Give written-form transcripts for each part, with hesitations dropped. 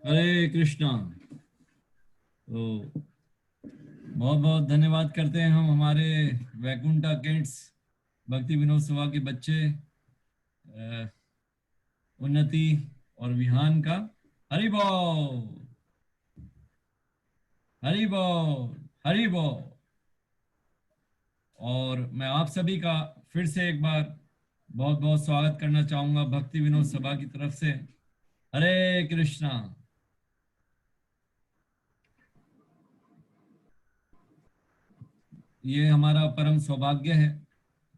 हरे कृष्णा। तो बहुत बहुत धन्यवाद करते हैं हम हमारे वैकुंठा किड्स भक्ति विनोद सभा के बच्चे अ, उन्नति और विहान का। हरि बोल, हरि बोल, हरि बोल। और मैं आप सभी का फिर से एक बार बहुत बहुत स्वागत करना चाहूंगा भक्ति विनोद सभा की तरफ से। हरे कृष्णा। ये हमारा परम सौभाग्य है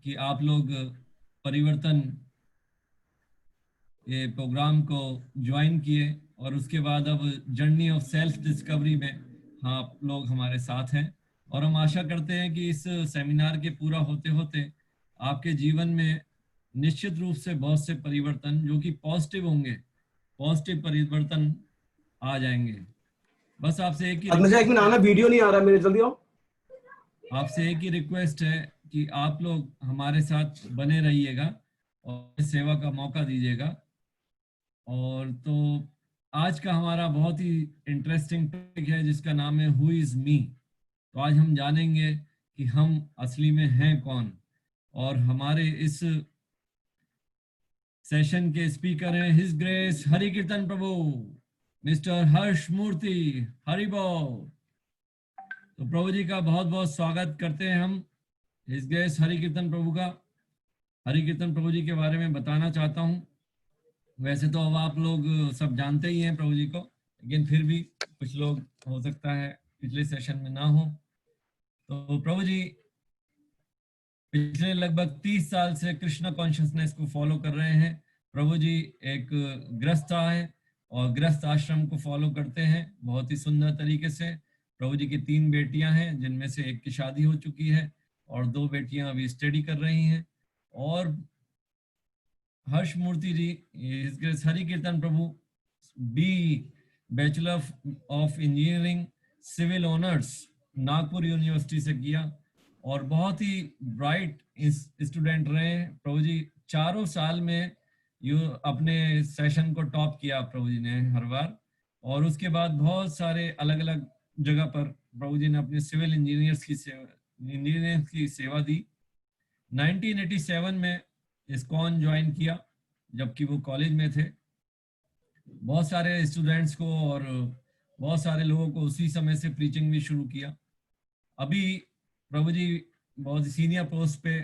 कि आप लोग परिवर्तन ये प्रोग्राम को ज्वाइन किए और उसके बाद अब जर्नी ऑफ सेल्फ डिस्कवरी में हाँ आप लोग हमारे साथ हैं। और हम आशा करते हैं कि इस सेमिनार के पूरा होते होते आपके जीवन में निश्चित रूप से बहुत से परिवर्तन जो कि पॉजिटिव होंगे, पॉजिटिव परिवर्तन आ जाएंगे। बस आपसे एक ही अग्नजा, एक मिनट रिक्वेस्ट है, आना, वीडियो नहीं आ रहा मेरे, जल्दी आओ। कि आप लोग हमारे साथ बने रहिएगा और सेवा का मौका दीजिएगा। और तो आज का हमारा बहुत ही इंटरेस्टिंग टॉपिक है जिसका नाम है हु इज मी। तो आज हम जानेंगे कि हम असली में हैं कौन। और हमारे इस सेशन के स्पीकर हैं हिज ग्रेस हरि कीर्तन प्रभु मिस्टर हर्ष मूर्ति। हरि बोल। तो प्रभु जी का बहुत बहुत स्वागत करते हैं हम हिज ग्रेस हरि कीर्तन प्रभु का। हरि कीर्तन प्रभु जी के बारे में बताना चाहता हूँ। वैसे तो अब आप लोग सब जानते ही हैं प्रभु जी को, लेकिन फिर भी कुछ लोग हो सकता है पिछले सेशन में ना हो। तो प्रभु जी पिछले लगभग 30 साल से कृष्ण कॉन्शियसनेस को फॉलो कर रहे हैं। प्रभु जी एक गृहस्थ है और गृहस्थ आश्रम को फॉलो करते हैं बहुत ही सुंदर तरीके से। प्रभु जी की 3 बेटियां हैं जिनमें से एक की शादी हो चुकी है और 2 बेटियां अभी स्टडी कर रही हैं। और हर्ष मूर्ति ji Hari Kirtan Prabhu B bachelor of engineering civil honours Nagpur university से किया और बहुत ही ब्राइट स्टूडेंट रहे प्रभु जी। चारों साल में यू अपने सेशन को टॉप किया प्रभु जी ने हर बार। और उसके बाद बहुत सारे अलग अलग जगह पर प्रभु जी ने अपने सिविल इंजीनियर्स की सेवा दी। 1987 में इस्कॉन ज्वाइन किया जबकि वो कॉलेज में थे। बहुत सारे स्टूडेंट्स को और बहुत सारे लोगों को उसी समय से प्रीचिंग भी शुरू किया। अभी प्रभु जी बहुत सीनियर पोस्ट पे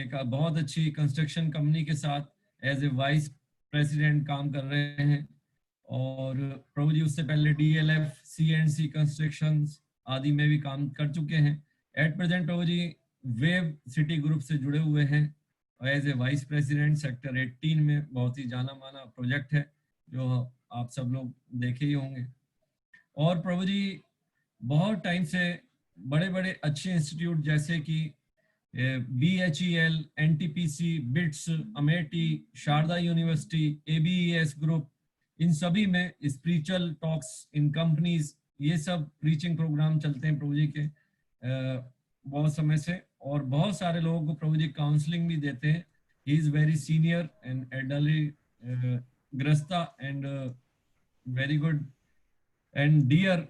एक बहुत अच्छी कंस्ट्रक्शन कंपनी के साथ एज ए वाइस प्रेसिडेंट काम कर रहे हैं। और प्रभु जी उससे पहले डीएलएफ सी&सी कंस्ट्रक्शन आदि में भी काम कर चुके हैं। At present Prabhu ji Wave City group से जुड़े हुए हैं as a vice president. Sector 18 में बहुत ही जाना माना प्रोजेक्ट है जो आप सब लोग देखे ही होंगे। और प्रभु जी बहुत टाइम से बड़े बड़े अच्छे इंस्टीट्यूट जैसे कि BHEL, NTPC, BITS, Amethi, Sharda university, ABES group, इन सभी में स्पिरिचुअल टॉक्स इन कंपनीज ये सब प्रीचिंग प्रोग्राम चलते हैं प्रभु जी के बहुत समय से। और बहुत सारे लोगों को प्रभु जी काउंसलिंग भी देते हैं। He is very senior and elderly grihastha and very good and dear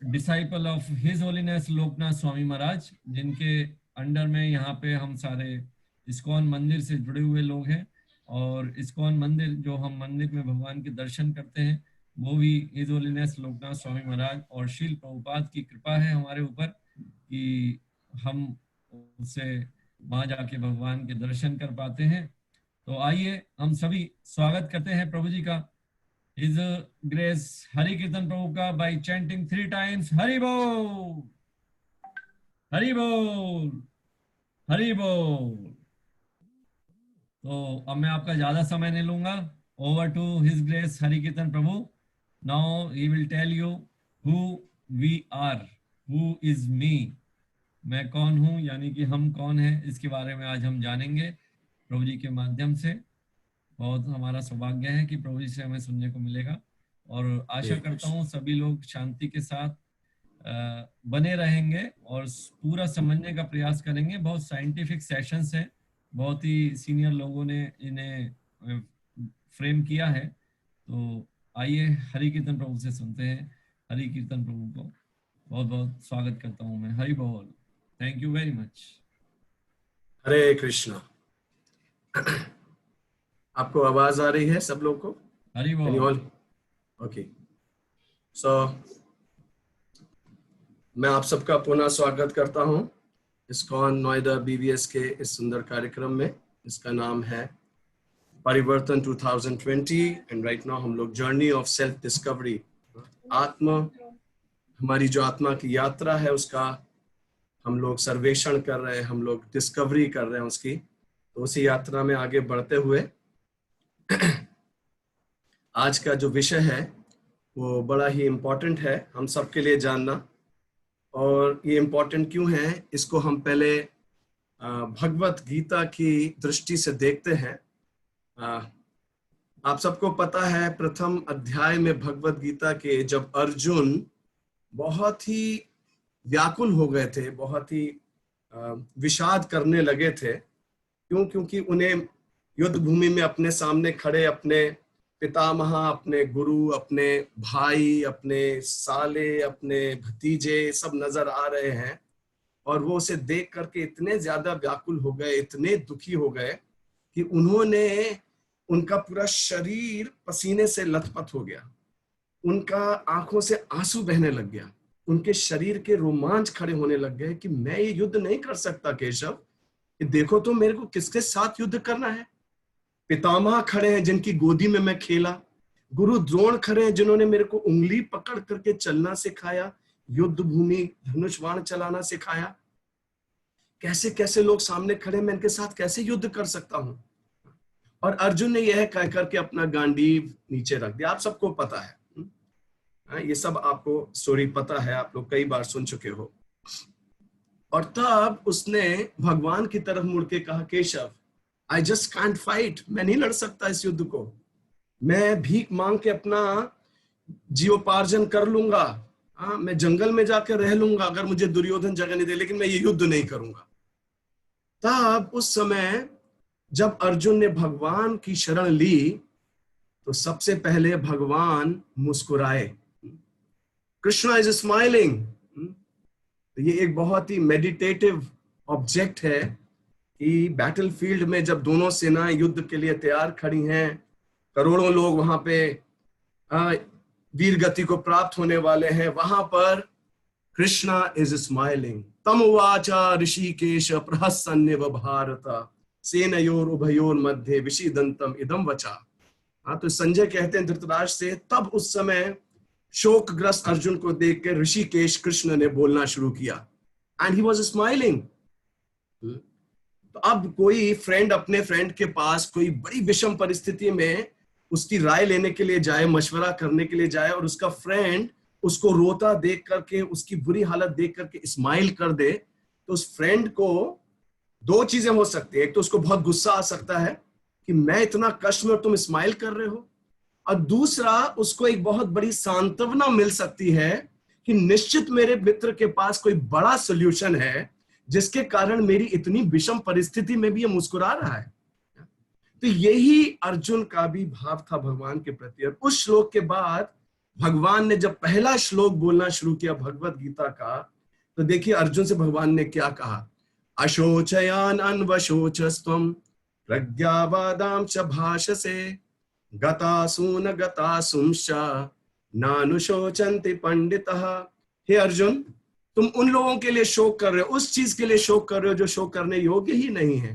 disciple of his holiness Lokanath Swami Maharaj, जिनके अंडर में यहाँ पे हम सारे इस्कॉन मंदिर से जुड़े हुए लोग हैं। और इस्कॉन मंदिर जो हम मंदिर में भगवान के दर्शन करते हैं वो भी हिज होलीनेस लोकनाथ स्वामी महाराज और शील प्रभुपाद की कृपा है हमारे ऊपर कि हम उससे वहां जाके भगवान के दर्शन कर पाते हैं। तो आइए हम सभी स्वागत करते हैं प्रभु जी का His Grace हरि कीर्तन प्रभु का by chanting 3 times हरि बोल, हरि बोल, हरि बोल। तो अब मैं आपका ज्यादा समय नहीं लूंगा। Over to his grace Hari Kirtan Prabhu. Now he will tell you who we are, who is me. मैं कौन हूं यानी कि हम कौन हैं इसके बारे में आज हम जानेंगे प्रभु जी के माध्यम से। बहुत हमारा सौभाग्य है कि प्रभु जी से हमें सुनने को मिलेगा। और आशा करता हूँ सभी लोग शांति के साथ बने रहेंगे और पूरा समझने का प्रयास करेंगे। बहुत साइंटिफिक सेशंस हैं, बहुत ही सीनियर लोगों ने इन्हें फ्रेम किया है। तो आइए हरि कीर्तन प्रभु से सुनते हैं। हरि कीर्तन प्रभु को बहुत बहुत स्वागत करता हूं मैं। हरि बोल। Thank you very much. Hare Krishna. आपको आवाज आ रही है सब लोग को? हरि Can you बोल। all? Okay. So, मैं आप सबका पुनः स्वागत करता हूं इस्कॉन नोएडा बीवीएस के इस सुंदर कार्यक्रम में। इसका नाम है परिवर्तन 2020 एंड राइट नाउ हम लोग जर्नी ऑफ सेल्फ डिस्कवरी, हमारी जो आत्मा की यात्रा है उसका हम लोग सर्वेक्षण कर रहे हैं, हम लोग डिस्कवरी कर रहे हैं उसकी। तो उसी यात्रा में आगे बढ़ते हुए आज का जो विषय है वो बड़ा ही इम्पोर्टेंट है हम सबके लिए जानना। और ये इम्पोर्टेंट क्यों है, इसको हम पहले भगवत गीता की दृष्टि से देखते हैं। आप सबको पता है प्रथम अध्याय में भगवत गीता के जब अर्जुन बहुत ही व्याकुल हो गए थे, बहुत ही विषाद करने लगे थे। क्योंकि उन्हें युद्ध भूमि में अपने सामने खड़े अपने पितामह, अपने गुरु, अपने भाई, अपने साले, अपने भतीजे सब नजर आ रहे हैं और वो उसे देख करके इतने ज्यादा व्याकुल हो गए, इतने दुखी हो गए कि उनका पूरा शरीर पसीने से लथपथ हो गया, उनका आंखों से आंसू बहने लग गया, उनके शरीर के रोमांच खड़े होने लग गए कि मैं ये युद्ध नहीं कर सकता केशव, देखो तो मेरे को किसके साथ युद्ध करना है। पितामह खड़े हैं जिनकी गोदी में मैं खेला, गुरु द्रोण खड़े हैं जिन्होंने मेरे को उंगली पकड़ करके चलना सिखाया, युद्ध भूमि धनुष बाण चलाना सिखाया। कैसे कैसे लोग सामने खड़े, मैं इनके साथ कैसे युद्ध कर सकता हूं। और अर्जुन ने यह कह करके अपना गांडीव नीचे रख दिया। आप सबको पता है, ये सब आपको स्टोरी पता है, आप लोग कई बार सुन चुके हो। और तब उसने भगवान की तरफ मुड़ के कहा, Keshav I just can't fight, मैं नहीं लड़ सकता इस युद्ध को, मैं भीख मांग के अपना जीवोपार्जन कर लूंगा, मैं जंगल में जाकर रह लूंगा अगर मुझे दुर्योधन जगह नहीं दे, लेकिन मैं ये युद्ध नहीं करूंगा। तब उस समय जब अर्जुन ने भगवान की शरण ली तो सबसे पहले भगवान मुस्कुराए। Krishna is smiling. ये एक बहुत ही मेडिटेटिव ऑब्जेक्ट है कि बैटलफील्ड में जब दोनों सेनाएं युद्ध के लिए तैयार खड़ी हैं, करोड़ों लोग वहां पे वीर गति को प्राप्त होने वाले हैं, वहां पर कृष्णा इज स्माइलिंग। तम उवाचा ऋषिकेश प्रहसन्निव भारत सेनयोर उभयोर मध्य विषीदंतम इदम वचा। तो संजय कहते हैं धृतराष्ट्र से, तब उस समय शोकग्रस्त अर्जुन को देख के ऋषिकेश कृष्ण ने बोलना शुरू किया एंड ही वाज स्माइलिंग। तो अब कोई फ्रेंड अपने फ्रेंड के पास कोई बड़ी विषम परिस्थिति में उसकी राय लेने के लिए जाए, मशवरा करने के लिए जाए, और उसका फ्रेंड उसको रोता देख करके, उसकी बुरी हालत देख करके स्माइल कर दे, तो उस फ्रेंड को दो चीजें हो सकती है। एक तो उसको बहुत गुस्सा आ सकता है कि मैं इतना कष्ट में और तुम स्माइल कर रहे हो, और दूसरा उसको एक बहुत बड़ी सांत्वना मिल सकती है कि निश्चित मेरे मित्र के पास कोई बड़ा सोल्यूशन है जिसके कारण मेरी इतनी विषम परिस्थिति में भी ये मुस्कुरा रहा है। तो यही अर्जुन का भी भाव था भगवान के प्रति। और उस श्लोक के बाद भगवान ने जब पहला श्लोक बोलना शुरू किया भगवत गीता का, तो देखिए अर्जुन से भगवान ने क्या कहा, अशोचयान अन्वशोचस्त्वं प्रज्ञावादां च भाषसे गतासून गतासुंश्च नानुशोचन्ति पंडितः। हे अर्जुन, तुम उन लोगों के लिए शोक कर रहे हो, उस चीज के लिए शोक कर रहे हो जो शोक करने योग्य ही नहीं है।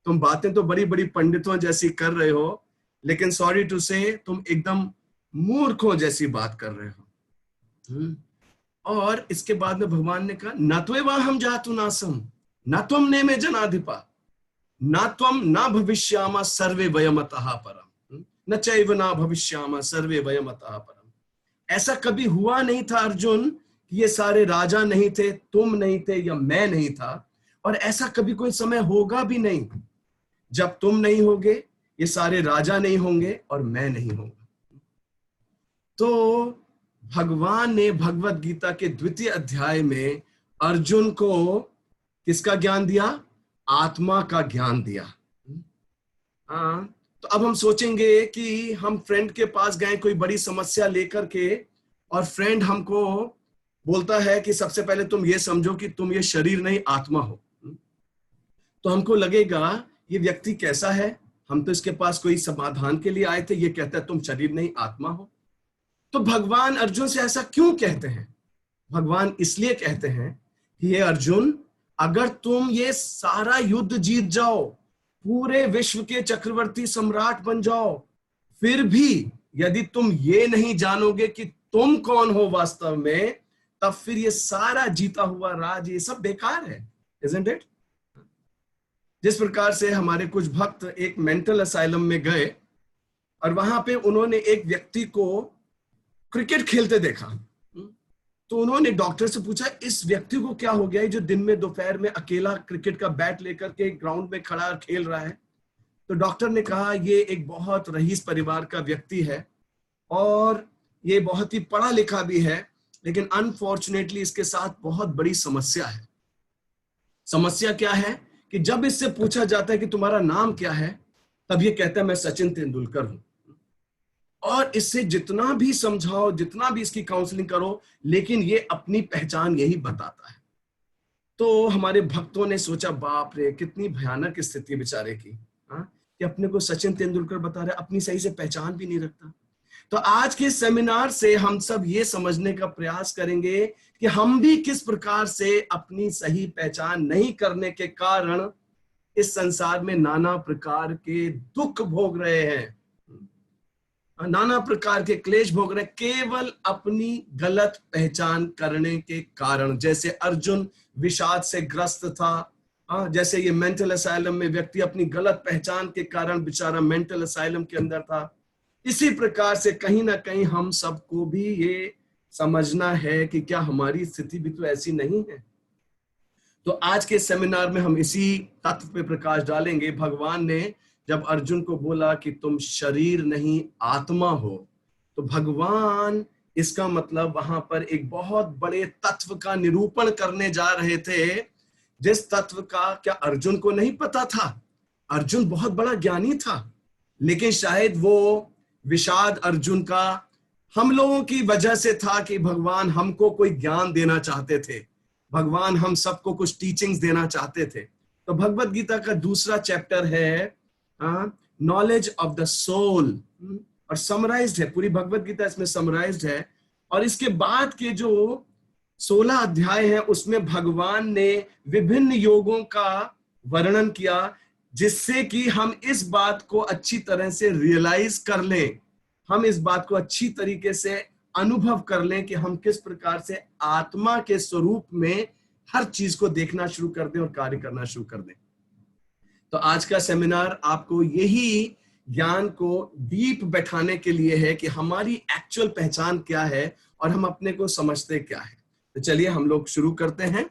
तुम बातें तो बड़ी बड़ी पंडितों जैसी कर रहे हो, लेकिन सॉरी टू से तुम एकदम मूर्खों जैसी बात कर रहे हो। और इसके बाद में भगवान ने कहा, न त्वेवा हम जातु नासम न त्वम नेमे जनाधिपा न त्वम न भविष्यामा सर्वे वयमतः परम न चैव न भविष्यामा सर्वे वयमतः परम। ऐसा कभी हुआ नहीं था अर्जुन कि ये सारे राजा नहीं थे, तुम नहीं थे या मैं नहीं था, और ऐसा कभी कोई समय होगा भी नहीं जब तुम नहीं होगे, ये सारे राजा नहीं होंगे और मैं नहीं होगा। तो भगवान ने भगवत गीता के द्वितीय अध्याय में अर्जुन को किसका ज्ञान दिया? आत्मा का ज्ञान दिया। तो अब हम सोचेंगे कि हम फ्रेंड के पास गए कोई बड़ी समस्या लेकर के, और फ्रेंड हमको बोलता है कि सबसे पहले तुम ये समझो कि तुम ये शरीर नहीं आत्मा हो। तो हमको लगेगा ये व्यक्ति कैसा है, हम तो इसके पास कोई समाधान के लिए आए थे, ये कहता है तुम शरीर नहीं आत्मा हो। तो भगवान अर्जुन से ऐसा क्यों कहते हैं? भगवान इसलिए कहते हैं कि ये अर्जुन, अगर तुम ये सारा युद्ध जीत जाओ, पूरे विश्व के चक्रवर्ती सम्राट बन जाओ, फिर भी यदि तुम ये नहीं जानोगे कि तुम कौन हो वास्तव में, तब फिर ये सारा जीता हुआ राज ये सब बेकार है। Isn't it? जिस प्रकार से हमारे कुछ भक्त एक मेंटल असाइलम में गए और वहां पे उन्होंने एक व्यक्ति को क्रिकेट खेलते देखा, तो उन्होंने डॉक्टर से पूछा इस व्यक्ति को क्या हो गया है जो दिन में दोपहर में अकेला क्रिकेट का बैट लेकर के ग्राउंड में खड़ा खेल रहा है। तो डॉक्टर ने कहा ये एक बहुत रईस परिवार का व्यक्ति है और ये बहुत ही पढ़ा लिखा भी है, लेकिन अनफॉर्चुनेटली इसके साथ बहुत बड़ी समस्या है। समस्या क्या है कि जब इससे पूछा जाता है कि तुम्हारा नाम क्या है, तब ये कहता है मैं सचिन तेंदुलकर हूं। और इससे जितना भी समझाओ, जितना भी इसकी काउंसलिंग करो, लेकिन ये अपनी पहचान यही बताता है। तो हमारे भक्तों ने सोचा बाप रे कितनी भयानक स्थिति बेचारे की, कि अपने को सचिन तेंदुलकर बता रहे, अपनी सही से पहचान भी नहीं रखता। तो आज के सेमिनार से हम सब ये समझने का प्रयास करेंगे कि हम भी किस प्रकार से अपनी सही पहचान नहीं करने के कारण इस संसार में नाना प्रकार के दुख भोग रहे हैं, नाना प्रकार के क्लेश भोग रहे, केवल अपनी गलत पहचान करने के कारण। जैसे अर्जुन विषाद से ग्रस्त था, जैसे ये मेंटल असाइलम में व्यक्ति अपनी गलत पहचान के कारण बेचारा मेंटल असाइलम के अंदर था, इसी प्रकार से कहीं ना कहीं हम सबको भी ये समझना है कि क्या हमारी स्थिति भी तो ऐसी नहीं है। तो आज के सेमिनार में हम इसी तत्व पे प्रकाश डालेंगे। भगवान ने जब अर्जुन को बोला कि तुम शरीर नहीं आत्मा हो, तो भगवान इसका मतलब वहां पर एक बहुत बड़े तत्व का निरूपण करने जा रहे थे, जिस तत्व का क्या अर्जुन को नहीं पता था। अर्जुन बहुत बड़ा ज्ञानी था, लेकिन शायद वो विषाद अर्जुन का हम लोगों की वजह से था कि भगवान हमको कोई ज्ञान देना चाहते थे, भगवान हम सबको कुछ टीचिंग्स देना चाहते थे। तो भगवत गीता का दूसरा चैप्टर है नॉलेज ऑफ द सोल, और समराइज्ड है, पूरी भगवत गीता इसमें समराइज्ड है। और इसके बाद के जो 16 अध्याय हैं उसमें भगवान ने विभिन्न योगों का वर्णन किया, जिससे कि हम इस बात को अच्छी तरह से रियलाइज कर लें, हम इस बात को अच्छी तरीके से अनुभव कर लें कि हम किस प्रकार से आत्मा के स्वरूप में हर चीज को देखना शुरू कर दें और कार्य करना शुरू कर दें। तो आज का सेमिनार आपको यही ज्ञान को डीप बैठाने के लिए है कि हमारी एक्चुअल पहचान क्या है और हम अपने को समझते क्या है। तो चलिए हम लोग शुरू करते हैं।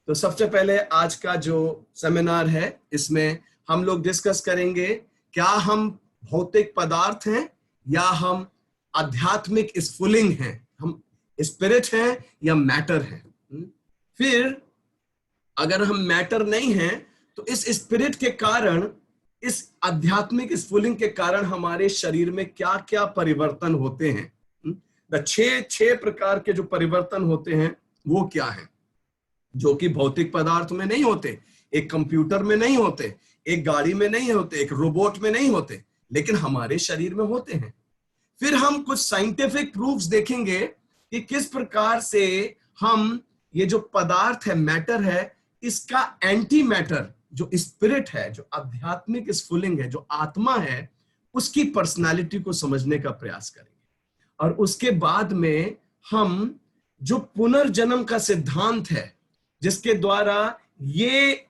तो सबसे पहले आज का जो सेमिनार है इसमें हम लोग डिस्कस करेंगे क्या हम भौतिक पदार्थ हैं या हम आध्यात्मिक स्फुलिंग हैं, हम स्पिरिट हैं या मैटर हैं। फिर अगर हम मैटर नहीं हैं तो इस स्पिरिट के कारण, इस आध्यात्मिक स्फुलिंग के कारण हमारे शरीर में क्या क्या परिवर्तन होते हैं। छह प्रकार के जो परिवर्तन होते हैं वो क्या है, जो कि भौतिक पदार्थ में नहीं होते, एक कंप्यूटर में नहीं होते, एक गाड़ी में नहीं होते, एक रोबोट में नहीं होते, लेकिन हमारे शरीर में होते हैं। फिर हम कुछ साइंटिफिक प्रूफ्स देखेंगे कि किस प्रकार से हम ये जो पदार्थ है, मैटर है, इसका एंटी मैटर जो स्पिरिट है, जो आध्यात्मिक स्फुलिंग है, जो आत्मा है, उसकी पर्सनालिटी को समझने का प्रयास करेंगे। और उसके बाद में हम जो पुनर्जन्म का सिद्धांत है, जिसके द्वारा ये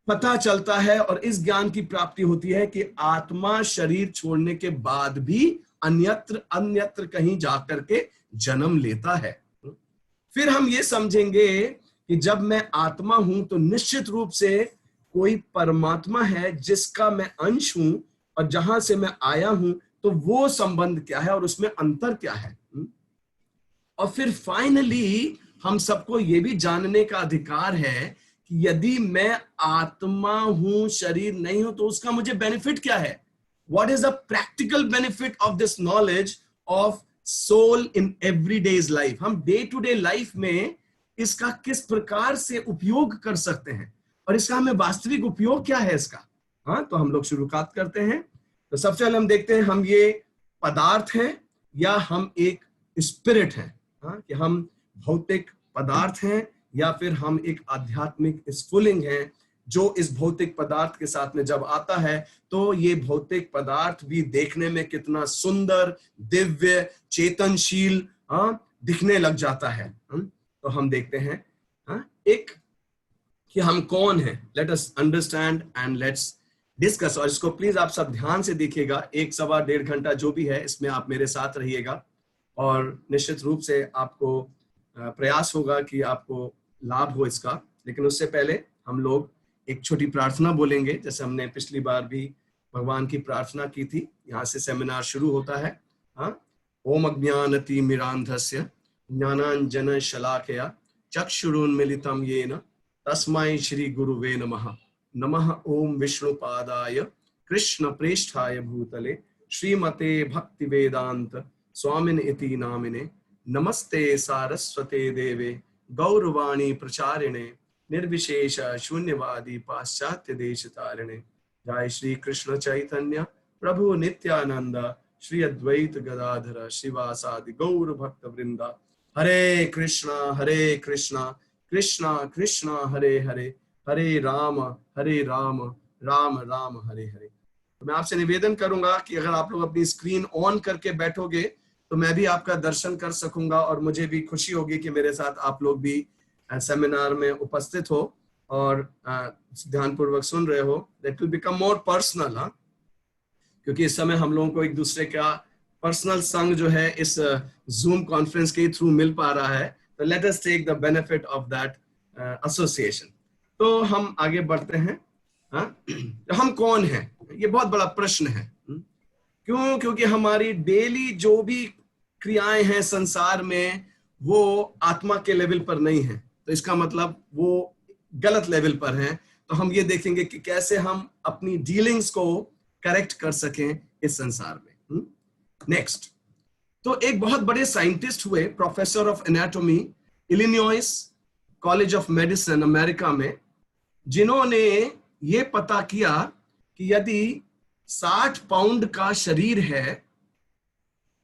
पता चलता है और इस ज्ञान की प्राप्ति होती है कि आत्मा शरीर छोड़ने के बाद भी अन्यत्र कहीं जाकर के जन्म लेता है। फिर हम ये समझेंगे कि जब मैं आत्मा हूं तो निश्चित रूप से कोई परमात्मा है जिसका मैं अंश हूं, और जहां से मैं आया हूं तो वो संबंध क्या है और उसमें अंतर क्या है। और फिर फाइनली हम सबको ये भी जानने का अधिकार है कि यदि मैं आत्मा हूं, शरीर नहीं हूं, तो उसका मुझे बेनिफिट क्या है, what is the practical benefit of this knowledge of soul in everyday's life? हम डे टू डे लाइफ में इसका किस प्रकार से उपयोग कर सकते हैं और इसका हमें वास्तविक उपयोग क्या है इसका। हाँ, तो हम लोग शुरुआत करते हैं। तो सबसे पहले हम देखते हैं हम ये पदार्थ हैं या हम एक स्पिरिट हैं। हाँ, कि हम भौतिक पदार्थ हैं या फिर हम एक आध्यात्मिक स्फुलिंग हैं जो इस भौतिक पदार्थ के साथ में जब आता है तो ये भौतिक पदार्थ भी देखने में कितना सुंदर, दिव्य, चेतनशील दिखने लग जाता है। तो हम देखते हैं एक कि हम कौन हैं। Let us understand and let's discuss. और इसको प्लीज आप सब ध्यान से देखिएगा, 1 सवा डेढ़ घंटा जो भी है इसमें आप मेरे साथ रहिएगा और निश्चित रूप से आपको प्रयास होगा कि आपको लाभ हो इसका। लेकिन उससे पहले हम लोग एक छोटी प्रार्थना बोलेंगे, जैसे हमने पिछली बार भी भगवान की प्रार्थना की थी। यहाँ से सेमिनार शुरू होता है। ओम अज्ञानतिमिरान्धस्य ज्ञानांजन शलाकया चक्षुरुन्मीलितं येन तस्मै श्री गुरुवे नमः। नमः ओम विष्णुपादाय कृष्ण प्रेष्ठाय भूतले श्रीमते भक्ति वेदांत स्वामिन इति नामिने। नमस्ते सारस्वते देवे गौरवाणी प्रचारिणे निर्विशेष शून्यवादी पाश्चात्य देश तारिणे। जय श्री कृष्ण चैतन्य प्रभु नित्यानंद श्री अद्वैत गदाधर शिवासादि गौर भक्त वृंदा। हरे कृष्णा कृष्णा कृष्णा हरे हरे, हरे राम राम राम हरे हरे। तो मैं आपसे निवेदन करूंगा कि अगर आप लोग अपनी स्क्रीन ऑन करके बैठोगे तो मैं भी आपका दर्शन कर सकूंगा और मुझे भी खुशी होगी कि मेरे साथ आप लोग भी सेमिनार में उपस्थित हो और ध्यानपूर्वक सुन रहे हो। That will become more personal. क्योंकि इस समय हम लोगों को एक दूसरे का पर्सनल संग जो है इस जूम कॉन्फ्रेंस के थ्रू मिल पा रहा है। तो let us take the benefit of that association. तो हम आगे बढ़ते हैं। तो हम कौन हैं, ये बहुत बड़ा प्रश्न है। क्यों? क्योंकि हमारी डेली जो भी क्रियाएं हैं संसार में वो आत्मा के लेवल पर नहीं है, तो इसका मतलब वो गलत लेवल पर हैं। तो हम ये देखेंगे कि कैसे हम अपनी डीलिंग्स को करेक्ट कर सकें इस संसार में। नेक्स्ट, तो एक बहुत बड़े साइंटिस्ट हुए, professor of anatomy, Illinois college of medicine America में, जिन्होंने ये पता किया कि यदि 60 पाउंड का शरीर है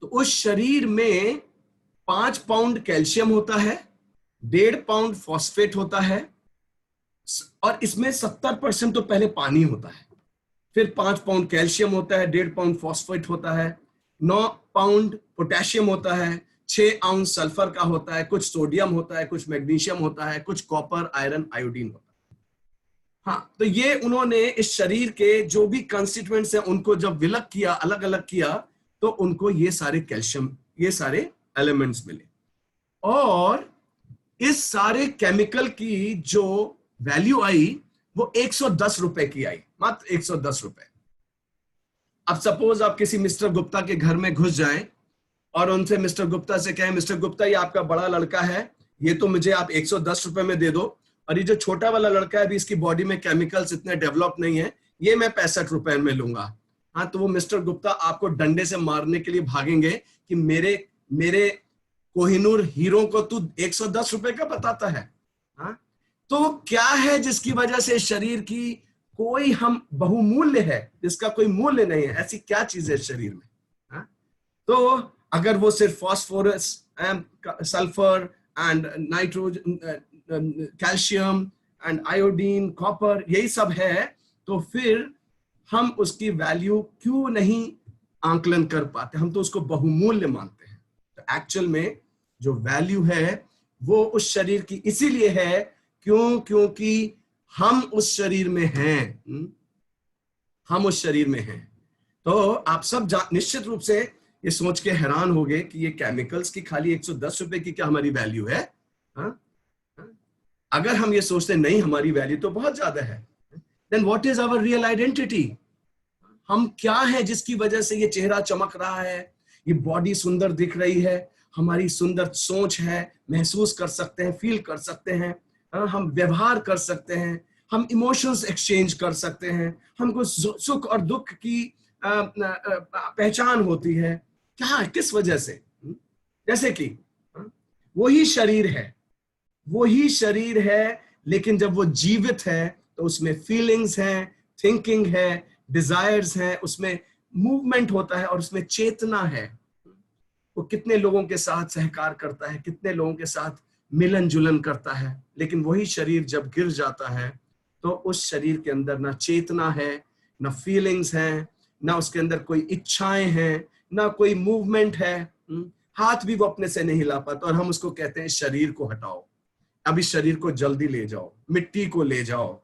तो उस शरीर में 5 पाउंड कैल्शियम होता है, 1.5 पाउंड फॉस्फेट होता है और इसमें 70% तो पहले पानी होता है, फिर 5 पाउंड कैल्शियम होता है, 1.5 पाउंड फॉस्फेट होता है, 9 पाउंड पोटेशियम होता है, 6 आउंस सल्फर का होता है, कुछ सोडियम होता है, कुछ मैग्नीशियम होता है, कुछ कॉपर, आयरन, आयोडीन होता है। हाँ, तो ये उन्होंने इस शरीर के जो भी कंस्टिट्यूएंट्स हैं उनको जब विलग किया, अलग अलग किया, तो उनको ये सारे कैल्शियम, ये सारे एलिमेंट्स मिले और इस सारे केमिकल की जो वैल्यू आई वो 110 रुपए की आई, मात्र 110 रुपए। अब सपोज आप किसी मिस्टर गुप्ता के घर में घुस जाएं और उनसे मिस्टर गुप्ता से कहें, मिस्टर गुप्ता ये आपका बड़ा लड़का है, ये तो मुझे आप 110 रुपए में दे दो, और ये जो छोटा वाला लड़का है अभी इसकी बॉडी में केमिकल्स इतने डेवलप नहीं है, ये मैं 65 रुपए में लूंगा। हाँ, तो वो मिस्टर गुप्ता आपको डंडे से मारने के लिए भागेंगे कि मेरे कोहिनूर हीरो को तू 110 रुपए का बताता है। हाँ, तो क्या है जिसकी वजह से शरीर की कोई हम बहुमूल्य है, जिसका कोई मूल्य नहीं है, ऐसी क्या चीज है शरीर में? हाँ, तो अगर वो सिर्फ phosphorus, sulphur and nitrogen, calcium and iodine, copper, यही सब है, तो फिर हम उसकी वैल्यू क्यों नहीं आंकलन कर पाते? हम तो उसको बहुमूल्य मानते हैं। तो एक्चुअल में जो वैल्यू है वो उस शरीर की इसीलिए है क्योंकि हम उस शरीर में हैं। हम उस शरीर में हैं। तो आप सब निश्चित रूप से ये सोच के हैरान हो गए कि ये केमिकल्स की खाली 110 रुपए की क्या हमारी वैल्यू है? हाँ? अगर हम ये सोचते नहीं हमारी वैल्यू तो बहुत ज्यादा है, then what is our real identity? हम क्या है जिसकी वजह से ये चेहरा चमक रहा है, ये बॉडी सुंदर दिख रही है, हमारी सुंदर सोच है, महसूस कर सकते हैं, फील कर सकते हैं, हम व्यवहार कर सकते हैं, हम इमोशंस एक्सचेंज कर सकते हैं, हमको सुख और दुख की पहचान होती है, क्या किस वजह से? जैसे कि वही शरीर है, लेकिन जब वो जीवित है तो उसमें फीलिंग्स हैं, थिंकिंग है, डिजायर्स हैं, उसमें मूवमेंट होता है और उसमें चेतना है। वो कितने लोगों के साथ सहकार करता है, कितने लोगों के साथ मिलन जुलन करता है, लेकिन वही शरीर जब गिर जाता है तो उस शरीर के अंदर ना चेतना है, ना फीलिंग्स हैं, ना उसके अंदर कोई इच्छाएं हैं, ना कोई मूवमेंट है। हाथ भी वो अपने से नहीं हिला पाता और हम उसको कहते हैं शरीर को हटाओ, अब इस शरीर को जल्दी ले जाओ, मिट्टी को ले जाओ।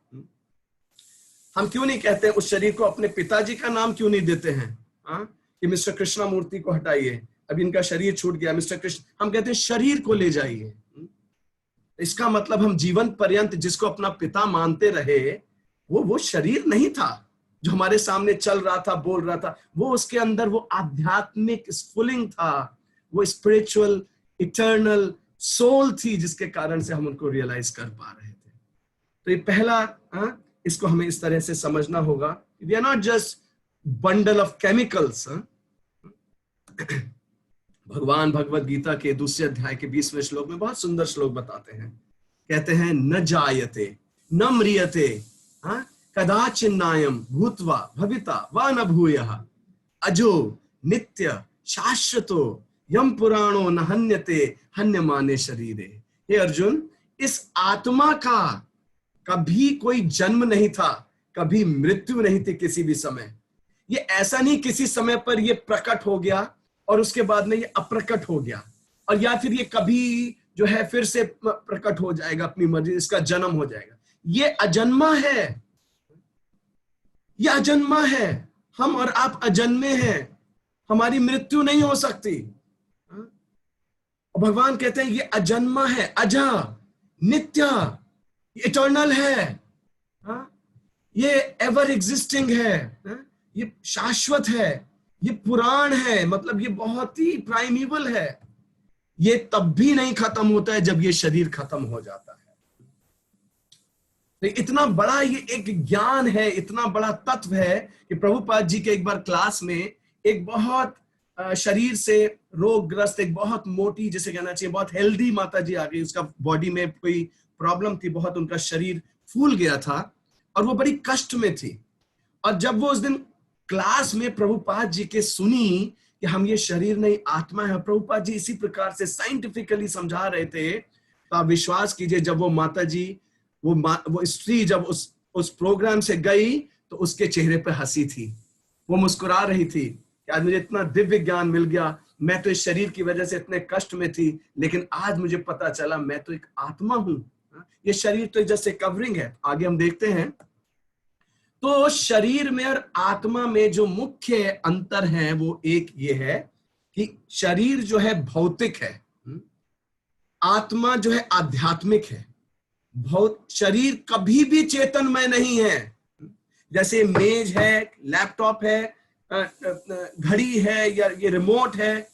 हम क्यों नहीं कहते उस शरीर को, अपने पिताजी का नाम क्यों नहीं देते हैं कि मिस्टर कृष्णा मूर्ति को हटाइए, अब इनका शरीर छूट गया, मिस्टर कृष्ण, हम कहते हैं शरीर को ले जाइए। इसका मतलब हम जीवन पर्यंत जिसको अपना पिता मानते रहे, वो शरीर नहीं था जो हमारे सामने चल रहा था, बोल रहा था, वो उसके अंदर वो आध्यात्मिक स्फुलिंग था, वो स्पिरिचुअल इटर्नल सोल थी, जिसके कारण से हम उनको रियलाइज कर पा रहे थे। तो ये पहला, इसको हमें इस तरह से समझना होगा, we are not just bundle of chemicals. भगवान भगवत गीता के दूसरे अध्याय के 20वें श्लोक में बहुत सुंदर श्लोक बताते हैं, कहते हैं न जायते न म्रियते कदाचिन्नायम भूत्वा भविता वा न भूयः अजो नित्य शाश्वतो यम पुराणो न हन्यते हन्यमाने शरीरे। हे अर्जुन, इस आत्मा का कभी कोई जन्म नहीं था, कभी मृत्यु नहीं थी किसी भी समय। ये ऐसा नहीं किसी समय पर ये प्रकट हो गया और उसके बाद में ये अप्रकट हो गया, और या फिर ये कभी जो है फिर से प्रकट हो जाएगा अपनी मर्जी, इसका जन्म हो जाएगा। ये अजन्मा है, ये अजन्मा है। हम और आप अजन्मे हैं, हमारी मृत्यु नहीं हो सकती। और भगवान कहते हैं ये अजन्मा है, अजा, नित्य, इटर्नल है, ये एवर एग्जिस्टिंग है, ये शाश्वत है, ये पुराण है, मतलब ये बहुत ही प्राइमेबल है। ये तब भी नहीं खत्म होता है जब ये शरीर खत्म हो जाता है। तो इतना बड़ा ये एक ज्ञान है, इतना बड़ा तत्व है कि प्रभुपाद जी के एक बार क्लास में एक बहुत शरीर से रोगग्रस्त, एक बहुत मोटी, जिसे कहना चाहिए बहुत हेल्दी माता जी आ गई। उसका बॉडी में कोई प्रॉब्लम थी, बहुत उनका शरीर फूल गया था और वो बड़ी कष्ट में थी। और जब वो उस दिन क्लास में प्रभुपाद जी के सुनी कि हम ये शरीर नहीं आत्मा है, प्रभुपाद जी इसी प्रकार से साइंटिफिकली समझा रहे थे, तो आप विश्वास कीजिए जब वो माता जी, वो स्त्री जब उस प्रोग्राम से गई तो उसके चेहरे पे हंसी थी, वो मुस्कुरा रही थी कि आज मुझे इतना दिव्य ज्ञान मिल गया। मैं तो इस शरीर की वजह से इतने कष्ट में थी, लेकिन आज मुझे पता चला मैं तो एक आत्मा हूं, ये शरीर तो जैसे कवरिंग है। आगे हम देखते हैं, तो शरीर में और आत्मा में जो मुख्य अंतर है वो एक ये है कि शरीर जो है भौतिक है, आत्मा जो है आध्यात्मिक है। शरीर कभी भी चेतनमय नहीं है। जैसे मेज है, लैपटॉप है, घड़ी है या ये रिमोट है,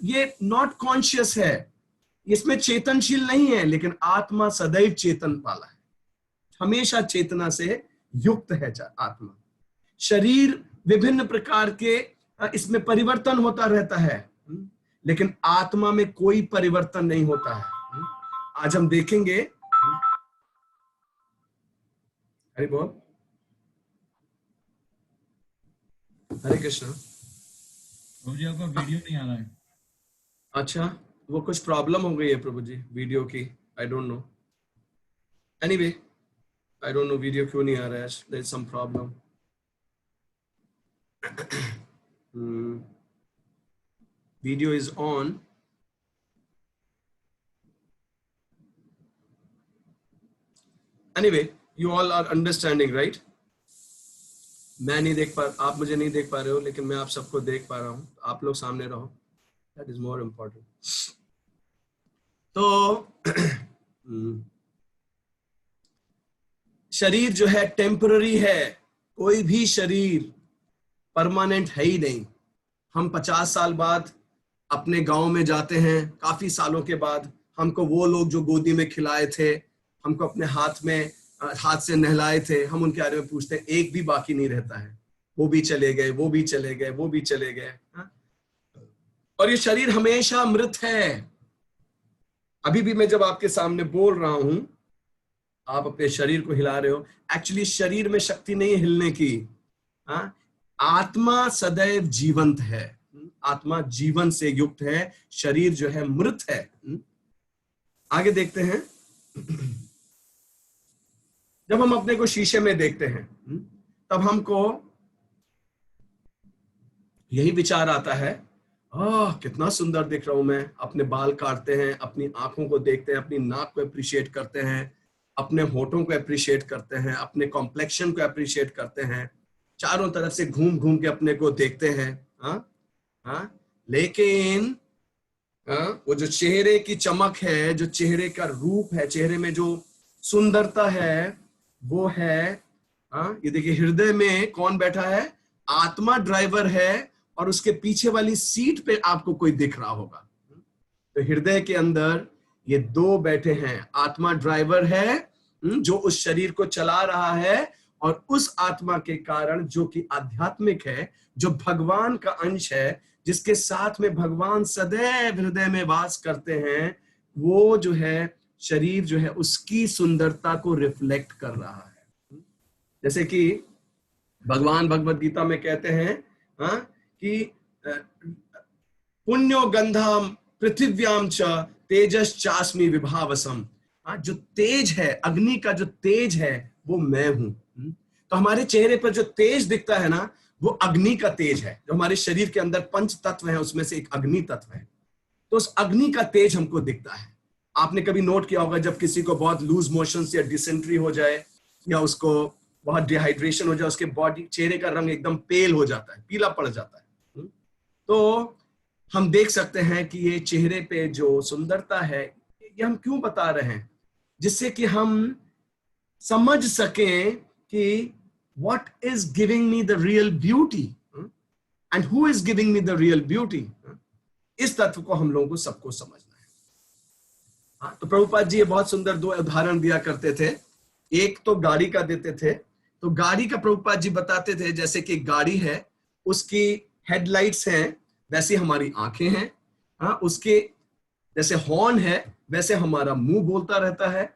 ये नॉट कॉन्शियस है, इसमें चेतनशील नहीं है, लेकिन आत्मा सदैव चेतन वाला है, हमेशा चेतना से युक्त है आत्मा। शरीर विभिन्न प्रकार के इसमें परिवर्तन होता रहता है, लेकिन आत्मा में कोई परिवर्तन नहीं होता है। आज हम देखेंगे, हरि बोल, हरे कृष्णा। प्रभु जी आपका वीडियो नहीं आ रहा है। अच्छा, वो कुछ प्रॉब्लम हो गई है प्रभु जी वीडियो की, I don't know. Anyway, I don't know video क्यों नहीं आ रहा है, there is some problem. Video is on. Anyway, you all are understanding, right? मैं नहीं देख पा, आप मुझे नहीं देख पा रहे हो, लेकिन मैं आप सबको देख पा रहा हूं। आप लोग सामने रहो, दैट इज मोर इम्पोर्टेंट। तो शरीर जो है टेम्पररी है, कोई भी शरीर परमानेंट है ही नहीं। हम 50 साल बाद अपने गांव में जाते हैं, काफी सालों के बाद हमको वो लोग जो गोदी में खिलाए थे, हमको अपने हाथ से नहलाए थे, हम उनके बारे में पूछते हैं, एक भी बाकी नहीं रहता है। वो भी चले गए, वो भी चले गए, वो भी चले गए। और ये शरीर हमेशा मृत है। अभी भी मैं जब आपके सामने बोल रहा हूं, आप अपने शरीर को हिला रहे हो, एक्चुअली शरीर में शक्ति नहीं है हिलने की। आत्मा सदैव जीवंत है, आत्मा जीवन से युक्त है, शरीर जो है मृत है। आगे देखते हैं। जब हम अपने को शीशे में देखते हैं तब हमको यही विचार आता है, कितना सुंदर दिख रहा हूं मैं। अपने बाल काटते हैं, अपनी आंखों को देखते हैं, अपनी नाक को अप्रिशिएट करते हैं, अपने होठों को अप्रिशिएट करते हैं, अपने कॉम्प्लेक्शन को अप्रिशिएट करते हैं, चारों तरफ से घूम घूम के अपने को देखते हैं। लेकिन वो जो चेहरे की चमक है, जो चेहरे का रूप है, चेहरे में जो सुंदरता है, वो है ये देखिए, हृदय में कौन बैठा है? आत्मा ड्राइवर है, और उसके पीछे वाली सीट पे आपको कोई दिख रहा होगा। तो हृदय के अंदर ये दो बैठे हैं, आत्मा ड्राइवर है जो उस शरीर को चला रहा है, और उस आत्मा के कारण जो कि आध्यात्मिक है, जो भगवान का अंश है, जिसके साथ में भगवान सदैव हृदय में वास करते हैं, वो जो है शरीर जो है उसकी सुंदरता को रिफ्लेक्ट कर रहा है। जैसे कि भगवान भगवत गीता में कहते हैं कि पुण्यो गंधम पृथिव्याम च तेजस चास्मि विभावसम। जो तेज है, अग्नि का जो तेज है, वो मैं हूं। तो हमारे चेहरे पर जो तेज दिखता है ना, वो अग्नि का तेज है। जो हमारे शरीर के अंदर पंच तत्व है, उसमें से एक अग्नि तत्व है। तो उस अग्नि का तेज हमको दिखता है। आपने कभी नोट किया होगा, जब किसी को बहुत लूज मोशन या डिसेंट्री हो जाए, या उसको बहुत डिहाइड्रेशन हो जाए, उसके बॉडी चेहरे का रंग एकदम पेल हो जाता है, पीला पड़ जाता है। तो हम देख सकते हैं कि ये चेहरे पे जो सुंदरता है, ये हम क्यों बता रहे हैं? जिससे कि हम समझ सकें कि what is giving me the real beauty and who is giving me the real beauty। इस तत्व को हम लोगों को सबको समझना है। तो प्रभुपाद जी ये बहुत सुंदर दो उदाहरण दिया करते थे। एक तो गाड़ी का देते थे, तो गाड़ी का प्रभुपाद जी बताते थे, जैसे कि गाड़ी है, उसकी हेडलाइट्स हैं, वैसे हमारी आंखें हैं। उसके जैसे हॉर्न है, वैसे हमारा मुंह बोलता रहता है।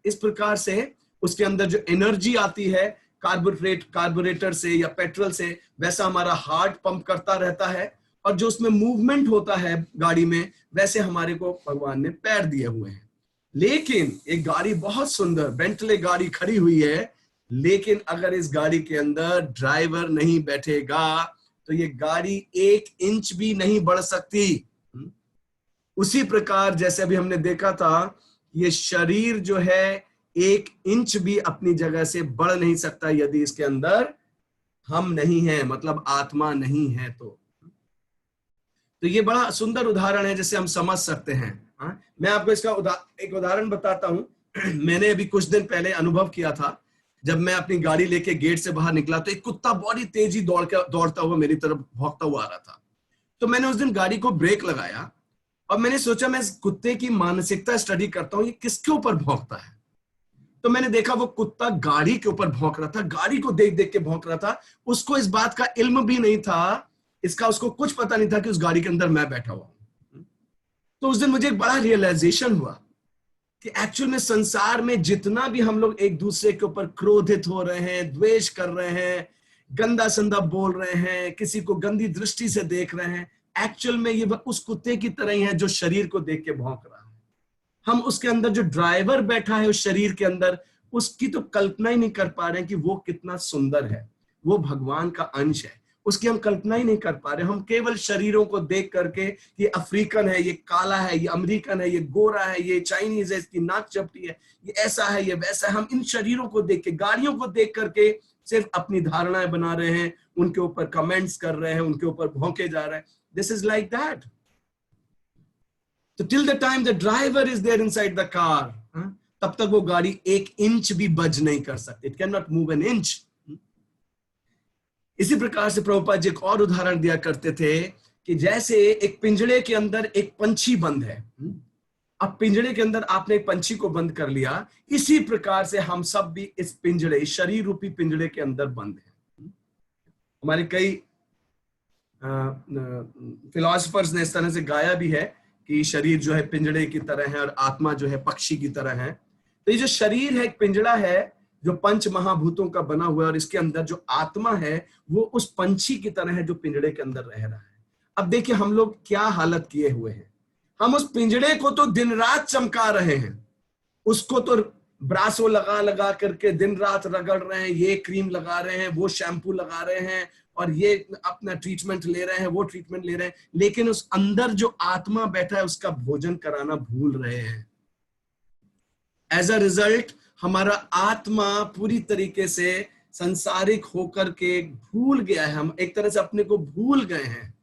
इस प्रकार से उसके अंदर जो एनर्जी आती है कार्बोरेटर से या पेट्रोल से, वैसा हमारा हार्ट पंप करता रहता है। और जो उसमें मूवमेंट होता है गाड़ी में, वैसे हमारे को भगवान ने पैर दिए हुए हैं। लेकिन एक गाड़ी बहुत सुंदर बेंटले गाड़ी खड़ी हुई है, लेकिन अगर इस गाड़ी के अंदर ड्राइवर नहीं बैठेगा तो ये गाड़ी 1 इंच भी नहीं बढ़ सकती। उसी प्रकार जैसे अभी हमने देखा था, ये शरीर जो है 1 इंच भी अपनी जगह से बढ़ नहीं सकता यदि इसके अंदर हम नहीं हैं, मतलब आत्मा नहीं है। तो ये बड़ा सुंदर उदाहरण है जिससे हम समझ सकते हैं। मैं आपको इसका एक उदाहरण बताता हूं। मैंने अभी कुछ दिन पहले अनुभव किया था, जब मैं अपनी गाड़ी लेके गेट से बाहर निकला तो एक कुत्ता बड़ी तेजी दौड़ता हुआ मेरी तरफ भौंकता हुआ आ रहा था। तो मैंने उस दिन गाड़ी को ब्रेक लगाया और मैंने सोचा मैं इस कुत्ते की मानसिकता स्टडी करता हूं, ये किसके ऊपर भौंकता है। तो मैंने देखा वो कुत्ता गाड़ी के ऊपर भौंक रहा था, गाड़ी को देख देख के भौंक रहा था। उसको इस बात का इल्म भी नहीं था, उसको कुछ पता नहीं था कि उस गाड़ी के अंदर मैं बैठा हुआ हूं। तो उस दिन मुझे एक बड़ा रियलाइजेशन हुआ कि एक्चुअल में संसार में जितना भी हम लोग एक दूसरे के ऊपर क्रोधित हो रहे हैं, द्वेष कर रहे हैं, गंदा संदा बोल रहे हैं, किसी को गंदी दृष्टि से देख रहे हैं, एक्चुअल में ये उस कुत्ते की तरह ही है जो शरीर को देख के भौंक रहा है। हम उसके अंदर जो ड्राइवर बैठा है उस शरीर के अंदर, उसकी तो कल्पना ही नहीं कर पा रहे हैं कि वो कितना सुंदर है। वो भगवान का अंश है, उसकी हम कल्पना ही नहीं कर पा रहे। हम केवल शरीरों को देख करके, ये अफ्रीकन है, ये काला है, ये अमेरिकन है, ये गोरा है, ये चाइनीज है, इसकी नाक चपटी है, ये ऐसा है, ये वैसा है। हम इन शरीरों को देख के, गाड़ियों को देख करके सिर्फ अपनी धारणाएं बना रहे हैं, उनके ऊपर कमेंट्स कर रहे हैं, उनके ऊपर भौंके जा रहे हैं। This is like that. So till the time the driver is there inside the car, तब तक वो गाड़ी 1 इंच भी बज नहीं कर सकती। It cannot move an inch। इसी प्रकार से प्रभुपाद जी एक और उदाहरण दिया करते थे कि जैसे एक पिंजड़े के अंदर एक पंछी बंद है। अब पिंजड़े के अंदर आपने एक पंछी को बंद कर लिया, इसी प्रकार से हम सब भी इस पिंजड़े, शरीर रूपी पिंजड़े के अंदर बंद हैं। हमारे कई फिलोसफर्स ने इस तरह से गाया भी है कि शरीर जो है पिंजड़े की तरह है और आत्मा जो है पक्षी की तरह है। तो ये जो शरीर है एक पिंजड़ा है जो पंच महाभूतों का बना हुआ है, और इसके अंदर जो आत्मा है वो उस पंछी की तरह है जो पिंजड़े के अंदर रह रहा है। अब देखिए हम लोग क्या हालत किए हुए हैं, हम उस पिंजड़े को तो दिन रात चमका रहे हैं, उसको तो ब्रासो लगा लगा करके दिन रात रगड़ रहे हैं, ये क्रीम लगा रहे हैं, वो शैम्पू लगा रहे हैं, और ये अपना ट्रीटमेंट ले रहे हैं, वो ट्रीटमेंट ले रहे हैं, लेकिन उस अंदर जो आत्मा बैठा है उसका भोजन कराना भूल रहे हैं। एज अ रिजल्ट हमारा आत्मा पूरी तरीके से संसारिक होकर के भूल गया है, हम एक तरह से अपने को भूल गए हैं।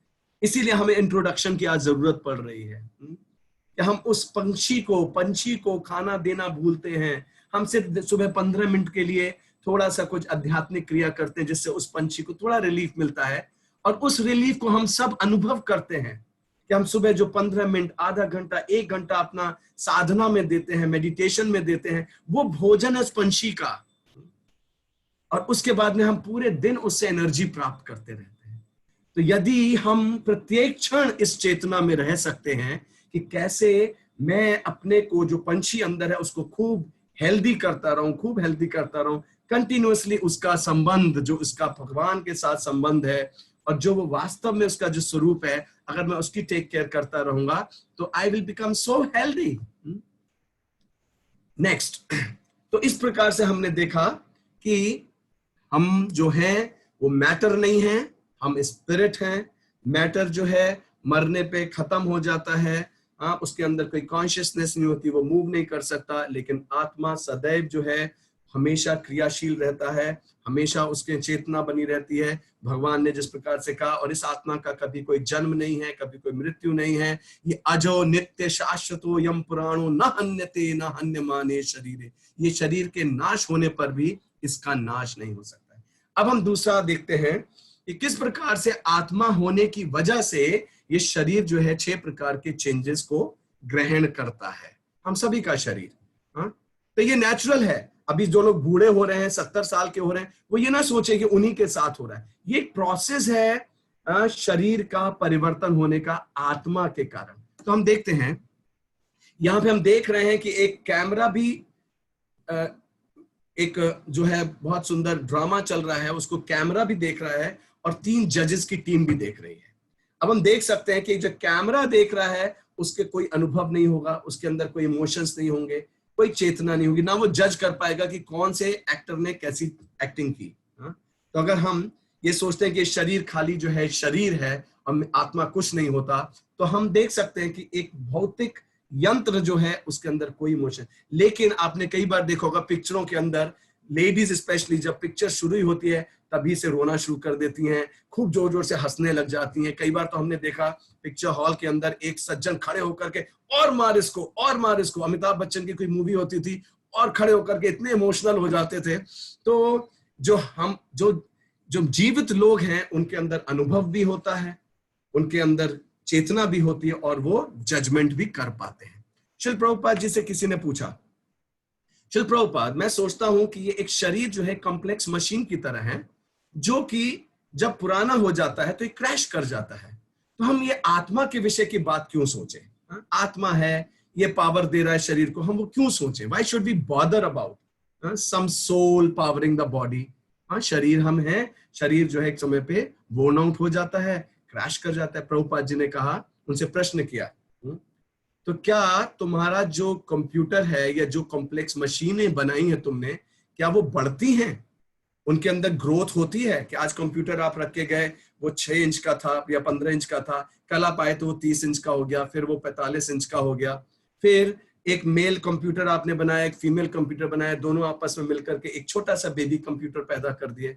इसीलिए हमें इंट्रोडक्शन की आज जरूरत पड़ रही है कि हम उस पंछी को खाना देना भूलते हैं। हम सिर्फ सुबह 15 मिनट के लिए थोड़ा सा कुछ आध्यात्मिक क्रिया करते हैं जिससे उस पंछी को थोड़ा रिलीफ मिलता है, और उस रिलीफ को हम सब अनुभव करते हैं कि हम सुबह जो 15 मिनट, आधा घंटा, 1 घंटा अपना साधना में देते हैं, मेडिटेशन में देते हैं, वो भोजन है उस पंछी का, और उसके बाद में हम पूरे दिन उससे एनर्जी प्राप्त करते रहते हैं। तो यदि हम प्रत्येक क्षण इस चेतना में रह सकते हैं कि कैसे मैं अपने को जो पंछी अंदर है उसको खूब हेल्दी करता रहूं, कंटिन्यूअसली उसका संबंध जो उसका भगवान के साथ संबंध है और जो वो वास्तव में उसका जो स्वरूप है, अगर मैं उसकी टेक केयर करता रहूंगा तो I will become so healthy. Next, तो इस प्रकार से हमने देखा कि हम जो है वो मैटर नहीं है, हम स्पिरिट हैं। मैटर जो है मरने पे खत्म हो जाता है, उसके अंदर कोई कॉन्शियसनेस नहीं होती, वो मूव नहीं कर सकता, लेकिन आत्मा सदैव जो है हमेशा क्रियाशील रहता है, हमेशा उसके चेतना बनी रहती है। भगवान ने जिस प्रकार से कहा, और इस आत्मा का कभी कोई जन्म नहीं है, कभी कोई मृत्यु नहीं है, ये अजो नित्य शाश्वतो यम पुराणो न हन्यते न हन्यमाने शरीरे, ये शरीर के नाश होने पर भी इसका नाश नहीं हो सकता है। अब हम दूसरा देखते हैं कि किस प्रकार से आत्मा होने की वजह से ये शरीर जो है 6 प्रकार के चेंजेस को ग्रहण करता है, हम सभी का शरीर। तो ये नेचुरल है। अभी जो लोग बूढ़े हो रहे हैं, 70 साल के हो रहे हैं, वो ये ना सोचे कि उन्हीं के साथ हो रहा है, ये एक प्रोसेस है शरीर का परिवर्तन होने का आत्मा के कारण। तो हम देखते हैं यहां पे, हम देख रहे हैं कि एक कैमरा भी एक जो है बहुत सुंदर ड्रामा चल रहा है, उसको कैमरा भी देख रहा है और 3 जजेस की टीम भी देख रही है। अब हम देख सकते हैं कि जो कैमरा देख रहा है उसके कोई अनुभव नहीं होगा, उसके अंदर कोई इमोशंस नहीं होंगे, कोई चेतना नहीं होगी, ना वो जज कर पाएगा कि कौन से एक्टर ने कैसी एक्टिंग की। तो अगर हम ये सोचते हैं कि शरीर खाली जो है शरीर है और आत्मा कुछ नहीं होता, तो हम देख सकते हैं कि एक भौतिक यंत्र जो है उसके अंदर कोई इमोशन। लेकिन आपने कई बार देखा होगा पिक्चरों के अंदर, लेडीज स्पेशली जब पिक्चर शुरू होती है तभी से रोना शुरू कर देती हैं, खूब जोर जोर से हंसने लग जाती हैं। कई बार तो हमने देखा पिक्चर हॉल के अंदर एक सज्जन खड़े होकर के और मार इसको, और मार इसको। अमिताभ बच्चन की कोई मूवी होती थी और खड़े होकर के इतने इमोशनल हो जाते थे। तो जो जीवित लोग हैं उनके अंदर अनुभव भी होता है, उनके अंदर चेतना भी होती है, और वो जजमेंट भी कर पाते हैं। शिल प्रभुपाद जी से किसी ने पूछा, शिल प्रभुपाद, मैं सोचता हूं कि ये एक शरीर जो है कॉम्प्लेक्स मशीन की तरह है, जो कि जब पुराना हो जाता है तो ये क्रैश कर जाता है। तो हम ये आत्मा के विषय की बात क्यों सोचें? आत्मा है, ये पावर दे रहा है शरीर को, हम वो क्यों सोचें? Why should we bother about some soul powering the body? शरीर हम हैं, शरीर जो है एक समय पे बोर्न आउट हो जाता है, क्रैश कर जाता है। प्रभुपाद जी ने कहा, उनसे प्रश्न किया, तो क्या तुम्हारा जो कंप्यूटर है या जो कॉम्प्लेक्स मशीनें बनाई हैं तुमने, क्या वो बढ़ती हैं? उनके अंदर ग्रोथ होती है कि आज कंप्यूटर आप रख के गए, वो 6 इंच का था या 15 इंच का था, कल आप आए तो वो 30 इंच का हो गया, फिर वो 45 इंच का हो गया, फिर एक मेल कंप्यूटर आपने बनाया, एक फीमेल कंप्यूटर बनाया, दोनों आपस में मिलकर के एक छोटा सा बेबी कंप्यूटर पैदा कर दिए।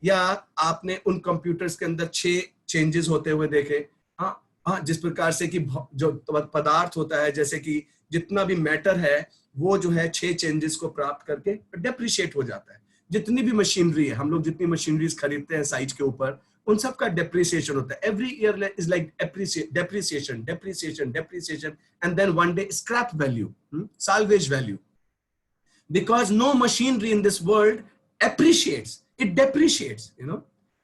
या आपने उन कंप्यूटर्स के अंदर 6 चेंजेस होते हुए देखे। जिस प्रकार से कि जो पदार्थ होता है, जैसे कि जितना भी मैटर है वो जो है 6 चेंजेस को प्राप्त करके डेप्रिशिएट हो जाता है। जितनी भी मशीनरी है, हम लोग जितनी मशीनरीज खरीदते हैं साइट के ऊपर, उन सब का डेप्रिसिएशन होता है। Every year is like depreciation and then one day scrap value, salvage value, because no machinery in this world appreciates, it depreciates,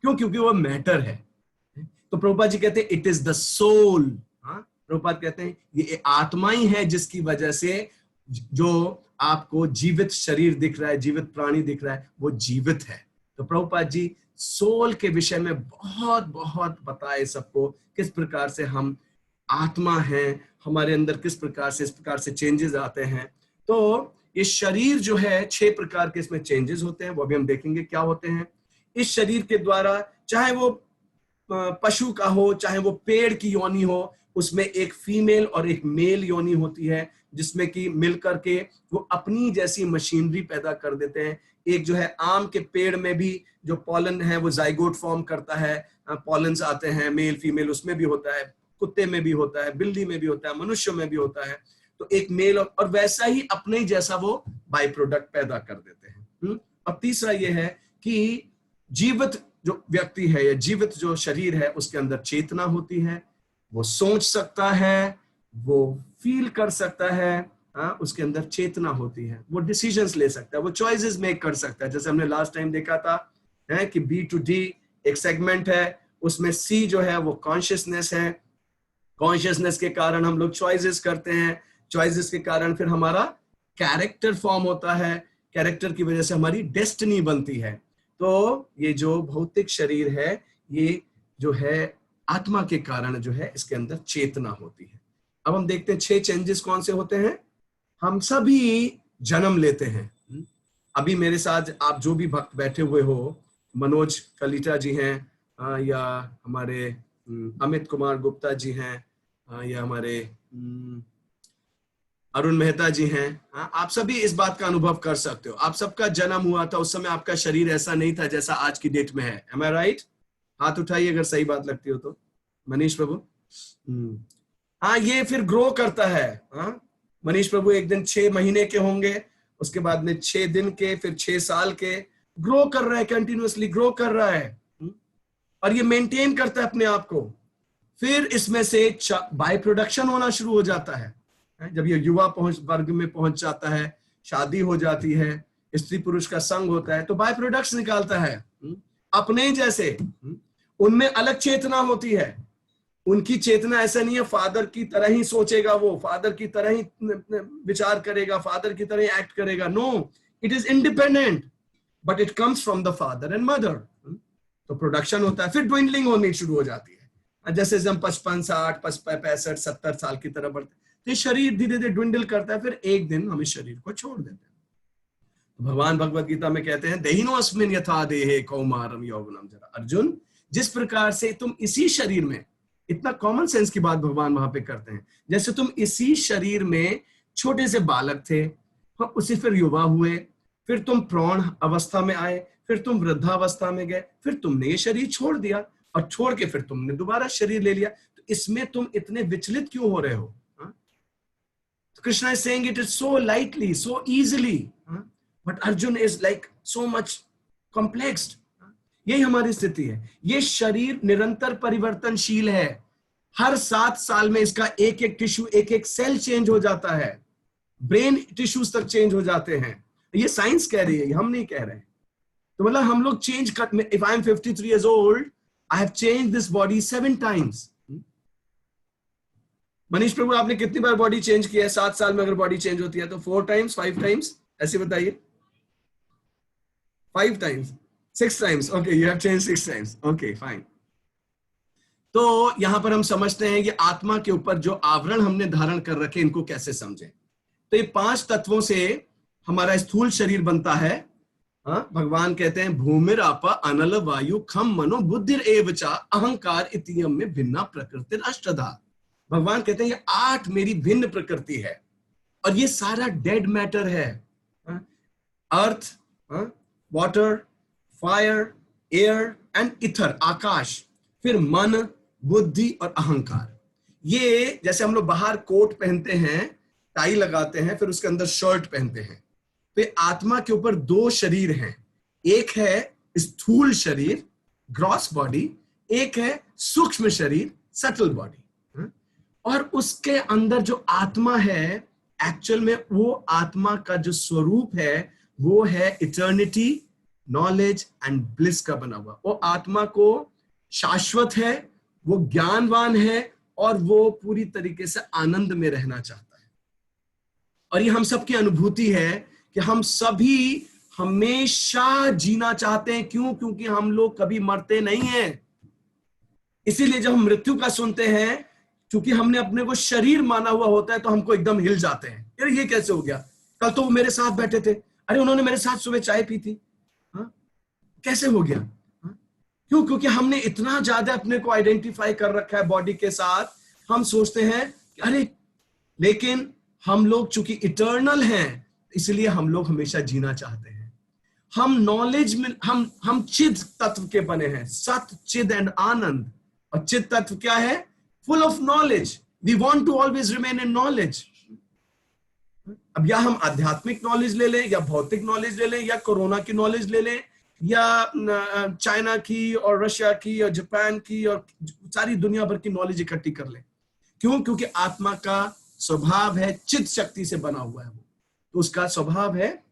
क्यों? क्योंकि वो मैटर है। तो प्रभुपाद जी कहते हैं it is the soul. Prabhupada कहते हैं ये आत्मा ही है जिसकी वजह से जो आपको जीवित शरीर दिख रहा है, जीवित प्राणी दिख रहा है, वो जीवित है। तो प्रभुपाद जी सोल के विषय में बहुत बहुत बताए सबको, किस प्रकार से हम आत्मा है, हमारे अंदर किस प्रकार से इस प्रकार से चेंजेस आते हैं। तो ये शरीर जो है 6 प्रकार के इसमें चेंजेस होते हैं, वो अभी हम देखेंगे क्या होते हैं। इस शरीर के द्वारा चाहे वो पशु का हो, चाहे वो पेड़ की योनि हो, उसमें एक फीमेल और एक मेल योनि होती है, जिसमें कि मिलकर के वो अपनी जैसी मशीनरी पैदा कर देते हैं। एक जो है आम के पेड़ में भी जो पॉलन है वो जाइगोट फॉर्म करता है, पॉलन्स आते हैं मेल फीमेल, उसमें भी होता है, कुत्ते में भी होता है, बिल्ली में भी होता है, मनुष्य में भी होता है। तो एक मेल और वैसा ही अपने ही जैसा वो बाई प्रोडक्ट पैदा कर देते हैं। और तीसरा ये है कि जीवित जो व्यक्ति है या जीवित जो शरीर है उसके अंदर चेतना होती है, वो सोच सकता है, वो फील कर सकता है, उसके अंदर चेतना होती है, वो डिसीजंस ले सकता है, वो चॉइसेस मेक कर सकता है। जैसे हमने लास्ट टाइम देखा था कि B2D एक सेगमेंट है, उसमें C जो है वो कॉन्शियसनेस है। कॉन्शियसनेस के कारण हम लोग चॉइसेस करते हैं, चॉइसेस के कारण फिर हमारा कैरेक्टर फॉर्म होता है, कैरेक्टर की वजह से हमारी डेस्टिनी बनती है। तो ये जो भौतिक शरीर है ये जो है आत्मा के कारण जो है इसके अंदर चेतना होती है। अब हम देखते हैं 6 चेंजेस कौन से होते हैं। हम सभी जन्म लेते हैं। अभी मेरे साथ आप जो भी भक्त बैठे हुए हो, मनोज कलीटा जी हैं या हमारे अमित कुमार गुप्ता जी हैं या हमारे अरुण मेहता जी हैं, आप सभी इस बात का अनुभव कर सकते हो। आप सबका जन्म हुआ था, उस समय आपका शरीर ऐसा नहीं था जैसा आज की डेट में है। एम आई राइट? हाथ उठाइए अगर सही बात लगती हो तो। मनीष प्रभु? हाँ, ये फिर ग्रो करता है। मनीष प्रभु एक दिन 6 महीने के होंगे, उसके बाद में 6 दिन के, फिर 6 साल के, ग्रो कर रहा है, कंटिन्यूअसली ग्रो कर रहा है और ये मेंटेन करता है अपने आप को। फिर इसमें से बाय प्रोडक्शन होना शुरू हो जाता है। जब ये युवा वर्ग में पहुंच जाता है, शादी हो जाती है, स्त्री पुरुष का संग होता है, तो बाय प्रोडक्ट्स निकालता है अपने जैसे। उनमें अलग चेतना होती है, उनकी चेतना ऐसा नहीं है फादर की तरह ही सोचेगा, वो फादर की तरह ही विचार करेगा, फादर की तरह ही एक्ट करेगा। No, it is independent but it comes from the father and mother. तो प्रोडक्शन होता है, फिर ड्विंडलिंग होनी शुरू हो जाती है। जैसे हम 55, 60, 65, 70 साल की तरह बढ़ते, तो शरीर धीरे धीरे ड्विंडल करता है, फिर एक दिन हम इस शरीर को छोड़ देते हैं। तो भगवान भगवत गीता में कहते हैं देहिनोऽस्मिन् यथा देहे कौमारम यौवनम जरा। अर्जुन, जिस प्रकार से तुम इसी शरीर में, इतना कॉमन सेंस की बात भगवान वहां पे करते हैं, जैसे तुम इसी शरीर में छोटे से बालक थे, उसी फिर युवा हुए, फिर तुम प्रौढ़ अवस्था में आए, फिर तुम वृद्धावस्था में गए, फिर तुमने ये शरीर छोड़ दिया और छोड़ के फिर तुमने दोबारा शरीर ले लिया। तो इसमें तुम इतने विचलित क्यों हो रहे हो? Krishna is saying it is so lightly, so easily, but Arjun is like so much complexed. यही हमारी स्थिति है। ये शरीर निरंतर परिवर्तनशील है, हर 7 साल में इसका एक एक टिश्यू, एक एक सेल चेंज हो जाता है, ब्रेन टिश्यूज तक चेंज हो जाते हैं। ये साइंस कह रही है, हम नहीं कह रहे। तो मतलब हम लोग चेंज कर, if I am 53 years old, I have changed this body 7 times. Manish प्रभु, आपने कितनी बार बॉडी चेंज किया है 7 साल में? अगर बॉडी चेंज होती है तो 4 times, 5 times, ऐसे बताइए। 5 times, 6 times, okay, you have changed 6 times, okay, fine. तो यहां पर हम समझते हैं कि आत्मा के ऊपर जो आवरण हमने धारण कर रखे, इनको कैसे समझें। तो ये 5 तत्वों से हमारा स्थूल शरीर बनता है। भगवान कहते हैं भूमिर आपा अनल वायु खम मनो बुद्धिर एवचा अहंकार इतियम में भिन्ना प्रकृति अष्टधा। भगवान कहते हैं ये 8 मेरी भिन्न प्रकृति है और ये सारा डेड मैटर है। Earth, water, fire, air and ether, आकाश, फिर मन, बुद्धि और अहंकार। ये जैसे हम लोग बाहर कोट पहनते हैं, टाई लगाते हैं, फिर उसके अंदर शर्ट पहनते हैं। तो आत्मा के ऊपर 2 शरीर हैं, एक है स्थूल शरीर, ग्रॉस बॉडी, एक है सूक्ष्म शरीर, सटल बॉडी। और उसके अंदर जो आत्मा है, एक्चुअल में वो आत्मा का जो स्वरूप है वो है इटर्निटी, नॉलेज एंड ब्लिस का बना हुआ। वो आत्मा को शाश्वत है, वो ज्ञानवान है और वो पूरी तरीके से आनंद में रहना चाहता है। और ये हम सबकी अनुभूति है कि हम सभी हमेशा जीना चाहते हैं। क्यों? क्योंकि हम लोग कभी मरते नहीं हैं। इसीलिए जब हम मृत्यु का सुनते हैं, क्योंकि हमने अपने को शरीर माना हुआ होता है, तो हमको एकदम हिल जाते हैं, यार ये कैसे हो गया, कल तो वो मेरे साथ बैठे थे, अरे उन्होंने मेरे साथ सुबह चाय पी थी, हाँ कैसे हो गया? हाँ? क्यों? क्योंकि हमने इतना ज्यादा अपने को आइडेंटिफाई कर रखा है बॉडी के साथ। हम सोचते हैं कि अरे, लेकिन हम लोग चूंकि इटर्नल हैं, इसलिए हम लोग हमेशा जीना चाहते हैं। हम नॉलेज में, हम चिद तत्व के बने हैं, सत चिद एंड आनंद। और चिद तत्व क्या है? Full of knowledge. We want to always remain in knowledge. अब या हम आध्यात्मिक नॉलेज ले लें, या भौतिक नॉलेज ले लें, या कोरोना की नॉलेज ले लें, या चाइना की और रशिया की और जापान की और सारी दुनिया भर की नॉलेज इकट्ठी कर लें। क्यों? क्योंकि आत्मा का स्वभाव है, चित्त शक्ति से बना हुआ है वो, तो उसका स्वभाव है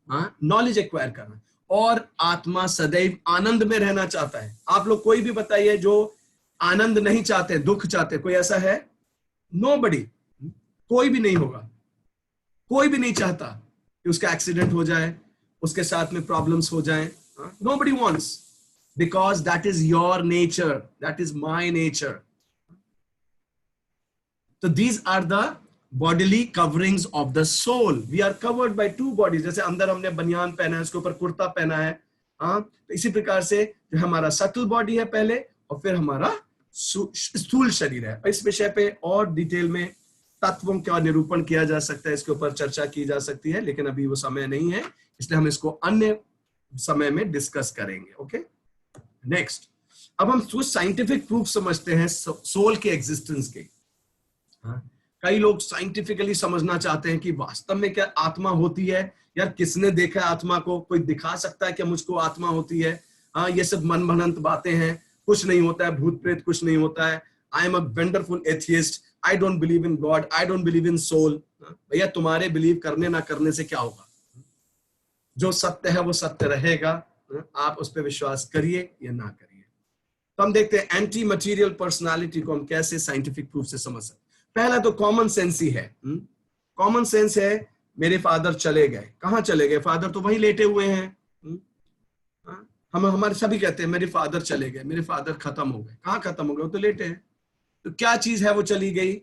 नॉलेज एक्वायर करना। और आत्मा सदैव आनंद में रहना चाहता है। आप लोग कोई भी बताइए जो आनंद नहीं चाहते, दुख चाहते, कोई ऐसा है? नोबडी, कोई भी नहीं होगा। कोई भी नहीं चाहता कि उसका एक्सीडेंट हो जाए, उसके साथ में प्रॉब्लम्स हो जाएं। Nobody wants, because that is your nature, that is my nature. तो these are the bodily coverings of the soul. We are covered by two bodies. जैसे अंदर हमने बनियान पहना है, उसके ऊपर कुर्ता पहना है, तो इसी प्रकार से जो हमारा सटल बॉडी है पहले, और फिर हमारा स्थूल शरीर है। इस विषय पे और डिटेल में तत्वों का निरूपण किया जा सकता है, इसके ऊपर चर्चा की जा सकती है, लेकिन अभी वो समय नहीं है, इसलिए हम इसको अन्य समय में डिस्कस करेंगे। ओके, नेक्स्ट, अब हम कुछ साइंटिफिक प्रूफ समझते हैं सोल के एग्जिस्टेंस के। कई लोग साइंटिफिकली समझना चाहते हैं कि वास्तव में क्या आत्मा होती है। यार किसने देखा है आत्मा को? कोई दिखा सकता है कि मुझको आत्मा होती है? ये सब मन भनंत बातें हैं, कुछ नहीं होता है, भूत प्रेत कुछ नहीं होता है। I am a wonderful atheist, I don't believe in God, I don't believe in soul. भैया तुम्हारे बिलीव करने ना करने से क्या होगा? जो सत्य है वो सत्य रहेगा, आप उस पर विश्वास करिए या ना करिए। तो हम देखते हैं एंटी मटीरियल पर्सनालिटी को हम कैसे साइंटिफिक प्रूफ से समझ सकते हैं। पहला तो कॉमन सेंस ही है। कॉमन सेंस है, मेरे फादर चले गए। कहाँ चले गए? फादर तो वहीं लेटे हुए हैं। हम हमारे सभी कहते हैं मेरे फादर चले गए, मेरे फादर खत्म हो गए। कहाँ खत्म हो गए? वो तो लेटे हैं। तो क्या चीज है वो चली गई?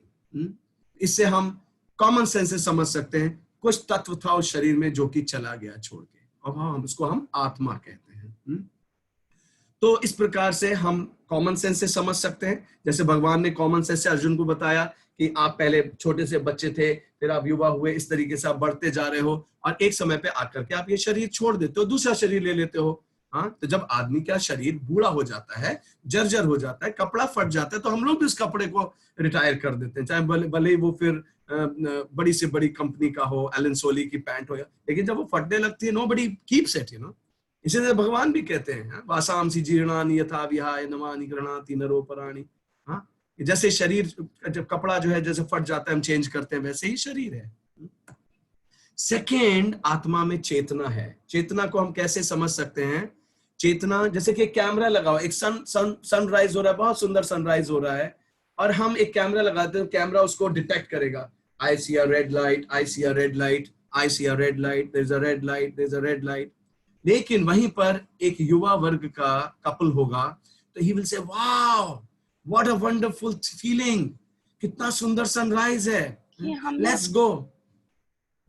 इससे हम कॉमन सेंस से समझ सकते हैं कुछ तत्व था उस शरीर में जो कि चला गया छोड़ के, और हम उसको हम आत्मा कहते हैं। तो इस प्रकार से हम कॉमन सेंस से समझ सकते हैं। जैसे भगवान ने कॉमन सेंस से अर्जुन को बताया कि आप पहले छोटे से बच्चे थे, फिर आप युवा हुए, इस तरीके से आप बढ़ते जा रहे हो, और एक समय पे आकर के आप ये शरीर छोड़ देते हो, दूसरा शरीर ले लेते हो। तो जब आदमी का शरीर बूढ़ा हो जाता है, जर्जर हो जाता है, कपड़ा फट जाता है, तो हम लोग भी उस कपड़े को रिटायर कर देते हैं, चाहे भले ही वो फिर बड़ी से बड़ी कंपनी का हो, एलन सोली की पैंट हो, लेकिन जब वो फटने लगती है, नोबडी कीप्स इट, इसीलिए भगवान भी कहते हैं वासांसी जीर्णानि यथा विहाय नवानि गृह्णाति नरो पराणि। जैसे शरीर, जब कपड़ा जो है जैसे फट जाता है हम चेंज करते हैं, वैसे ही शरीर है। सेकेंड, आत्मा में चेतना है। चेतना को हम कैसे समझ सकते हैं? चेतना जैसे कि कैमरा लगा हुआ, एक सनराइज हो रहा है, बहुत सुंदर सनराइज हो रहा है, और हम एक कैमरा लगाते हैं, कैमरा उसको डिटेक्ट करेगा। I see a red light, I see a red light, I see a red light, there is a red light, there is a red light. लेकिन वहीं पर एक युवा वर्ग का कपल होगा, तो he will say wow what a wonderful feeling, कितना सुंदर सनराइज है, let's go,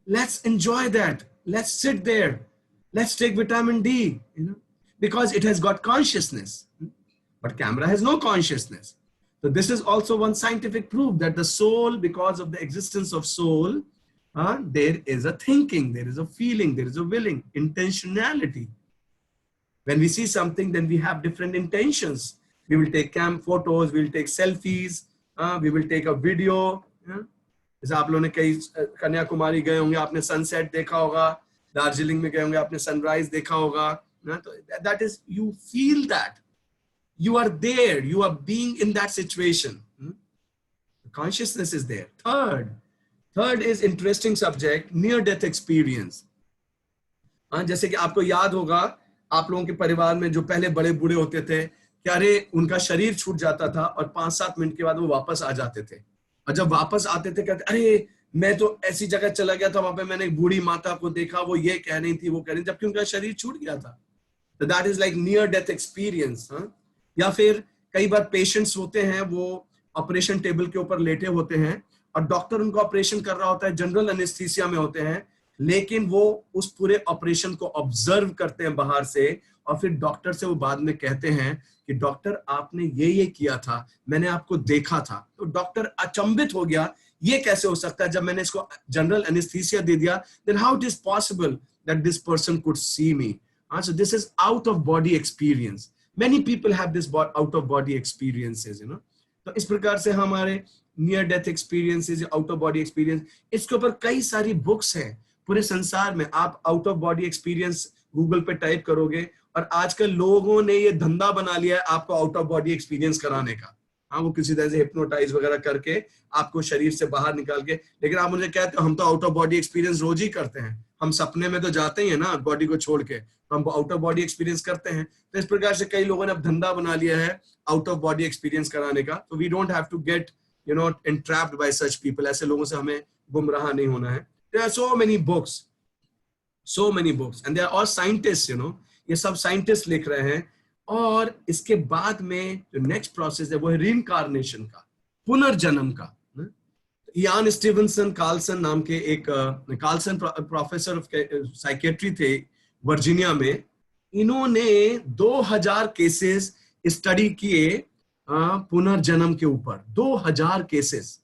let's enjoy that, let's sit there, let's take vitamin D, because it has got consciousness, but camera has no consciousness. So this is also one scientific proof that the soul, because of the existence of soul, there is a thinking, there is a feeling, there is a willing, intentionality. When we see something, then we have different intentions. We will take photos, we will take selfies, we will take a video. जैसे आप लोगों ने कई कन्याकुमारी गए होंगे, आपने sunset देखा होगा, दार्जिलिंग में गए होंगे, आपने सनराइज देखा होगा ना, तो that is, you feel that, you are there, you are being in that situation, consciousness is there. Third is interesting subject, near death experience. हाँ, जैसे कि आपको याद होगा, आप लोगों के परिवार में जो पहले बड़े बूढ़े होते थे, कि अरे उनका शरीर छूट जाता था और 5-7 मिनट के बाद वो वापस आ जाते थे, और जब वापस आते थे कहते अरे मैं तो ऐसी जगह चला गया था, वहां पे मैंने एक बूढ़ी माता को देखा, वो ये कह रही थी, वो कह रही थी, जबकि उनका शरीर छूट गया था। तो that is like near death experience. या फिर कई बार पेशेंट्स होते हैं, वो ऑपरेशन टेबल के ऊपर लेटे होते हैं और डॉक्टर उनको ऑपरेशन कर रहा होता है, जनरल एनेस्थीसिया में होते हैं, लेकिन वो उस पूरे ऑपरेशन को ऑब्जर्व करते हैं बाहर से, और फिर डॉक्टर से वो बाद में कहते हैं कि डॉक्टर आपने ये किया था, मैंने आपको देखा था। तो डॉक्टर अचंभित हो गया, ये कैसे हो सकता है, जब मैंने इसको जनरल एनेस्थीसिया दे दिया, then how it is possible that this person could see me. So this is out of body experience. Many people have this out of body experiences, you know. तो इस प्रकार से हमारे near death experiences, out of body experience, इसके ऊपर कई सारी books हैं पूरे संसार में। आप out of body experience Google पे टाइप करोगे, और आजकल लोगों ने ये धंधा बना लिया है आपको out of body experience कराने का। हाँ, वो किसी तरह से हिप्नोटाइज वगैरह करके आपको शरीर से बाहर निकाल के, लेकिन आप मुझे कहते हो हम तो आउट ऑफ बॉडी एक्सपीरियंस रोज ही करते हैं, हम सपने में तो जाते ही है ना बॉडी को छोड़ के, तो हम आउट ऑफ बॉडी एक्सपीरियंस करते हैं। तो इस प्रकार से कई लोगों ने अब धंधा बना लिया है आउट ऑफ बॉडी एक्सपीरियंस कराने का। तो we don't have to get entrapped by such people. ऐसे लोगों से हमें गुमराह नहीं होना है। There are so many books, and they are all scientists, ये सब साइंटिस्ट लिख रहे हैं। और इसके बाद में जो नेक्स्ट प्रोसेस है वो है रीइंकार्नेशन का, पुनर्जन्म का। इयान स्टीवनसन कार्लसन नाम के एक कार्लसन प्रोफेसर ऑफ साइकेट्री थे वर्जीनिया में। इन्होंने 2000 केसेस स्टडी किए पुनर्जन्म के ऊपर, 2000 केसेस,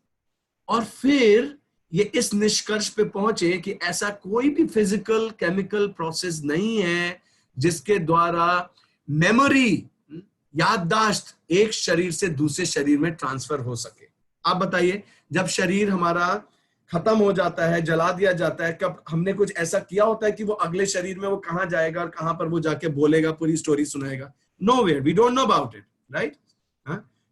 और फिर ये इस निष्कर्ष पे पहुंचे कि ऐसा कोई भी फिजिकल केमिकल प्रोसेस नहीं है जिसके द्वारा मेमोरी, याददाश्त एक शरीर से दूसरे शरीर में ट्रांसफर हो सके। आप बताइए, जब शरीर हमारा खत्म हो जाता है, जला दिया जाता है, कब हमने कुछ ऐसा किया होता है कि वो अगले शरीर में वो कहां जाएगा और कहां पर वो जाके बोलेगा, पूरी स्टोरी सुनाएगा? Nowhere, we don't know about it, right?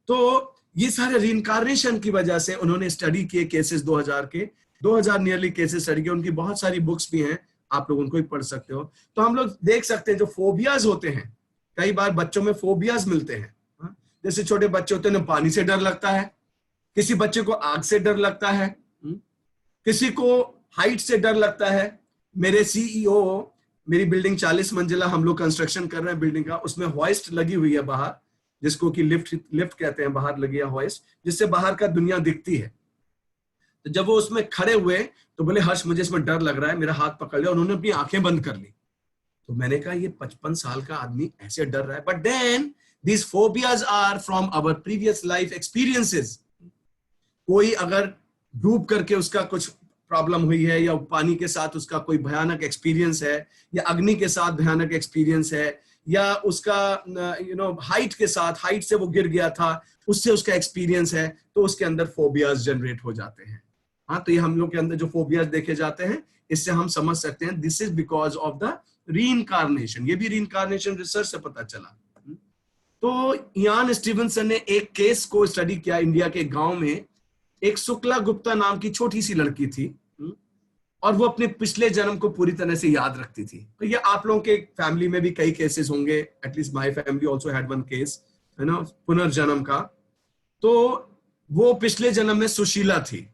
तो ये सारे रीइंकार्नेशन की वजह से उन्होंने स्टडी किए केसेस 2000 नियरली केसेस स्टडी किए। उनकी बहुत सारी बुक्स भी हैं, आप लोग उनको ही पढ़ सकते हो। तो हम लोग देख सकते हैं जो फोबियाज होते हैं, कई बार बच्चों में फोबियाज मिलते हैं। जैसे छोटे बच्चे होते हैं, पानी से डर लगता है, किसी बच्चे को आग से डर लगता है, किसी को हाइट से डर लगता है। मेरे सीईओ, मेरी बिल्डिंग 40 मंजिला हम लोग कंस्ट्रक्शन कर रहे हैं बिल्डिंग का, उसमें हॉइस्ट लगी हुई है बाहर, जिसको कि लिफ्ट कहते हैं, बाहर लगी है हॉइस्ट, जिससे बाहर का दुनिया दिखती है। तो जब वो उसमें खड़े हुए तो बोले हर्ष मुझे इसमें डर लग रहा है, मेरा हाथ पकड़ लिया, उन्होंने अपनी आंखें बंद कर ली। तो मैंने कहा ये 55 साल का आदमी ऐसे डर रहा है। But then these phobias are from our previous life experiences. कोई अगर डूब करके उसका कुछ प्रॉब्लम हुई है, या पानी के साथ उसका कोई भयानक एक्सपीरियंस है, या अग्नि के साथ भयानक एक्सपीरियंस है, या उसका हाइट के साथ, हाइट से वो गिर गया था, उससे उसका एक्सपीरियंस है, तो उसके अंदर फोबियाज जनरेट हो जाते हैं। हाँ, तो ये हम लोग के अंदर जो फोबियाज देखे जाते हैं, इससे हम समझ सकते हैं this is because of the reincarnation. ये भी रीइंकार्नेशन रिसर्च से पता चला। तो इयान स्टीवनसन ने एक केस को स्टडी किया इंडिया के गांव में। एक शुक्ला गुप्ता नाम की छोटी सी लड़की थी, और वो अपने पिछले जन्म को पूरी तरह से याद रखती थी। तो ये आप लोगों के फैमिली में भी कई केसेस होंगे, at least my family also had one case, है ना, पुनर्जन्म का। तो वो पिछले जन्म में सुशीला थी,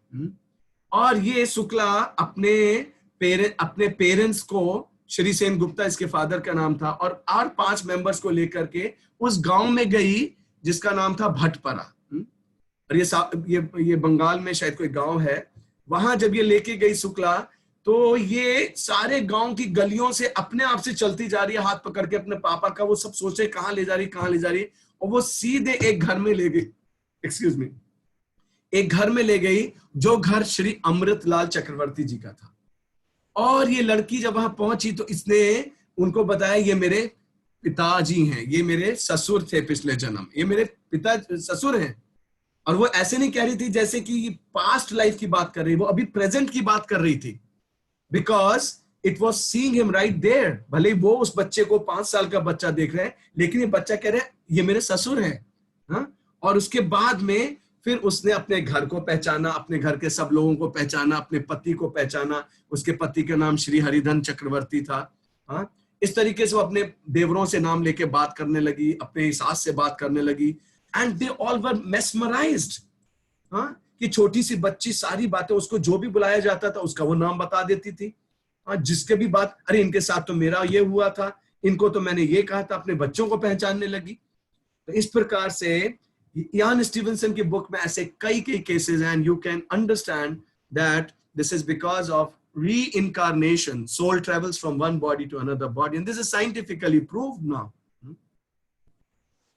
और ये शुक्ला अपने पेरेंट्स को, श्री सेन गुप्ता इसके फादर का नाम था, और 5 मेंबर्स को लेकर के उस गांव में गई जिसका नाम था भटपरा। और ये बंगाल में शायद कोई गांव है। वहां जब ये लेके गई शुक्ला, तो ये सारे गांव की गलियों से अपने आप से चलती जा रही है, हाथ पकड़ के अपने पापा का। वो सब सोचे कहां ले जा रही, और वो सीधे एक घर में ले गई, एक घर में ले गई, जो घर श्री अमृतलाल चक्रवर्ती जी का था। और ये लड़की जब वहां पहुंची तो इसने उनको बताया ये मेरे पिताजी हैं, ये मेरे ससुर थे पिछले जन्म, ये मेरे पिता ससुर हैं। और वो ऐसे नहीं कह रही थी जैसे कि पास्ट लाइफ की बात कर रही, वो अभी प्रेजेंट की बात कर रही थी, because it was seeing him right there. भले वो उस बच्चे को 5 साल का बच्चा देख रहे हैं, लेकिन ये बच्चा कह रहा है ये मेरे ससुर हैं। हाँ? और उसके बाद में फिर उसने अपने घर को पहचाना, अपने घर के सब लोगों को पहचाना, अपने पति को पहचाना। उसके पति का नाम श्री हरिधन चक्रवर्ती था। हाँ, इस तरीके से वो अपने देवरों से नाम लेके बात करने लगी, अपने सास से बात करने लगी, and they all were mesmerised. हाँ, कि छोटी सी बच्ची सारी बातें, उसको जो भी बुलाया जाता था उसका वो नाम बता देती थी। हाँ, जिसके भी बात, अरे इनके साथ तो मेरा ये हुआ था, इनको तो मैंने ये कहा था, अपने बच्चों को पहचानने लगी। तो इस प्रकार से यान स्टीवनसन की बुक में ऐसे कई कई केसेस हैं, and you can understand that this is because of reincarnation. Soul travels from one body to another body, and this is scientifically proved now.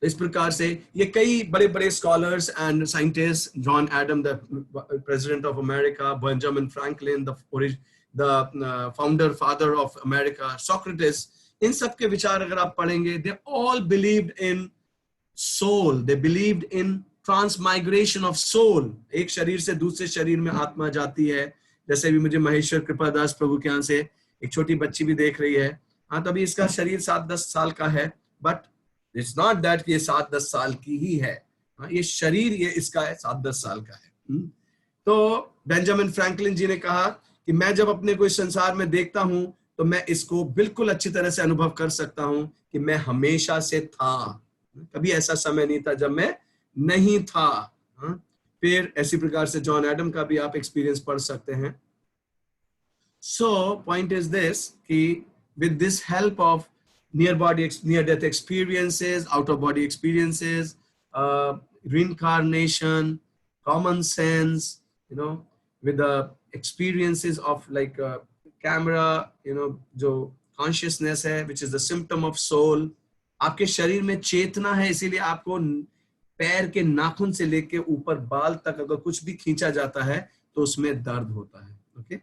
इस प्रकार से ये कई बड़े बड़े scholars and scientist, John Adam the president of America, Benjamin Franklin the founder father of America, Socrates, इन सब के विचार अगर आप पढ़ेंगे, they all believed in soul, they believed in transmigration of soul. एक शरीर से दूसरे शरीर में आत्मा जाती है। जैसे भी मुझे महेश्वर कृपादास प्रभु के यहाँ से एक छोटी बच्ची भी देख रही है। हाँ, तभी इसका शरीर 7-10 साल का है, बट इट्स नॉट दैट ये 7-10 साल की ही है। हाँ, ये शरीर ये इसका है 7-10 साल का है। तो बेंजामिन फ्रैंकलिन जी ने कहा कि मैं जब अपने को इस संसार में देखता हूं तो मैं इसको बिल्कुल अच्छी तरह से अनुभव कर सकता हूं कि मैं हमेशा से था, कभी ऐसा समय नहीं था जब मैं नहीं था। हाँ? फिर ऐसी प्रकार से जॉन एडम का भी आप एक्सपीरियंस पढ़ सकते हैं। सो पॉइंट इज दिस कि with this help of near death experiences, out of body experiences, reincarnation, common sense, with the experiences of like camera, जो consciousness है, which is the symptom of soul. आपके शरीर में चेतना है, इसीलिए आपको पैर के नाखून से लेके ऊपर बाल तक अगर कुछ भी खींचा जाता है तो उसमें दर्द होता है। Okay,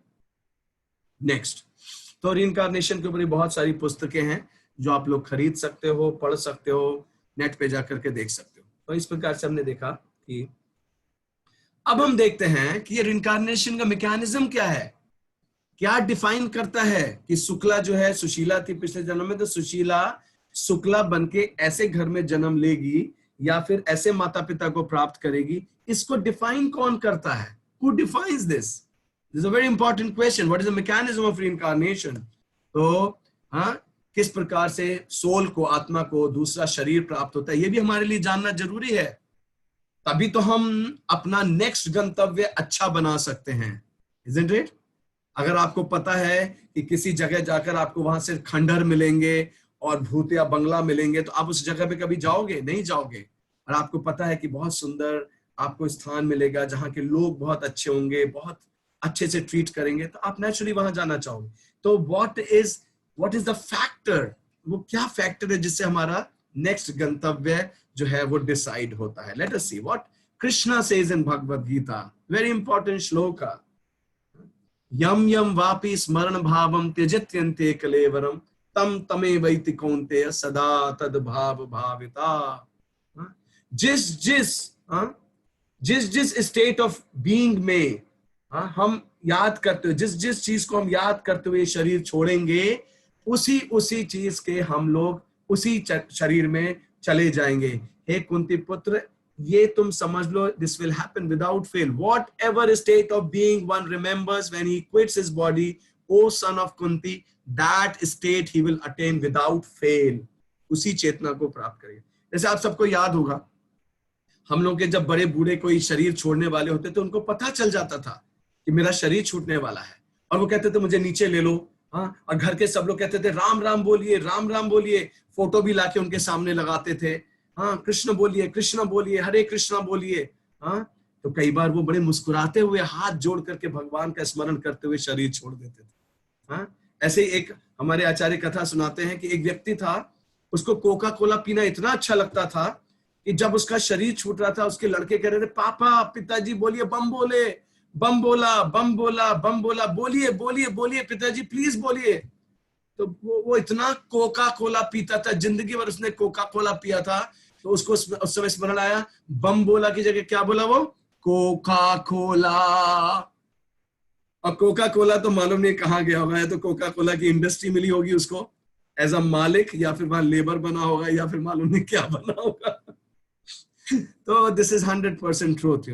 next. तो रिइंकार्नेशन के ऊपर बहुत सारी पुस्तकें हैं जो आप लोग खरीद सकते हो, पढ़ सकते हो, नेट पे जाकर के देख सकते हो। तो इस प्रकार से हमने देखा कि अब हम देखते हैं कि ये रिइंकार्नेशन का मैकेनिज्म क्या है, क्या डिफाइन करता है कि शुक्ला जो है, सुशीला थी पिछले जन्म में, तो सुशीला शुक्ला बनके ऐसे घर में जन्म लेगी या फिर ऐसे माता पिता को प्राप्त करेगी, इसको डिफाइन कौन करता है? Who defines this? This is a very important question. What is the mechanism of reincarnation? तो हाँ, किस प्रकार से सोल को, आत्मा को दूसरा शरीर प्राप्त होता है, ये भी हमारे लिए जानना जरूरी है। तभी तो हम अपना नेक्स्ट गंतव्य अच्छा बना सकते हैं, isn't it? अगर आपको पता है कि किसी जगह जाकर आपको वहां से खंडहर मिलेंगे और भूतिया बंगला मिलेंगे, तो आप उस जगह पे कभी जाओगे? नहीं जाओगे। और आपको पता है कि बहुत सुंदर आपको स्थान मिलेगा जहां के लोग बहुत अच्छे होंगे, बहुत अच्छे से ट्रीट करेंगे, तो आप नेचुरली वहां जाना चाहोगे। तो व्हाट इज द फैक्टर, वो क्या फैक्टर है जिससे हमारा नेक्स्ट गंतव्य जो है वो डिसाइड होता है? Let us see what Krishna says in Bhagavad Gita, very important shloka. यम यम वापि स्मरण भावम त्यजत्यन्ते कलेवरम तम तमे वैति कौन्तेय सदा तद भाव भाविता। जिस जिस स्टेट ऑफ बीइंग में हम याद करते हुए, जिस चीज को हम याद करते हुए शरीर छोड़ेंगे, उसी चीज के हम लोग उसी शरीर में चले जाएंगे। हे कुंती पुत्र, ये तुम समझ लो, this will happen without fail. Whatever state of being one remembers when he quits his body, O son of Kunti, that state he will attain without fail. उसी चेतना को प्राप्त करेगा। जैसे आप सबको याद होगा, हम लोग के जब बड़े बूढ़े कोई शरीर छोड़ने वाले होते थे, उनको पता चल जाता था कि मेरा शरीर छूटने वाला है, और वो कहते थे मुझे नीचे ले लो। हाँ, और घर के सब लोग कहते थे राम राम बोलिए, राम राम बोलिए। फोटो भी लाके उनके सामने लगाते थे। हाँ, कृष्ण बोलिए, हरे कृष्णा बोलिए। हाँ, तो कई बार वो बड़े मुस्कुराते हुए हाथ जोड़ करके भगवान का स्मरण करते हुए शरीर छोड़ देते थे। हाँ, ऐसे एक हमारे आचार्य कथा सुनाते हैं कि एक व्यक्ति था, उसको कोका कोला पीना इतना अच्छा लगता था कि जब उसका शरीर छूट रहा था, उसके लड़के कह रहे थे, पापा, पिताजी बोलिए, बम बोले, बम बोला, बम बोला, बम बोला, बोलिए बोलिए बोलिए पिताजी प्लीज बोलिए। तो वो इतना कोका कोला पीता था, जिंदगी भर उसने कोका कोला पिया था, तो उसको उस समय स्मरण आया, बम बोला की जगह क्या बोला वो? Coca Cola. और कोका कोला तो मालूम नहीं कहाँ गया होगा, तो कोका कोला की इंडस्ट्री मिली होगी उसको एज अ मालिक, या फिर वहां लेबर बना होगा, या फिर मालूम नहीं क्या बना होगा। तो दिस इज 100% ट्रूथ,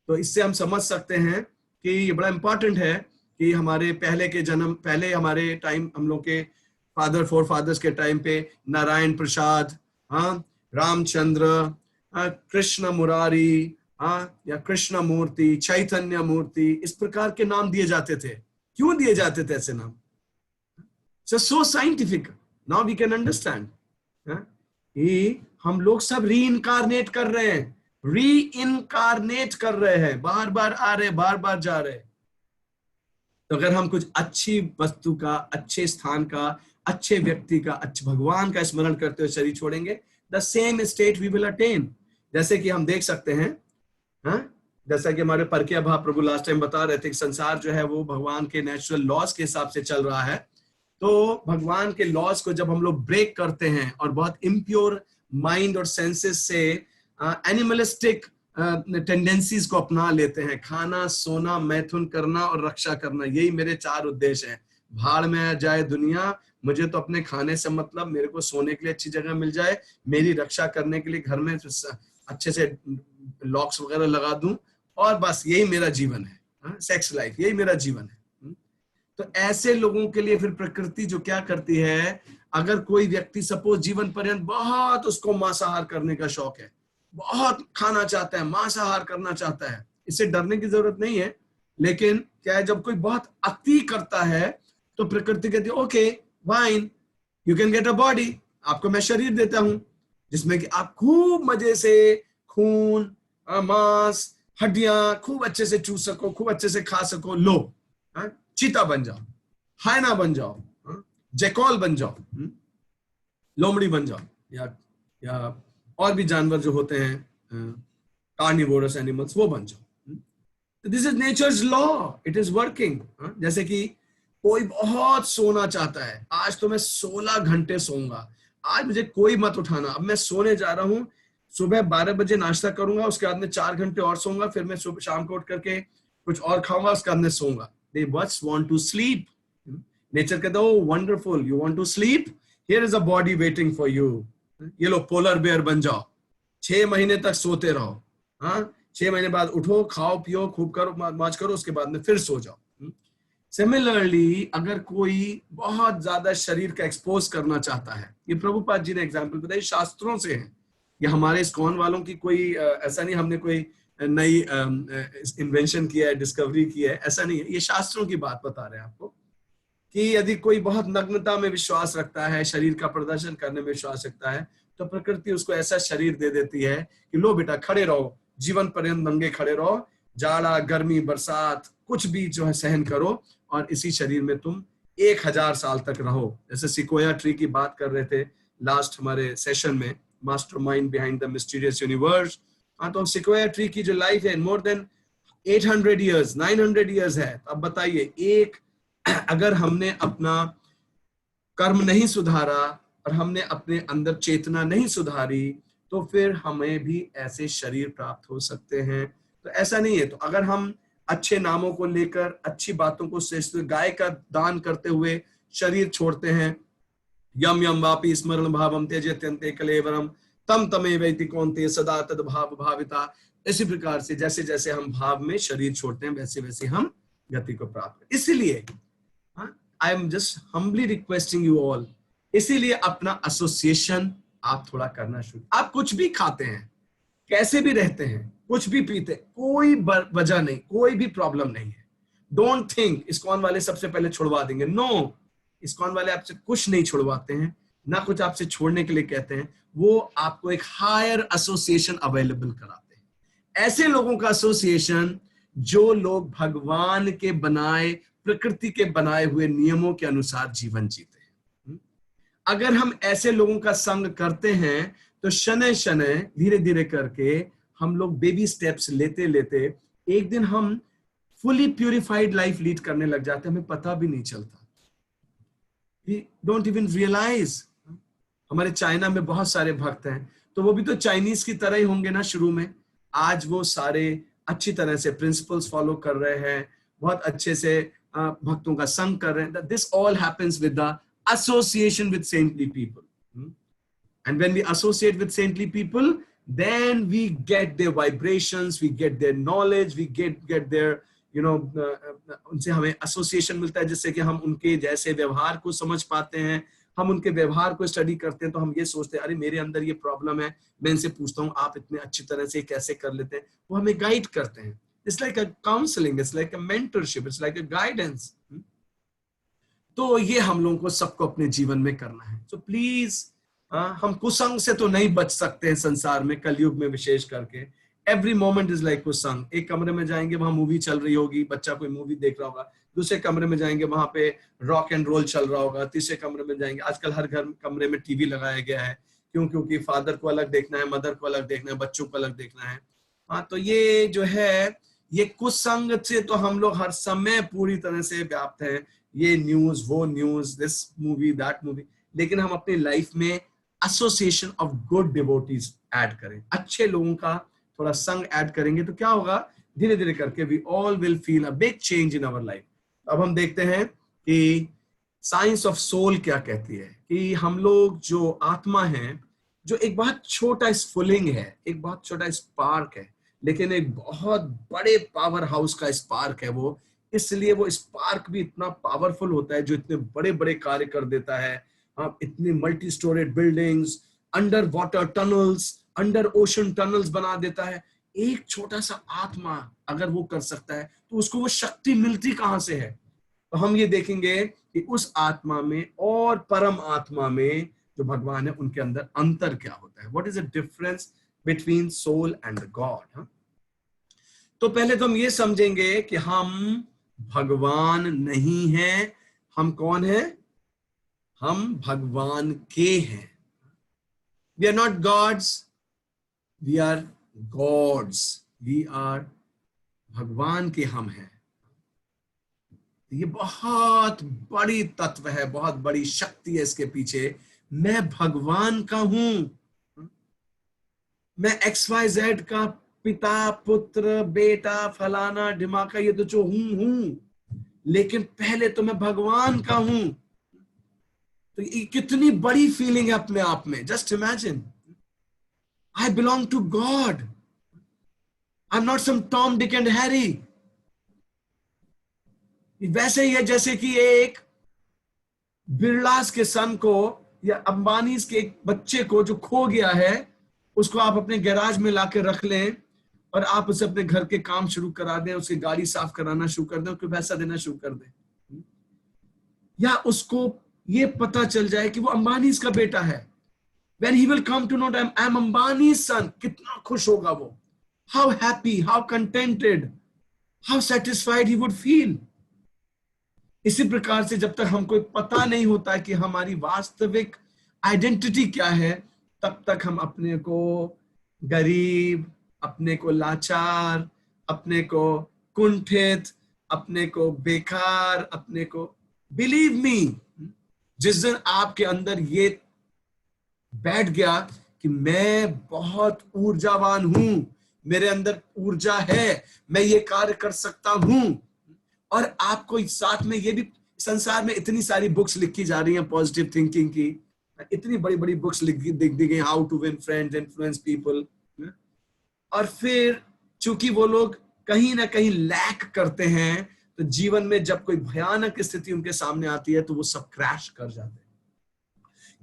तो इससे हम समझ सकते हैं कि ये बड़ा इंपॉर्टेंट है कि हमारे पहले हमारे टाइम, हम लोग के फोर फादर्स के टाइम पे नारायण प्रसाद, हाँ, रामचंद्र, कृष्ण मुरारी, हाँ, या कृष्ण मूर्ति, चैतन्य मूर्ति, इस प्रकार के नाम दिए जाते थे। क्यों दिए जाते थे ऐसे नाम? So scientific, now we can understand. ये हम लोग सब री इनकारनेट कर रहे हैं, री इनकारनेट कर रहे हैं, बार बार आ रहे, बार बार जा रहे। तो अगर हम कुछ अच्छी वस्तु का, अच्छे स्थान का, अच्छे व्यक्ति का, अच्छे भगवान का स्मरण करते हुए शरीर छोड़ेंगे, the same state we will attain. जैसे कि हम देख सकते हैं, हाँ, जैसा कि हमारे परकीय भाव प्रभु लास्ट टाइम बता रहे थे कि संसार जो है वो भगवान के नेचुरल लॉज के हिसाब से चल रहा है। तो भगवान के लॉज को जब हम लोग ब्रेक करते हैं और बहुत इम्प्योर माइंड और सेंसेस से एनिमलिस्टिक टेंडेंसीज को अपना लेते हैं, खाना, सोना, मैथुन करना और रक्षा करना, यही मेरे 4 उद्देश्य हैं। भाड़ में जाए दुनिया, मुझे तो अपने खाने से मतलब, मेरे को सोने के लिए अच्छी जगह मिल जाए, मेरी रक्षा करने के लिए घर में अच्छे से लॉक्स वगैरह लगा दूं, और बस यही मेरा जीवन है, सेक्स लाइफ, यही मेरा जीवन है। तो ऐसे लोगों के लिए फिर प्रकृति जो क्या करती है, अगर कोई व्यक्ति सपोज जीवन पर्यंत बहुत उसको मांसाहार करने का शौक है, बहुत खाना चाहता है, मांसाहार करना चाहता है, इससे डरने की जरूरत नहीं है। लेकिन क्या है, जब कोई बहुत अति करता है तो प्रकृति कहती है okay fine, you can get a body, आपको मैं शरीर देता हूं जिसमें कि आप खूब मजे से खून, मांस, हड्डियां खूब अच्छे से चूस सको, खूब अच्छे से खा सको, लो, चीता बन जाओ, हायना बन जाओ, जैकॉल बन जाओ, लोमड़ी बन जाओ, या और भी जानवर जो होते हैं कार्निवोरस एनिमल्स, वो बन जाओ। This is nature's law, it is working. जैसे कि कोई बहुत सोना चाहता है, आज तो मैं 16 घंटे सोऊंगा, आज मुझे कोई मत उठाना, अब मैं सोने जा रहा हूं, सुबह 12 बजे नाश्ता करूंगा, उसके बाद में 4 घंटे और सोऊंगा, फिर मैं शाम को उठ करके कुछ और खाऊंगा, उसके बाद में सोऊंगा। They just want to sleep. Nature कहता है, oh wonderful, you want to sleep? Here is a body waiting for you. ये लो पोलर बेयर बन जाओ, 6 महीने तक सोते रहो, हाँ, 6 महीने बाद उठो, खाओ पियो, खूब करो, मौज करो, उसके बाद में फिर सो जाओ। सिमिलरली अगर कोई बहुत ज्यादा शरीर का एक्सपोज करना चाहता है, ये प्रभुपाद जी ने एग्जाम्पल बताई, शास्त्रों से है, ये हमारे इस्कॉन वालों की कोई ऐसा नहीं हमने कोई नई इन्वेंशन किया है, डिस्कवरी किया है, ऐसा नहीं है, ये शास्त्रों की बात बता रहे हैं आपको कि यदि कोई बहुत नग्नता में विश्वास रखता है, शरीर का प्रदर्शन करने में विश्वास रखता है, तो प्रकृति उसको ऐसा शरीर दे देती है कि लो बेटा खड़े रहो, जीवन पर्यंत नंगे खड़े रहो, जाड़ा गर्मी बरसात कुछ भी जो है सहन करो, और इसी शरीर में तुम 1000 साल तक रहो। जैसे सिकोया ट्री की बात कर रहे थे लास्ट हमारे सेशन में, mastermind behind the mysterious universe. हाँ, तो सिकोया ट्री की जो लाइफ है मोर देन 800 ईयर्स, 900 ईयर्स है। अब बताइए, अगर हमने अपना कर्म नहीं सुधारा और हमने अपने अंदर चेतना नहीं सुधारी, तो फिर हमें भी ऐसे शरीर प्राप्त हो सकते हैं। तो ऐसा नहीं है, तो अगर हम अच्छे नामों को लेकर, अच्छी बातों को से गाय का दान करते हुए शरीर छोड़ते हैं, यम यम वापि स्मरण भावम त्यजत्यन्ते कलेवरम तम तमेवैति कौन्तेय सदा तद भाव भाविता। इसी प्रकार से जैसे जैसे हम भाव में शरीर छोड़ते हैं, वैसे वैसे हम गति को प्राप्त करें। इसीलिए I am just humbly requesting you all, इसीलिए अपना एसोसिएशन आप थोड़ा करना शुरू। आप कुछ भी खाते हैं, कैसे भी रहते हैं, कुछ भी पीते, कोई वजह नहीं, कोई भी प्रॉब्लम नहीं है। डोंट थिंक इस्कॉन वाले सबसे पहले छुड़वा देंगे, नो, इस्कॉन वाले आपसे कुछ नहीं छुड़वाते हैं, ना कुछ आपसे छोड़ने के लिए कहते हैं, वो आपको एक हायर एसोसिएशन अवेलेबल कराते हैं। ऐसे लोगों का एसोसिएशन जो लोग भगवान के बनाए, प्रकृति के बनाए हुए नियमों के अनुसार जीवन जीते हैं। अगर हम ऐसे लोगों का संग करते हैं तो शनै शनै धीरे धीरे करके हम लोग बेबी स्टेप्स लेते लेते एक दिन हम फुली प्यूरिफाइड लाइफ लीड करने लग जाते हैं, हमें पता भी नहीं चलता। We don't even realize। हमारे चाइना में बहुत सारे भक्त हैं, तो वो भी तो चाइनीज की तरह ही होंगे ना शुरू में। आज वो सारे अच्छी तरह से प्रिंसिपल्स फॉलो कर रहे हैं, बहुत अच्छे से भक्तों का संग कर रहे हैं। This all happens with the association with saintly people, and when we associate with saintly people, then we get their vibrations, we get their knowledge, we get their उनसे हमें एसोसिएशन मिलता है, जिससे कि हम उनके जैसे व्यवहार को समझ पाते हैं, हम उनके व्यवहार को स्टडी करते हैं तो हम ये सोचते हैं अरे मेरे अंदर ये प्रॉब्लम है, मैं इनसे पूछता हूँ आप इतने अच्छी तरह से कैसे कर लेते हैं, वो हमें गाइड करते हैं. It's like a counselling, it's like a mentorship, it's like a guidance. तो ये हम लोगों को सबको अपने जीवन में करना है. तो प्लीज हम कुसंग से तो नहीं बच सकते हैं संसार में, कलयुग में विशेष करके. एवरी मोमेंट इज लाइक कुसंग. एक कमरे में जाएंगे वहां मूवी चल रही होगी, बच्चा कोई मूवी देख रहा होगा, दूसरे कमरे में जाएंगे वहां पे रॉक एंड रोल चल रहा होगा, तीसरे कमरे में जाएंगे, आजकल हर घर कमरे में टीवी लगाया गया है. क्यों? क्योंकि फादर को अलग देखना है, मदर को अलग देखना है, बच्चों को अलग देखना है. तो ये जो है ये कुसंग से तो हम लोग हर समय पूरी तरह से व्याप्त हैं. ये न्यूज, वो news, this movie, that movie. लेकिन हम अपनी लाइफ में association of good devotees add करें, अच्छे लोगों का थोड़ा संग ऐड करेंगे तो क्या होगा, धीरे धीरे करके we all will feel a big change in our life. अब हम देखते हैं कि साइंस ऑफ सोल क्या कहती है कि हम लोग जो आत्मा है, जो एक बहुत छोटा स्फुलिंग है, एक बहुत छोटा स्पार्क है, लेकिन एक बहुत बड़े पावर हाउस का स्पार्क है वो. इसलिए वो स्पार्क भी इतना पावरफुल होता है जो इतने बड़े बड़े कार्य कर देता है. इतनी multi storeyed buildings, under water tunnels, under ocean tunnels बना देता है. एक छोटा सा आत्मा अगर वो कर सकता है तो उसको वो शक्ति मिलती कहां से है. तो हम ये देखेंगे कि उस आत्मा में और परम आत्मा में जो भगवान है उनके अंदर अंतर क्या होता है. What is the difference between soul and God. तो पहले तो हम ये समझेंगे कि हम भगवान नहीं हैं. हम कौन हैं? हम भगवान के हैं. We are not Gods, we are Gods. We are भगवान के हम हैं. ये बहुत बड़ी तत्व है, बहुत बड़ी शक्ति है इसके पीछे. मैं भगवान का हूं. मैं XYZ का पिता, पुत्र, बेटा, फलाना ढिमाका, ये तो जो हूं, लेकिन पहले तो मैं भगवान का हूं. तो ये कितनी बड़ी फीलिंग है अपने आप में. Just imagine, I belong to God. I am not some Tom, Dick and Harry. वैसे ही है जैसे कि एक बिरलास के सन को या अंबानीज के एक बच्चे को जो खो गया है, उसको आप अपने गैराज में लाके रख लें और आप उसे अपने घर के काम शुरू करा दें, उसकी गाड़ी साफ कराना शुरू कर दें, उसको पैसा देना शुरू कर दें, या उसको ये पता चल जाए कि वो अंबानीज का बेटा है. When he will come to know that I am Ambani's son, कितना खुश होगा वो. How happy, how contented, how satisfied he would feel. इसी प्रकार से जब तक हमको पता नहीं होता है कि हमारी वास्तविक आइडेंटिटी क्या है, तब तक हम अपने को गरीब, अपने को लाचार, अपने को कुंठित, अपने को बेकार, अपने को, बिलीव मी, जिस दिन आपके अंदर ये बैठ गया कि मैं बहुत ऊर्जावान हूं, मेरे अंदर ऊर्जा है, मैं ये कार्य कर सकता हूं, और आपको साथ में ये भी, संसार में इतनी सारी बुक्स लिखी जा रही हैं पॉजिटिव थिंकिंग की, इतनी बड़ी बड़ी बुक्स लिख दी गई, how to win friends, influence people. और फिर चूंकि वो लोग कहीं ना कहीं लैक करते हैं, तो जीवन में जब कोई भयानक स्थिति उनके सामने आती है तो वो सब क्रैश कर जाते हैं.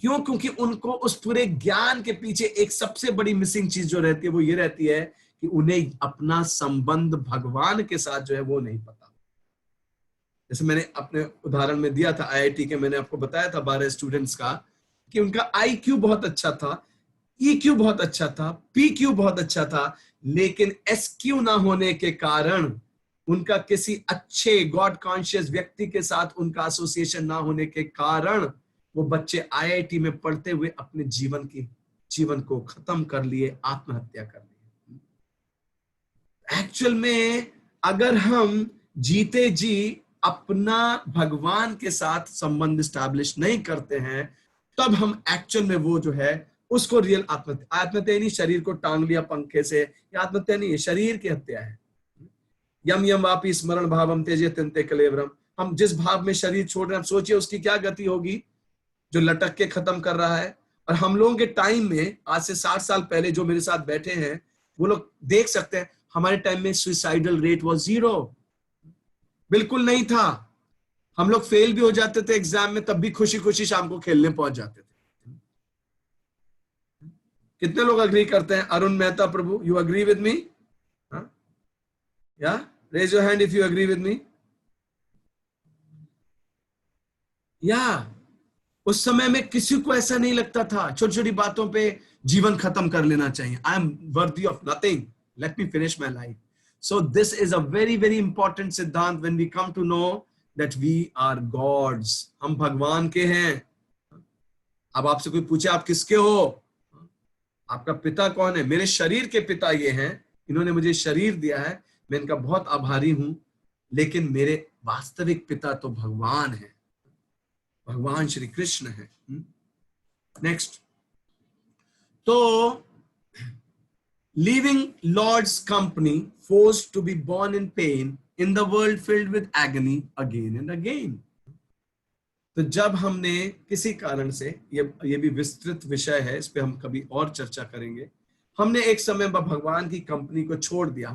क्यों? क्योंकि उनको उस पूरे ज्ञान के पीछे एक सबसे बड़ी मिसिंग चीज जो रहती है वो ये रहती है कि उन्हें अपना संबंध भगवान के साथ जो है वो नहीं पता. जैसे मैंने अपने उदाहरण में दिया था IIT के, मैंने आपको बताया था 12 स्टूडेंट्स का कि उनका IQ बहुत अच्छा था, EQ बहुत अच्छा था, PQ बहुत अच्छा था, लेकिन SQ ना होने के कारण, उनका किसी अच्छे गॉड कॉन्शियस व्यक्ति के साथ उनका एसोसिएशन ना होने के कारण वो बच्चे IIT में पढ़ते हुए अपने जीवन को खत्म कर लिए, आत्महत्या कर लिए. एक्चुअल में अगर हम जीते जी अपना भगवान के साथ संबंध स्टैब्लिश नहीं करते हैं, तब हम एक्चुअल में वो जो है उसको रियल आत्महत्या नहीं, शरीर को टांग लिया पंखे से, या आत्महत्या नहीं है, शरीर की हत्या है. यम यम वापी स्मरण भावम तेजे तंते कलेवरम. हम जिस भाव में शरीर छोड़ रहे हैं, सोचिए उसकी क्या गति होगी जो लटक के खत्म कर रहा है. और हम लोगों के टाइम में, आज से 60 साल पहले जो मेरे साथ बैठे हैं वो लोग देख सकते हैं, हमारे टाइम में सुसाइडल रेट वाज 0, बिल्कुल नहीं था. हम लोग फेल भी हो जाते थे एग्जाम में, तब भी खुशी खुशी शाम को खेलने पहुंच जाते थे। कितने लोग अग्री करते हैं? Arun Mehta Prabhu, you agree with me? या raise your hand if you agree with me. या उस समय में किसी को ऐसा नहीं लगता था छोटी छोटी बातों पे जीवन खत्म कर लेना चाहिए। I am worthy of nothing, let me finish my life. So this is a very very important siddhanta when we come to know that we are gods, हम भगवान के हैं। अब आपसे कोई पूछे आप किसके हो, आपका पिता कौन है? मेरे शरीर के पिता ये हैं, इन्होंने मुझे शरीर दिया है, मैं इनका बहुत आभारी हूं, लेकिन मेरे वास्तविक पिता तो भगवान है, भगवान श्री कृष्ण है। नेक्स्ट, तो leaving Lord's company, forced to be born in pain in the world filled with agony again and again. तो जब हमने किसी कारण से, ये भी विस्तृत विषय है, इस पे हम कभी और चर्चा करेंगे, हमने एक समय पर भगवान की कंपनी को छोड़ दिया,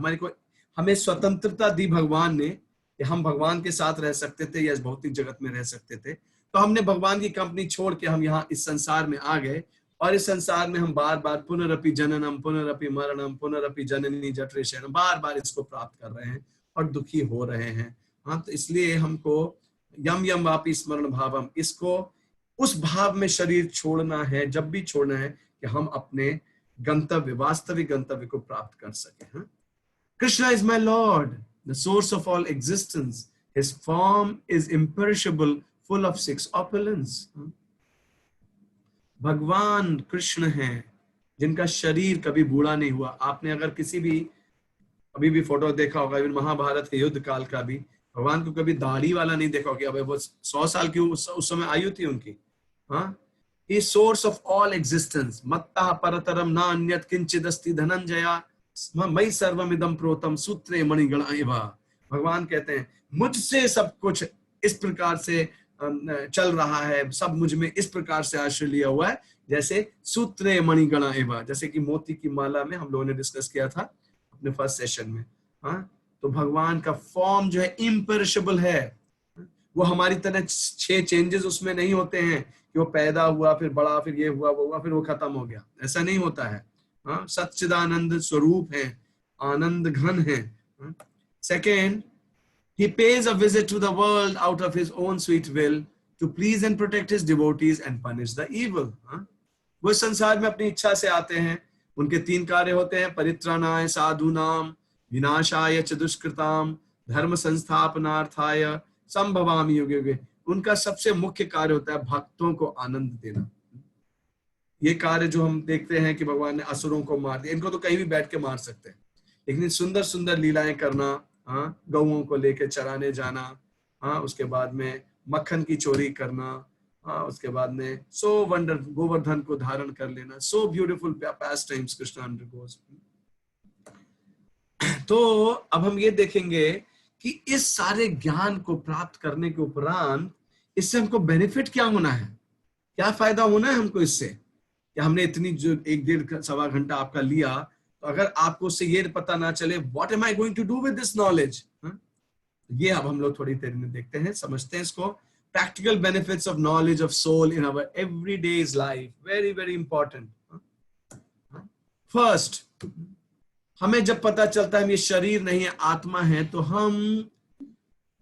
हमें स्वतंत्रता दी भगवान ने कि हम भगवान के साथ रह सकते थे या इस भौतिक जगत में रह सकते थे, तो हमने भगवान की कंपनी छोड़ के हम यहाँ इस संसार में आ गए, और इस संसार में हम बार बार पुनरपि जननम पुनरपि मरणम पुनरपि जननी जठरे शयनम, बार बार इसको प्राप्त कर रहे हैं और दुखी हो रहे हैं। हाँ, तो इसलिए हमको यम यम वापि स्मरण भावम, इसको उस भाव में शरीर छोड़ना है, जब भी छोड़ना है, कि हम अपने गंतव्य, वास्तविक गंतव्य को प्राप्त कर सके। Krishna is my lord, the source of all existence, his form is imperishable, full of six opulence. भगवान कृष्ण हैं जिनका शरीर कभी बूढ़ा नहीं हुआ। आपने अगर किसी भी अभी भी फोटो देखा होगा, महाभारत के युद्ध काल का भी, भगवान को कभी दाढ़ी वाला नहीं देखा होगा। अब वो 100 साल की उस समय आयु थी उनकी। हाँ, ही सोर्स ऑफ ऑल एग्जिस्टेंस, मत्ता परतरम न अन्यत किंचिद अस्ति धनंजया मयि सर्वमिदं प्रोतम सूत्रे मणिगण एवा। भगवान कहते हैं मुझसे सब कुछ इस प्रकार से चल रहा है, सब मुझ में इस प्रकार से आश्रय लिया हुआ है, जैसे सूत्रे मणिगण एवा, जैसे कि मोती की माला में हम लोगों ने डिस्कस किया था अपने फर्स्ट सेशन में। हाँ, तो भगवान का फॉर्म जो है इम्पेरिशेबल है, वो हमारी तरह 6 चेंजेस उसमें नहीं होते हैं कि वो पैदा हुआ, फिर बड़ा, फिर ये हुआ, वो हुआ, फिर वो खत्म हो गया, ऐसा नहीं होता है। हाँ, सच्चिदानंद स्वरूप है, आनंद घन है। Second, he pays a visit to the world out of his own sweet will to please and protect his devotees and punish the evil. वो संसार में अपनी इच्छा से आते हैं, उनके 3 कार्य होते हैं, परित्राणाय साधूनाम विनाशाय च दुष्कृताम धर्म संस्थापनार्थाय संभवामि युगे युगे। उनका सबसे मुख्य कार्य होता है भक्तों को आनंद देना। ये कार्य जो हम देखते हैं कि भगवान ने असुरों को मार दिया, इनको तो कहीं भी बैठ के मार सकते हैं, लेकिन सुंदर सुंदर लीलाएं करना, हाँ, गौओं को लेके चराने जाना, हाँ, उसके बाद में मक्खन की चोरी करना, हाँ, उसके बाद में सो वंडर गोवर्धन को धारण कर लेना, so beautiful past times Krishna undergoes. तो अब हम ये देखेंगे कि इस सारे ज्ञान को प्राप्त करने के उपरांत इससे हमको बेनिफिट क्या होना है, क्या फायदा होना है हमको इससे, कि हमने इतनी जो 1-1.5 सवा घंटा आपका लिया, तो अगर आपको उससे ये पता ना चले what am I going to do with this knowledge, ये अब हम लोग थोड़ी देर में देखते हैं, समझते हैं इसको। Practical benefits of knowledge of soul in our everyday's life, very very important. First, हमें जब पता चलता है हम ये शरीर नहीं है, आत्मा है, तो हम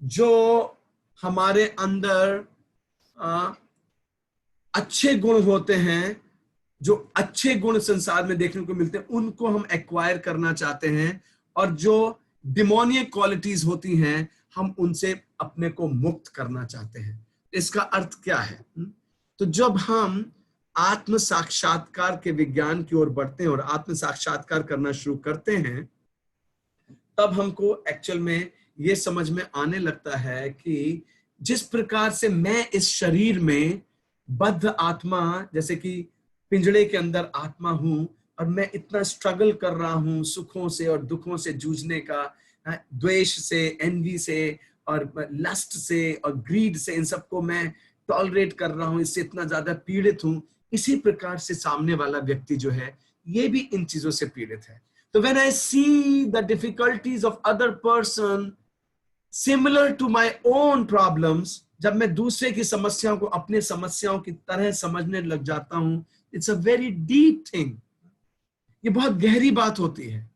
जो हमारे अंदर अच्छे गुण होते हैं, जो अच्छे गुण संसार में देखने को मिलते हैं, उनको हम एक्वायर करना चाहते हैं, और जो डिमोनियक क्वालिटीज होती हैं हम उनसे अपने को मुक्त करना चाहते हैं। इसका अर्थ क्या है? तो जब हम आत्म साक्षात्कार के विज्ञान की ओर बढ़ते हैं और आत्म साक्षात्कार करना शुरू करते हैं, तब हमको एक्चुअल में ये समझ में आने लगता है कि जिस प्रकार से मैं इस शरीर में बद्ध आत्मा, जैसे कि पिंजड़े के अंदर आत्मा हूं, और मैं इतना स्ट्रगल कर रहा हूं सुखों से और दुखों से जूझने का, द्वेष से, एनवी से और लस्ट से और ग्रीड से, इन सबको मैं टॉलरेट कर रहा हूं, इससे इतना ज्यादा पीड़ित हूं। इसी प्रकार से सामने वाला व्यक्ति जो है ये भी इन चीजों से पीड़ित है। तो when I see the difficulties of other person similar to my own problems, जब मैं दूसरे की समस्याओं को अपने समस्याओं की तरह समझने लग जाता हूं, it's a very deep thing, ये बहुत गहरी बात होती है।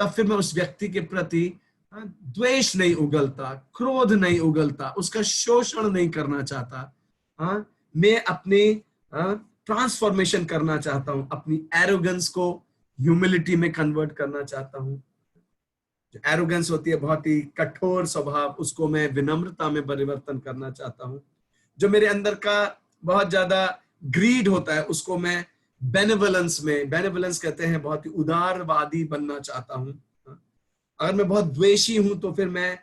तब फिर मैं उस व्यक्ति के प्रति द्वेष नहीं उगलता, क्रोध नहीं उगलता, उसका शोषण नहीं करना चाहता। मैं अपनी ट्रांसफॉर्मेशन करना चाहता हूं, अपनी एरोगेंस को ह्यूमिलिटी में कन्वर्ट करना चाहता हूं। जो एरोगेंस होती है, बहुत ही कठोर स्वभाव, उसको मैं विनम्रता में परिवर्तन करना चाहता हूं। जो मेरे अंदर का बहुत ज्यादा ग्रीड होता है, उसको मैं बेनेवलेंस में, बेनेवलेंस कहते हैं बहुत ही उदारवादी बनना चाहता हूं। अगर मैं बहुत द्वेषी हूं तो फिर मैं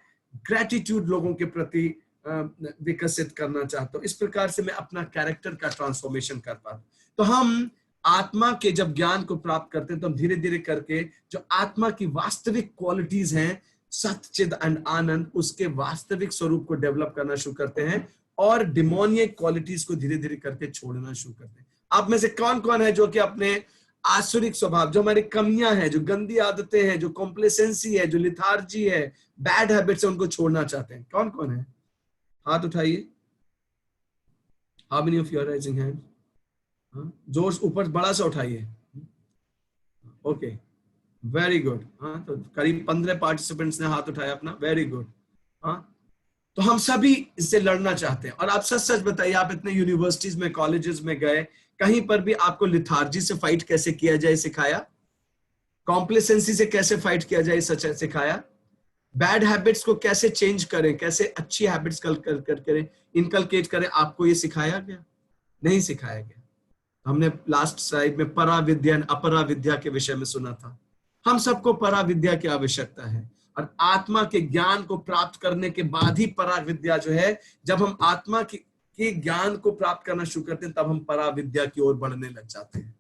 ग्रेटिट्यूड लोगों के प्रति विकसित करना चाहता हूं। इस प्रकार से मैं अपना कैरेक्टर का ट्रांसफॉर्मेशन कर पाता हूं। तो हम आत्मा के जब ज्ञान को प्राप्त करते हैं तो हम धीरे धीरे करके जो आत्मा की वास्तविक क्वालिटीज हैं, सत्य, चिद एंड आनंद, उसके वास्तविक स्वरूप को डेवलप करना शुरू करते हैं और डिमोनियक क्वालिटीज को धीरे धीरे करके छोड़ना शुरू करते हैं। आप में से कौन कौन है जो कि अपने आसुरिक स्वभाव, जो हमारी कमियां हैं, जो गंदी आदतें हैं, जो कॉम्प्लेसेंसी है, जो लिथार्जी है, बैड हैबिट्स है, उनको छोड़ना चाहते हैं? कौन कौन है? हाथ उठाइए। How many of you are raising hand? जोर ऊपर बड़ा सा उठाइए। Okay, very good. हाँ, तो करीब 15 पार्टिसिपेंट्स ने हाथ उठाया अपना, वेरी गुड। हाँ, तो हम सभी इससे लड़ना चाहते हैं। और आप सच सच बताइए, आप इतने यूनिवर्सिटीज में, कॉलेजेस में गए, कहीं पर भी आपको लिथार्जी से फाइट कैसे किया जाए सिखाया? कॉम्प्लेसेंसी से कैसे फाइट किया जाए सच सिखाया? बैड हैबिट्स को कैसे चेंज करें, कैसे अच्छी हैबिट्स करें, इनकलकेट करें, आपको ये सिखाया गया? नहीं सिखाया गया। हमने लास्ट स्लाइड में परा विद्या और अपरा विद्या के विषय में सुना था। हम सबको परा विद्या की आवश्यकता है और आत्मा के ज्ञान को प्राप्त करने के बाद ही परा विद्या जो है, जब हम आत्मा के ज्ञान को प्राप्त करना शुरू करते हैं तब हम परा विद्या की ओर बढ़ने लग जाते हैं।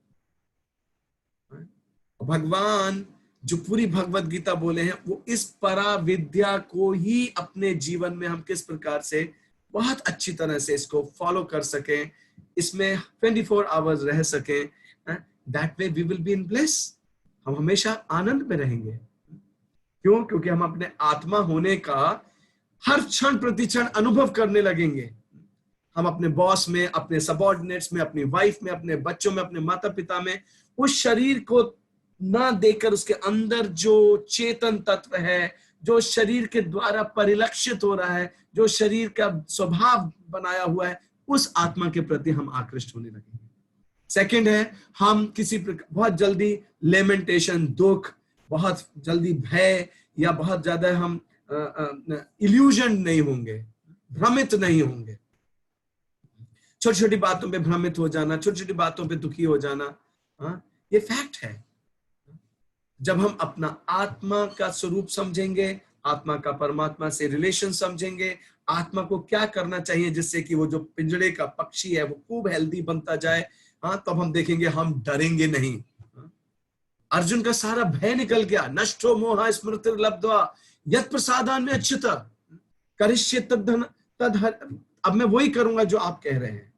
भगवान जो पूरी भगवत गीता बोले हैं, वो इस परा विद्या को ही अपने जीवन में हम किस प्रकार से बहुत अच्छी तरह से इसको फॉलो कर सकें, इसमें 24 आवर्स रह सकें, that way we will be in bliss. हम हमेशा आनंद में रहेंगे। क्यों? क्योंकि हम अपने आत्मा होने का हर क्षण प्रतिक्षण अनुभव करने लगेंगे। हम अपने बॉस में, अपने सबऑर्डिनेट्स में, अपनी वाइफ में, अपने बच्चों में, अपने माता पिता में, उस शरीर को ना देकर उसके अंदर जो चेतन तत्व है, जो शरीर के द्वारा परिलक्षित हो रहा है, जो शरीर का स्वभाव बनाया हुआ है, उस आत्मा के प्रति हम आकृष्ट होने लगेंगे। सेकंड है, हम किसी प्रकार बहुत जल्दी लेमेंटेशन, दुख, बहुत जल्दी भय या बहुत ज्यादा हम इल्यूजन नहीं होंगे, भ्रमित नहीं होंगे। छोटी छोटी बातों पे भ्रमित हो जाना, छोटी छोटी बातों पे दुखी हो जाना, ये फैक्ट है। जब हम अपना आत्मा का स्वरूप समझेंगे, आत्मा का परमात्मा से रिलेशन समझेंगे, आत्मा को क्या करना चाहिए जिससे कि वो जो पिंजड़े का पक्षी है वो खूब हेल्दी बनता जाए, तब हम देखेंगे हम डरेंगे नहीं। अर्जुन का सारा भय निकल गया। नष्टो मोह स्मृति लब्ध्वा यत् प्रसादान में अच्युत करिष्ये तद्धन तद, अब मैं वही करूंगा जो आप कह रहे हैं।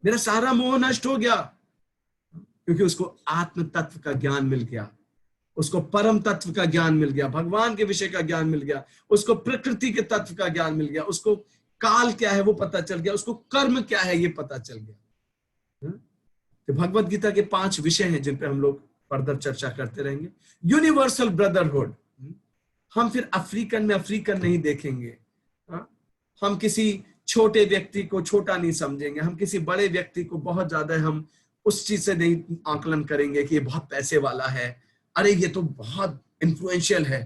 मेरा सारा मोह नष्ट हो गया क्योंकि उसको आत्म तत्व का ज्ञान मिल गया, उसको परम तत्व का ज्ञान मिल गया, भगवान के विषय का ज्ञान मिल गया, उसको प्रकृति के तत्व का ज्ञान मिल गया, उसको काल क्या है वो पता चल गया, उसको कर्म क्या है ये पता चल गया। तो भगवत गीता के 5 विषय हैं जिन पे हम लोग फर्दर चर्चा करते रहेंगे। यूनिवर्सल ब्रदरहुड, हम फिर अफ्रीकन में अफ्रीकन नहीं देखेंगे, हम किसी छोटे व्यक्ति को छोटा नहीं समझेंगे, हम किसी बड़े व्यक्ति को बहुत ज्यादा हम उस चीज से नहीं आकलन करेंगे कि ये बहुत पैसे वाला है, अरे ये तो बहुत इन्फ्लुएंशियल है,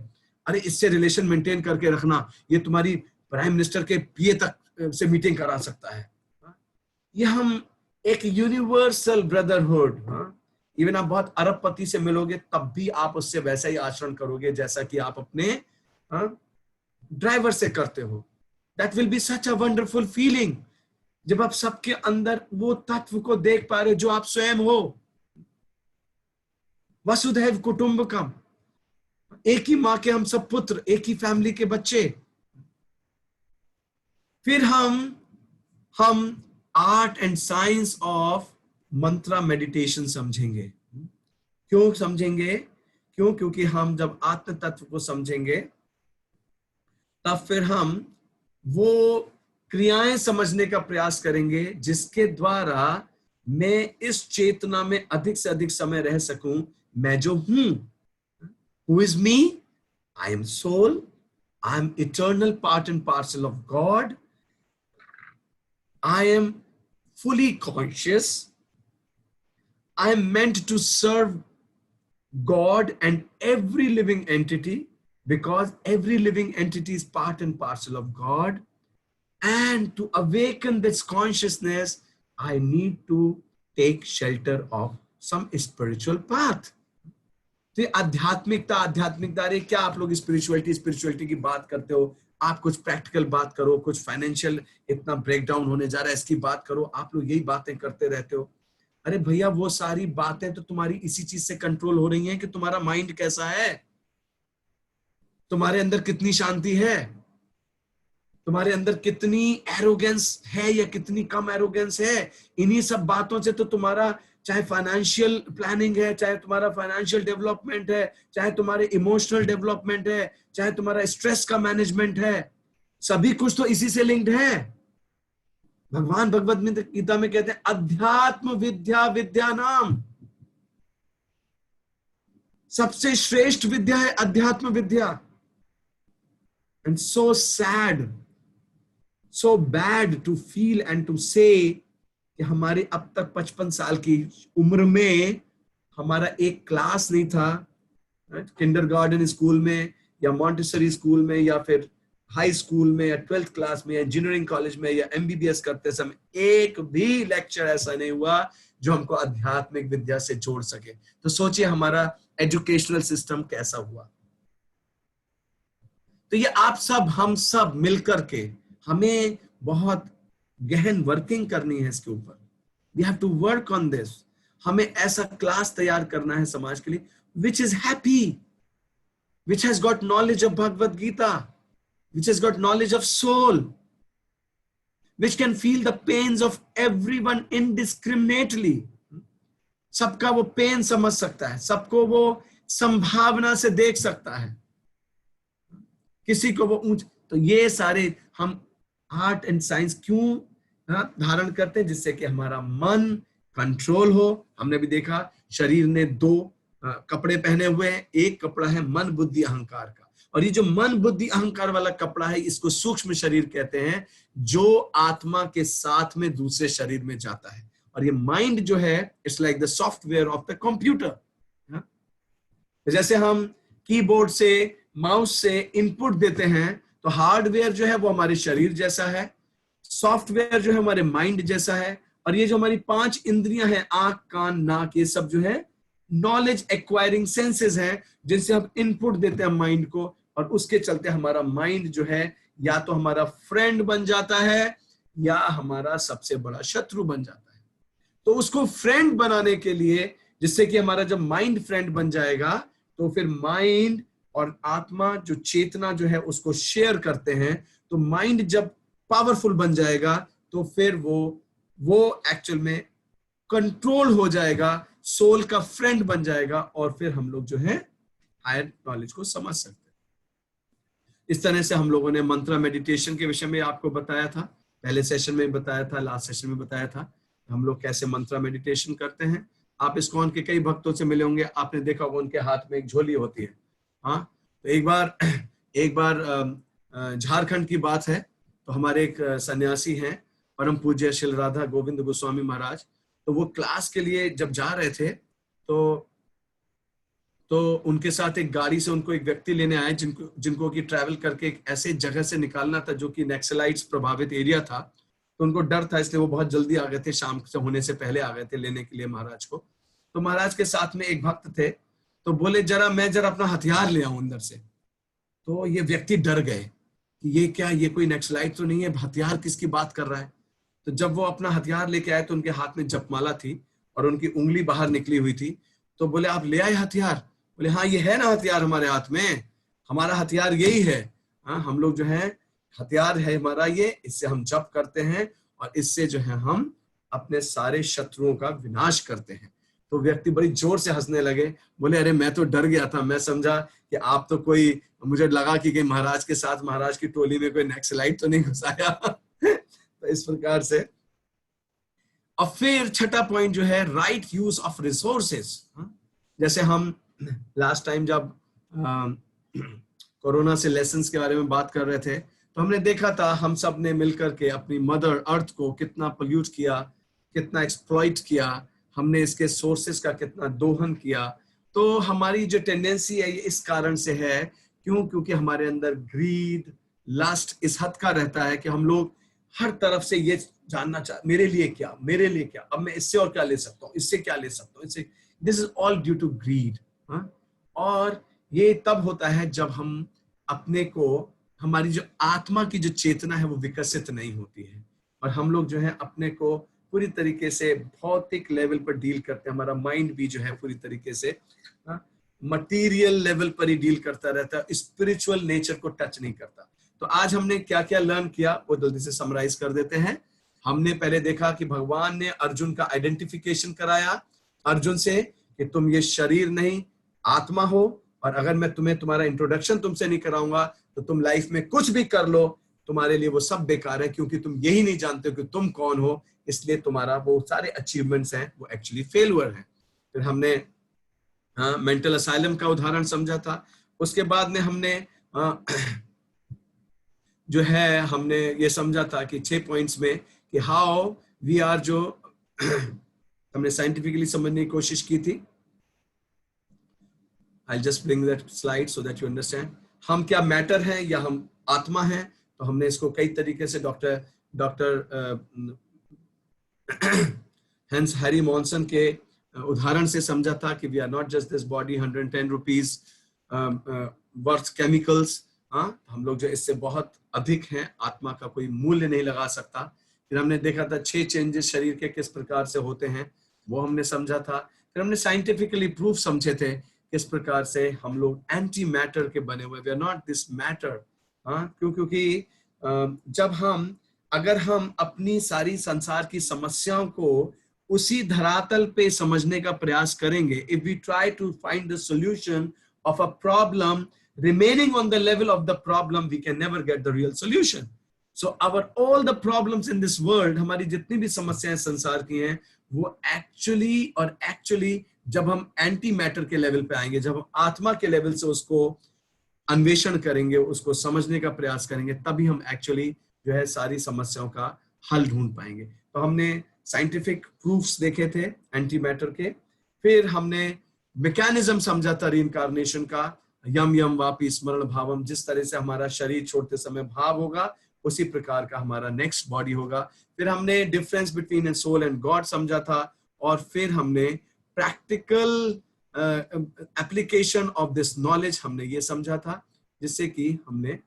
अरे इससे रिलेशन मेंटेन करके रखना, ये तुम्हारी प्राइम मिनिस्टर के पीए तक से मीटिंग करा सकता है। ये हम एक यूनिवर्सल ब्रदरहुड, इवन आप बहुत अरबपति से मिलोगे तब भी आप उससे वैसा ही आचरण करोगे जैसा कि आप अपने ड्राइवर से करते हो। That will be such a wonderful feeling जब आप सबके अंदर वो तत्व को देख पा रहे हो जो आप स्वयं हो। वसुधैव कुटुंबकम, एक ही माँ के हम सब पुत्र, एक ही फैमिली के बच्चे। फिर हम art and science of Mantra meditation समझेंगे। क्यों समझेंगे? क्योंकि हम जब आत्म तत्व को समझेंगे तब फिर हम वो क्रियाएं समझने का प्रयास करेंगे जिसके द्वारा मैं इस चेतना में अधिक से अधिक समय रह सकूं। मैं जो हूं, who is me, I am soul, I am eternal part and parcel of God, I am fully conscious. I am meant to serve God and every living entity, because every living entity is part and parcel of God. And to awaken this consciousness, I need to take shelter of some spiritual path. तो ये आध्यात्मिकता, अरे क्या आप लोग spirituality की बात करते हो, आप कुछ प्रैक्टिकल बात करो, कुछ फाइनेंशियल इतना ब्रेकडाउन होने जा रहा है इसकी बात करो, आप लोग यही बातें करते रहते हो। अरे भैया, वो सारी बातें तो तुम्हारी इसी चीज से कंट्रोल हो रही हैं कि तुम्हारा माइंड कैसा है, तुम्हारे अंदर कितनी शांति है, तुम्हारे अंदर कितनी एरोगेंस है या कितनी कम एरोगेंस है। इन्हीं सब बातों से तो तुम्हारा चाहे फाइनेंशियल प्लानिंग है, चाहे तुम्हारा फाइनेंशियल डेवलपमेंट है, चाहे तुम्हारे इमोशनल डेवलपमेंट है, चाहे तुम्हारा स्ट्रेस का मैनेजमेंट है, सभी कुछ तो इसी से लिंक्ड है। भगवान भगवद गीता में कहते हैं अध्यात्म विद्या विद्या नाम, सबसे श्रेष्ठ विद्या है अध्यात्म विद्या। And so sad, so bad to feel and to say कि हमारे अब तक 55 साल की उम्र में हमारा एक क्लास नहीं था किंडरगार्टन स्कूल में या मॉन्टेसरी स्कूल में या फिर हाई स्कूल में या 12th क्लास में या इंजीनियरिंग कॉलेज में या MBBS करते समय एक भी लेक्चर ऐसा नहीं हुआ जो हमको आध्यात्मिक विद्या से जोड़ सके। तो सोचिए हमारा एजुकेशनल सिस्टम कैसा हुआ। तो ये आप सब, हम सब मिलकर के हमें बहुत गहन वर्किंग करनी है इसके ऊपर। We have to work on this. हमें ऐसा क्लास तैयार करना है समाज के लिए which is happy, which has got knowledge of Bhagavad Gita, which has got knowledge of soul, which can feel the pains of everyone indiscriminately. सबका वो पेन समझ सकता है, सबको वो संभावना से देख सकता है, किसी को वो ऊंच। तो ये सारे हम आर्ट एंड साइंस क्यों धारण करते हैं? जिससे कि हमारा मन कंट्रोल हो। हमने भी देखा शरीर ने 2 कपड़े पहने हुए हैं, एक कपड़ा है मन बुद्धि अहंकार का, और ये जो मन बुद्धि अहंकार वाला कपड़ा है इसको सूक्ष्म शरीर कहते हैं, जो आत्मा के साथ में दूसरे शरीर में जाता है। और ये माइंड जो है it's like the software of the computer. जैसे हम कीबोर्ड से माउस से इनपुट देते हैं तो हार्डवेयर जो है वो हमारे शरीर जैसा है, सॉफ्टवेयर जो है हमारे माइंड जैसा है, और ये जो हमारी 5 इंद्रियां हैं, आंख कान नाक, ये सब जो है नॉलेज एक्वायरिंग सेंसेस हैं जिनसे हम इनपुट देते हैं माइंड को, और उसके चलते हमारा माइंड जो है या तो हमारा फ्रेंड बन जाता है या हमारा सबसे बड़ा शत्रु बन जाता है। तो उसको फ्रेंड बनाने के लिए, जिससे कि हमारा जब माइंड फ्रेंड बन जाएगा तो फिर माइंड और आत्मा जो चेतना जो है उसको शेयर करते हैं, तो माइंड जब पावरफुल बन जाएगा तो फिर वो एक्चुअल में कंट्रोल हो जाएगा, सोल का फ्रेंड बन जाएगा, और फिर हम लोग जो है हायर नॉलेज को समझ सकते हैं। इस तरह से हम लोगों ने मंत्रा मेडिटेशन के विषय में आपको बताया था, पहले सेशन में बताया था, लास्ट सेशन में बताया था हम लोग कैसे मंत्रा मेडिटेशन करते हैं। आप इस्कॉन के कई भक्तों से मिले होंगे, आपने देखा होगा उनके हाथ में एक झोली होती है। हाँ, तो एक बार झारखंड की बात है, तो हमारे एक सन्यासी हैं परम पूज्य श्री राधा गोविंद गोस्वामी महाराज, तो वो क्लास के लिए जब जा रहे थे तो उनके साथ एक गाड़ी से उनको एक व्यक्ति लेने आए जिनको कि ट्रैवल करके एक ऐसे जगह से निकालना था जो कि नक्सलाइट्स प्रभावित एरिया था। तो उनको डर था, इसलिए वो बहुत जल्दी आ गए थे, शाम से होने से पहले आ गए थे लेने के लिए महाराज को। तो महाराज के साथ में एक भक्त थे, तो बोले मैं जरा अपना हथियार ले आऊं अंदर से। तो ये व्यक्ति डर गए कि ये क्या, ये कोई नक्सलाइट तो नहीं है, हथियार किसकी बात कर रहा है। तो जब वो अपना हथियार लेके आए तो उनके हाथ में जपमाला थी और उनकी उंगली बाहर निकली हुई थी। तो बोले आप ले आए हथियार? बोले हाँ, ये है ना हथियार हमारे हाथ में, हमारा हथियार यही है। हाँ, हम लोग जो है हथियार है हमारा ये, इससे हम जप करते हैं और इससे जो है हम अपने सारे शत्रुओं का विनाश करते हैं। तो व्यक्ति बड़ी जोर से हंसने लगे, बोले अरे मैं तो डर गया था, मैं समझा कि आप तो कोई, मुझे लगा कि महाराज के साथ महाराज की टोली में कोई नक्सलाइट तो नहीं घुसाया तो इस प्रकार से। और फिर छठा पॉइंट जो है राइट यूज ऑफ रिसोर्सेस। जैसे हम लास्ट टाइम जब कोरोना से लेसन्स के बारे में बात कर रहे थे, तो हमने देखा था हम सब ने मिलकर के अपनी मदर अर्थ को कितना पोल्यूट किया, कितना एक्सप्लॉइट किया, हमने इसके सोर्सेस का कितना दोहन किया। तो हमारी जो टेंडेंसी है ये इस कारण से है, क्योंकि हमारे अंदर ग्रीड, लस्ट इस हद का रहता है कि हम लोग हर तरफ से ये जानना चाह, मेरे लिए क्या, मेरे लिए क्या, अब मैं इससे और क्या ले सकता हूँ, इससे क्या ले सकता हूँ, इससे। This is all due to greed. और ये तब होता है जब हम अपने को, हमारी जो आत्मा की जो चेतना है वो विकसित नहीं होती है, और हम लोग जो है अपने को पूरी तरीके से भौतिक लेवल पर डील करते हैं। हमारा माइंड भी जो है पूरी तरीके से मटेरियल लेवल पर ही डील करता रहता है, स्पिरिचुअल नेचर को टच नहीं करता। तो आज हमने क्या क्या लर्न किया वो जल्दी से समराइज कर देते हैं। हमने पहले देखा कि भगवान ने अर्जुन का आइडेंटिफिकेशन कराया अर्जुन से कि तुम ये शरीर नहीं आत्मा हो, और अगर मैं तुम्हारा इंट्रोडक्शन तुमसे नहीं कराऊंगा तो तुम लाइफ में कुछ भी कर लो, तुम्हारे लिए वो सब बेकार है, क्योंकि तुम यही नहीं जानते हो कि तुम कौन हो, इसलिए तुम्हारा वो सारे अचीवमेंट्स हैं वो एक्चुअली फेलुअर हैं। फिर हमने मेंटल असाइलम का उदाहरण समझा था। उसके बाद में हमने जो है हमने ये समझा था कि 6 पॉइंट्स में कि हाउ वी आर, जो हमने साइंटिफिकली समझने की कोशिश की थी। I'll just bring that slide so that you understand. हम क्या मैटर हैं या हम आत्मा हैं, तो हमने इसको कई तरीके से डॉक्टर हेंस हैरी मॉन्सन के उदाहरण से समझा था कि we are not just this body 110 rupees worth chemicals. हम लोग जो इससे बहुत अधिक हैं, आत्मा का कोई मूल्य नहीं लगा सकता। फिर हमने देखा था 6 चेंजेस शरीर के किस प्रकार से होते हैं, वो हमने समझा था। फिर हमने साइंटिफिकली प्रूफ समझे थे किस प्रकार से हम लोग एंटी मैटर के बने हुए, we are not this matter. क्योंकि जब अगर हम अपनी सारी संसार की समस्याओं को उसी धरातल पे समझने का प्रयास करेंगे, if we try to find the solution of a problem remaining on the level of the problem, we can never get the real solution. So all the problems in this world, हमारी जितनी भी समस्याएं संसार की हैं, वो actually जब हम एंटी मैटर के लेवल पे आएंगे, जब हम आत्मा के लेवल से उसको अन्वेषण करेंगे, उसको समझने का प्रयास करेंगे, तभी हम एक्चुअली जो है सारी समस्याओं का हल ढूंढ पाएंगे। तो हमने साइंटिफिक प्रूफ्स देखे थे एंटी मैटर के। फिर हमने मैकेनिज्म समझा था रीइंकार्नेशन का, यम यम वापी स्मरण भावम, जिस तरह से हमारा शरीर छोड़ते समय भाव होगा उसी प्रकार का हमारा नेक्स्ट बॉडी होगा। फिर हमने difference between soul and God समझा था, और फिर हमने practical application of this knowledge हमने ये समझा था, जिससे कि हमने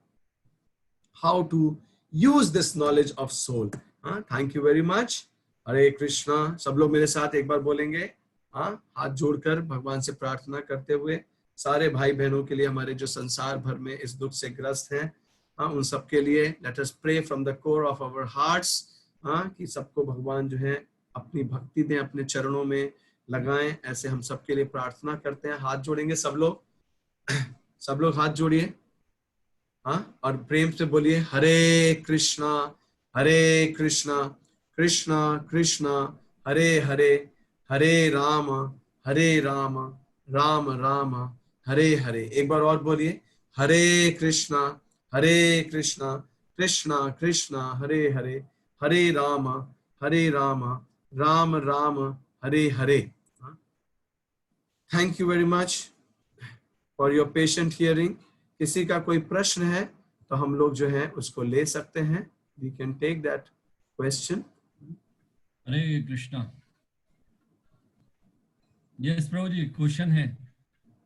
how to use this knowledge of soul. Thank you very much. Hare Krishna. सब लोग मेरे साथ एक बार बोलेंगे, हाथ जोड़कर भगवान से प्रार्थना करते हुए, सारे भाई बहनों के लिए, हमारे जो संसार भर में इस दुख से ग्रस्त हैं, उन सब के लिए let us pray from the core of our hearts, कि सबको भगवान जो है अपनी भक्ति दें, अपने चरणों में लगाएं। ऐसे हम सबके लिए प्रार्थना करते हैं। हाथ जोड़ेंगे सब लोग हाथ जोड़िए, और प्रेम से बोलिए हरे कृष्णा कृष्णा कृष्णा हरे हरे, हरे राम राम राम हरे हरे। एक बार और बोलिए, Hare Krishna Krishna Krishna Hare Hare, Hare Ram Ram Ram Hare Hare. Thank you very much for your patient hearing. किसी का कोई प्रश्न है तो हम लोग जो है उसको ले सकते हैं, we can take that question. Hare Krishna. Yes Prabhu ji, question है।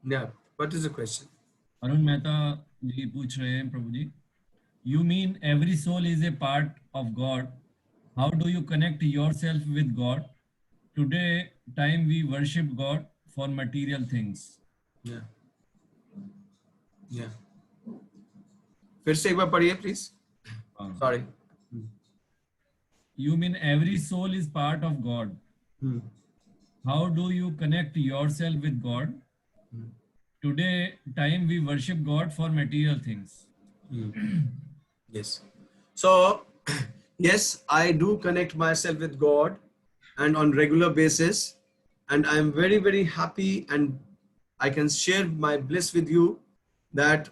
Yeah, what is the question? Arun Mehta ji पूछ रहे हैं, प्रभु जी, you mean every soul is a part of God. How do you connect yourself with God? Today time we worship God for material things. Yeah. फिर से एक बार पढ़िए please. Sorry. You mean every soul is part of God. How do you connect yourself with God? Today time we worship God for material things. Yes. So Yes, I do connect myself with God and on regular basis, and I am very, very happy, and I can share my bliss with you that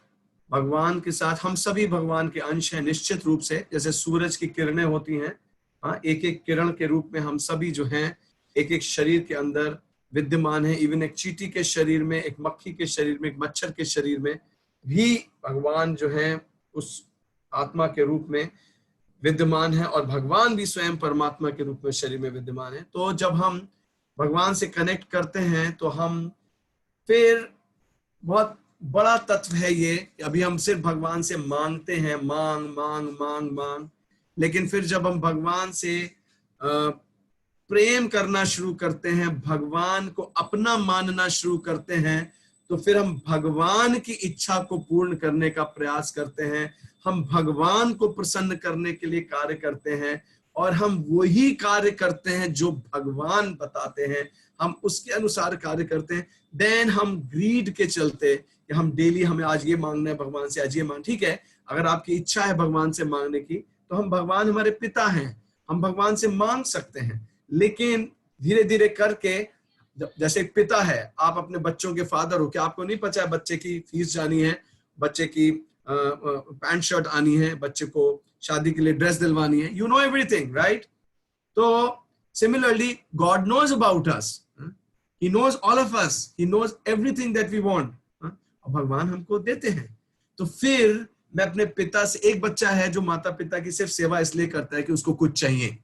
भगवान के साथ हम सभी भगवान के अंश हैं निश्चित रूप से, जैसे सूरज की किरणें होती हैं, हाँ, एक एक किरण के रूप में हम सभी जो हैं एक एक शरीर के अंदर विद्यमान है। इवन एक चींटी के शरीर में, एक मक्खी के शरीर में, एक मच्छर के शरीर में भी भगवान जो है उस आत्मा के रूप में विद्यमान है, और भगवान भी स्वयं परमात्मा के रूप में शरीर में विद्यमान है। तो जब हम भगवान से कनेक्ट करते हैं तो हम फिर बहुत बड़ा तत्व है ये, अभी हम सिर्फ भगवान से मांगते हैं, मांग मांग मांग मांग, लेकिन फिर जब हम भगवान से प्रेम करना शुरू करते हैं, भगवान को अपना मानना शुरू करते हैं, तो फिर हम भगवान की इच्छा को पूर्ण करने का प्रयास करते हैं, हम भगवान को प्रसन्न करने के लिए कार्य करते हैं, और हम वही कार्य करते हैं जो भगवान बताते हैं, हम उसके अनुसार कार्य करते हैं। देन हम ग्रीड के चलते कि हम डेली हमें आज ये मांगना है भगवान से, आज ये मांग, ठीक है, अगर आपकी इच्छा है भगवान से मांगने की तो हम, भगवान हमारे पिता हैं, हम भगवान से मांग सकते हैं, लेकिन धीरे धीरे करके, जैसे एक पिता है, आप अपने बच्चों के फादर हो, क्या आपको नहीं पता है बच्चे की फीस जानी है, बच्चे की पैंट शर्ट आनी है, बच्चे को शादी के लिए ड्रेस दिलवानी है, यू नो एवरीथिंग, राइट? तो similarly God knows about us, he knows all of us, he knows everything that we want, और भगवान हमको देते हैं। तो फिर मैं अपने पिता से, एक बच्चा है जो माता पिता की सिर्फ सेवा इसलिए करता है कि उसको कुछ चाहिए,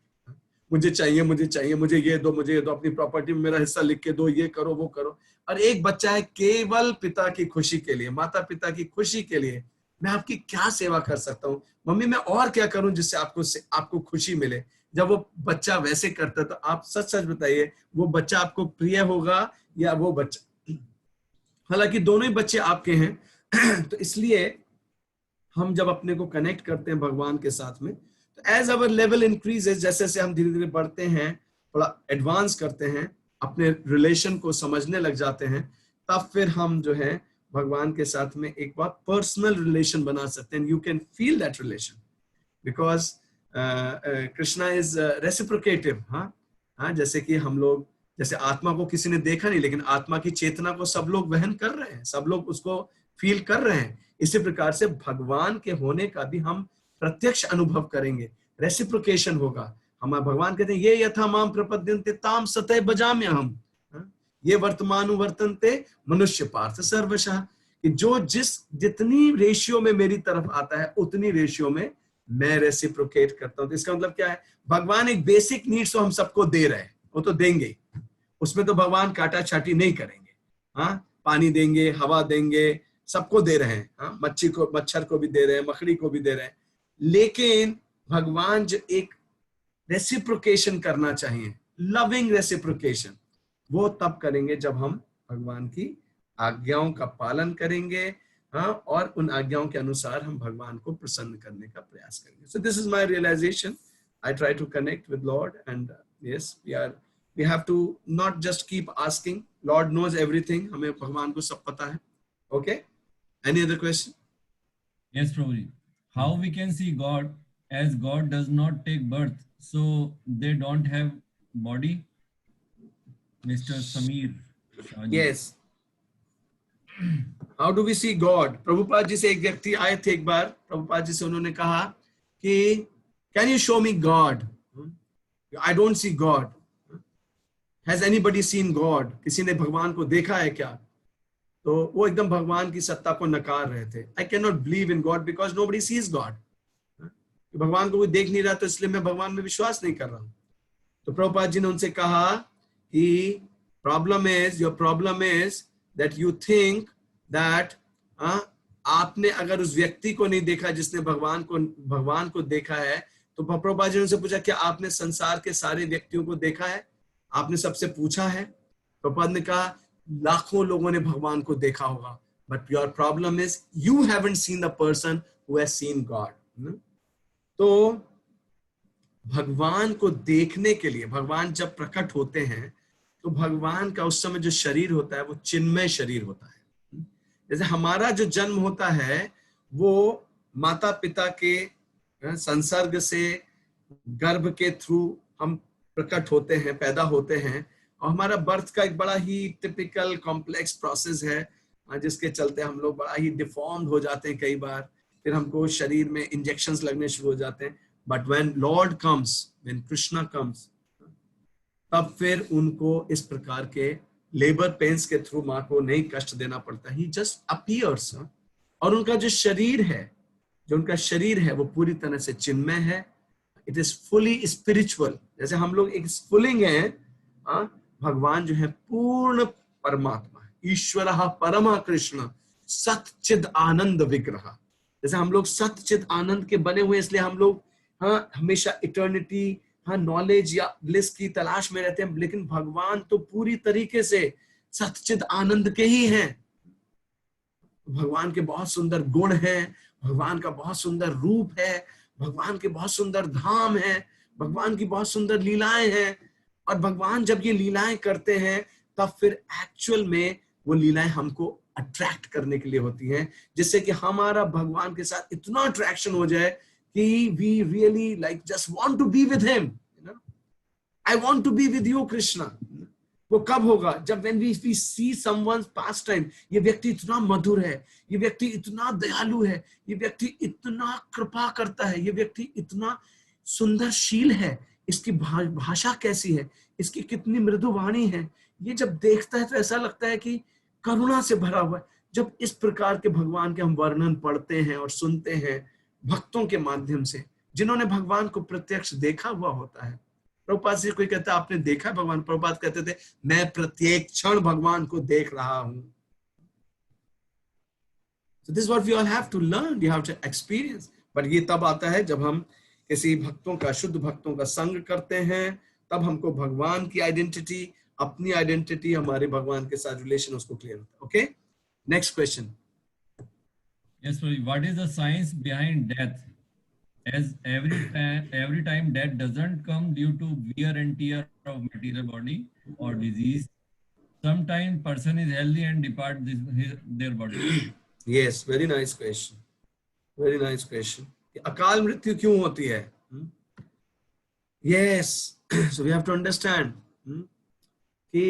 मुझे चाहिए, मुझे चाहिए, मुझे ये दो, मुझे ये दो, अपनी प्रॉपर्टी में मेरा हिस्सा लिख के दो, ये करो, वो करो। और एक बच्चा है केवल पिता की खुशी के लिए, माता पिता की खुशी के लिए, मैं आपकी क्या सेवा कर सकता हूँ मम्मी, मैं और क्या करूं जिससे आपको खुशी मिले। जब वो बच्चा वैसे करता है तो आप सच सच बताइए, वो बच्चा आपको प्रिय होगा या वो बच्चा, हालांकि दोनों ही बच्चे आपके हैं तो इसलिए हम जब अपने को कनेक्ट करते हैं भगवान के साथ में, तो एज अवर लेवल इंक्रीजेस, जैसे जैसे हम धीरे धीरे बढ़ते हैं, थोड़ा एडवांस करते हैं, अपने रिलेशन को समझने लग जाते हैं, तब फिर हम जो है भगवान के साथ में एक बात पर्सनल रिलेशन बना सकते हैं। You can feel that relation because Krishna is reciprocative. हाँ, जैसे कि हम लोग, जैसे आत्मा को किसी ने देखा नहीं, लेकिन आत्मा की चेतना को सब लोग वहन कर रहे हैं, सब लोग उसको फील कर रहे हैं। इसी प्रकार से भगवान के होने का भी हम प्रत्यक्ष अनुभव करेंगे, रेसिप्रोकेशन होगा। हमारे भगवान कहते हैं, ये यथा माम प्रपद्यन्ते ताम सतय बजाम्यहम्, ये वर्तमान वर्तन्ते मनुष्य पार्थ सर्वशः, कि जो जितनी रेशियो में मेरी तरफ आता है उतनी रेशियो में मैं रेसिप्रोकेट करता हूं। तो इसका मतलब क्या है, भगवान एक बेसिक नीड्स तो हम सबको दे रहे हैं, वो तो देंगे, उसमें तो भगवान काटा छाटी नहीं करेंगे। पानी देंगे, हवा देंगे, सबको दे रहे हैं, मच्छर को भी दे रहे हैं, मकड़ी को भी दे रहे हैं, लेकिन भगवान जो एक रेसिप्रोकेशन करना चाहिए, लविंग रेसिप्रोकेशन, वो तब करेंगे जब हम भगवान की आज्ञाओं का पालन करेंगे, और उन आज्ञाओं के अनुसार हम भगवान को प्रसन्न करने का प्रयास करेंगे। So this is my realisation, I try to connect with Lord, and yes, we have to not just keep asking, Lord knows everything, हमें भगवान को सब पता है। Okay, any other question? Yes, Prabhuji. How we can see God, as God does not take birth, so they don't have body? Mr. Sameer Shahji. Yes. How do we see God? Prabhupada ji से एक व्यक्ति आए थे एक बार, प्रभुपाद जी से उन्होंने कहा कि can you show me God? I don't see God. Has anybody seen God? किसी ने भगवान को देखा है क्या? तो वो एकदम भगवान की सत्ता को नकार रहे थे। I cannot believe in God because nobody sees God. भगवान को कोई देख नहीं रहा, तो इसलिए मैं भगवान में विश्वास नहीं कर रहा हूं। तो प्रभुपाद जी ने उनसे कहा कि your problem is that you think that आपने अगर उस व्यक्ति को नहीं देखा जिसने भगवान को देखा है, तो प्रभुपाद जी ने उनसे पूछा, क्या आपने संसार के सारे व्यक्तियों को देखा है? आपने सबसे पूछा है? प्रभुपाद ने कहा, लाखों लोगों ने भगवान को देखा होगा, but your problem is you haven't seen the person who has seen God. तो भगवान को देखने के लिए, भगवान जब प्रकट होते हैं तो भगवान का उस समय जो शरीर होता है वो चिन्मय शरीर होता है। जैसे हमारा जो जन्म होता है वो माता पिता के संसर्ग से गर्भ के थ्रू हम प्रकट होते हैं, पैदा होते हैं, और हमारा बर्थ का एक बड़ा ही टिपिकल कॉम्प्लेक्स प्रोसेस है जिसके चलते हम लोग बड़ा ही डिफॉर्म्ड हो जाते हैं कई बार, फिर हमको शरीर में इंजेक्शंस लगने शुरू हो जाते हैं। But when Lord comes, when Krishna comes, तब फिर उनको इस प्रकार के लेबर पेन्स के थ्रू माँ को नहीं कष्ट देना पड़ता, ही जस्ट अपीयर्स। और उनका जो शरीर है वो पूरी तरह से चिन्मय है, इट इज फुली स्पिरिचुअल। जैसे हम लोग एक स्फुलिंग है, भगवान जो है पूर्ण परमात्मा है, ईश्वर परमा कृष्ण सतचिद आनंद विग्रह। जैसे हम लोग सतचिद आनंद के बने हुए, इसलिए हम लोग हमेशा इटर्निटी, नॉलेज या ब्लिस की तलाश में रहते हैं, लेकिन भगवान तो पूरी तरीके से सतचिद आनंद के ही हैं। भगवान के बहुत सुंदर गुण हैं, भगवान का बहुत सुंदर रूप है, भगवान के बहुत सुंदर धाम है, भगवान की बहुत सुंदर लीलाएं हैं। और भगवान जब ये लीलाएं करते हैं तब फिर एक्चुअल में वो लीलाएं हमको अट्रैक्ट करने के लिए होती हैं, जिससे कि हमारा भगवान के साथ इतना अट्रैक्शन हो जाए कि we really like just want to be with him, you know, I want to be with you Krishna. वो कब होगा? जब when we see someone's pastime, ये व्यक्ति इतना मधुर है, ये व्यक्ति इतना दयालु है, ये व्यक्ति इतना कृपा करता है, ये व्यक्ति इतना सुंदरशील है, इसकी भाषा कैसी है, इसकी कितनी मृदु वाणी है, ये जब देखता है तो ऐसा लगता है कि करुणा से भरा हुआ है। जब इस प्रकार के भगवान के हम वर्णन पढ़ते हैं और सुनते हैं भक्तों के माध्यम से, जिन्होंने भगवान को प्रत्यक्ष देखा हुआ होता है। प्रभुपाद से कोई कहता है आपने देखा भगवान? प्रभुपाद कहते थे मैं प्रत्येक क्षण भगवान को देख रहा हूं। So this is what we all have to learn, you have to experience. But ये तब आता है जब हम किसी भक्तों का, शुद्ध भक्तों का संग करते हैं, तब हमको भगवान की आइडेंटिटी, अपनी आइडेंटिटी, हमारे भगवान के साथ रिलेशन उसको क्लियर होता है। Okay, next question. Yes, Prabhu. What is the science behind death? As every time death doesn't come due to wear and tear of material body or disease, sometimes person is healthy and depart their body. Yes, very nice question. Very nice question. अकाल मृत्यु क्यों होती है? Yes, so we have to understand कि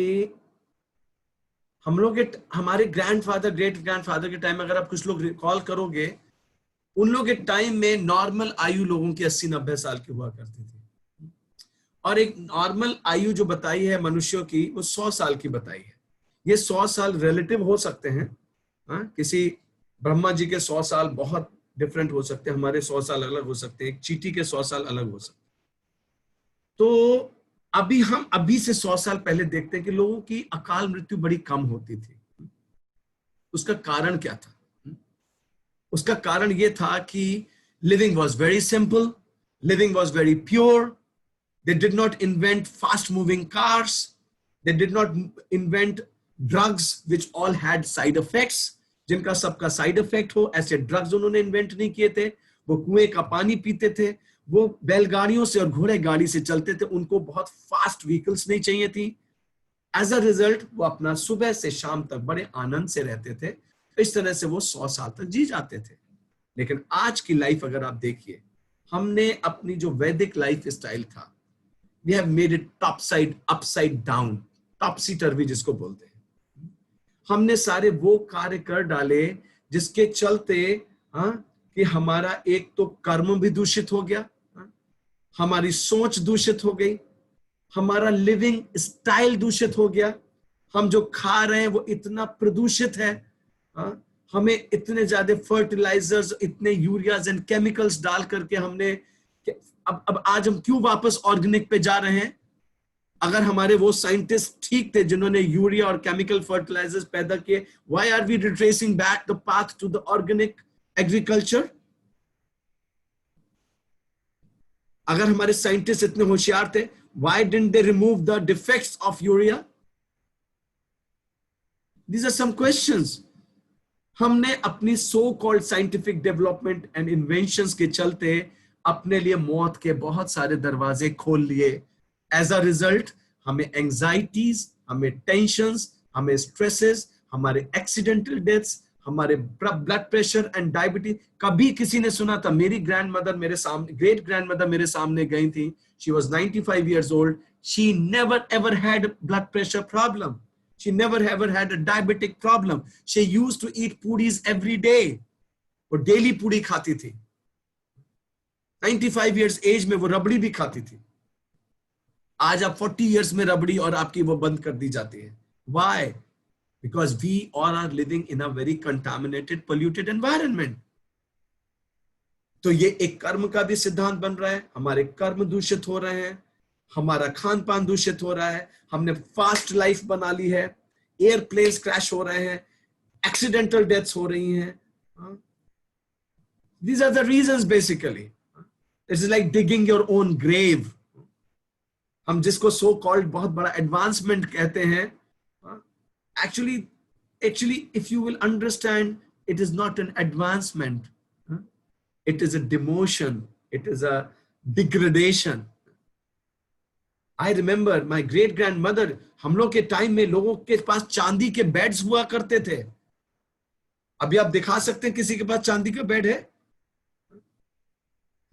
हम लोग हमारे grandfather, great grandfather के टाइम में अगर आप कुछ लोग रिकॉल करोगे, उन लोग के टाइम में नॉर्मल आयु लोगों की 80-90 साल की हुआ करती थी, और एक नॉर्मल आयु जो बताई है मनुष्यों की वो 100 साल की बताई है। ये 100 साल रिलेटिव हो सकते हैं, किसी ब्रह्मा जी के 100 साल बहुत डिफरेंट हो सकते हैं, हमारे 100 साल अलग हो सकते हैं, एक चींटी के 100 साल अलग हो सकते हैं। तो अभी से 100 साल पहले देखते हैं कि लोगों की अकाल मृत्यु बड़ी कम होती थी। उसका कारण क्या था? उसका कारण ये था कि living was very simple, living was very pure, they did not invent fast moving cars, they did not invent drugs which all had side effects, जिनका सबका साइड इफेक्ट हो, ऐसे ड्रग्स उन्होंने इन्वेंट नहीं किए थे। वो कुएं का पानी पीते थे, वो बैलगाड़ियों से और घोड़े गाड़ी से चलते थे, उनको बहुत फास्ट व्हीकल्स नहीं चाहिए थी। एज अ रिजल्ट वो अपना सुबह से शाम तक बड़े आनंद से रहते थे। इस तरह से वो 100 साल तक जी जाते थे। लेकिन आज की लाइफ अगर आप देखिए, हमने अपनी जो वैदिक लाइफ स्टाइल था, we have made it top side upside down, topsy turvy जिसको बोलते हैं। हमने सारे वो कार्य कर डाले जिसके चलते कि हमारा एक तो कर्म भी दूषित हो गया, हमारी सोच दूषित हो गई, हमारा लिविंग स्टाइल दूषित हो गया, हम जो खा रहे हैं वो इतना प्रदूषित है, हमें इतने ज्यादा फर्टिलाइजर्स, इतने यूरियाज एंड केमिकल्स डाल करके हमने, अब आज हम क्यों वापस ऑर्गेनिक पे जा रहे हैं? अगर हमारे वो साइंटिस्ट ठीक थे जिन्होंने यूरिया और केमिकल फर्टिलाइजर्स पैदा किए, why are we retracing back the path to the organic agriculture? अगर हमारे साइंटिस्ट इतने होशियार थे, why didn't they remove the defects of urea? These are some questions. हमने अपनी so called scientific development and inventions के चलते अपने लिए मौत के बहुत सारे दरवाजे खोल लिए। As a result, हमें anxieties, हमें tensions, हमें stresses, हमारे accidental deaths, हमारे ब्लड प्रेशर एंड डायबिटीज। कभी किसी ने सुना था? मेरी ग्रैंडमदर मेरे सामने, ग्रेट ग्रैंडमदर मेरे सामने गई थी, she was 95 years old, she never ever had a blood pressure problem, she never ever had a diabetic problem, she used to eat puris every day, वो डेली पूरी खाती थी। 95 years एज में वो रबड़ी भी खाती थी। आज आप 40 years में रबड़ी और आपकी वो बंद कर दी जाती है। Why? Because we all are living in a very contaminated, polluted environment. तो ये एक कर्म का भी सिद्धांत बन रहा है, हमारे कर्म दूषित हो रहे हैं, हमारा खान पान दूषित हो रहा है, हमने फास्ट लाइफ बना ली है, एयरप्लेन्स क्रैश हो रहे हैं, एक्सीडेंटल डेथ्स हो रही हैं। These are the reasons basically. It's like digging your own grave. हम जिसको so called बहुत बड़ा advancement कहते हैं, actually if you will understand, it is not an advancement, it is a demotion, it is a degradation. I remember my great grandmother, हम लोग के time में लोगों के पास चांदी के बेड्स हुआ करते थे। अभी आप दिखा सकते हैं किसी के पास चांदी का बेड है?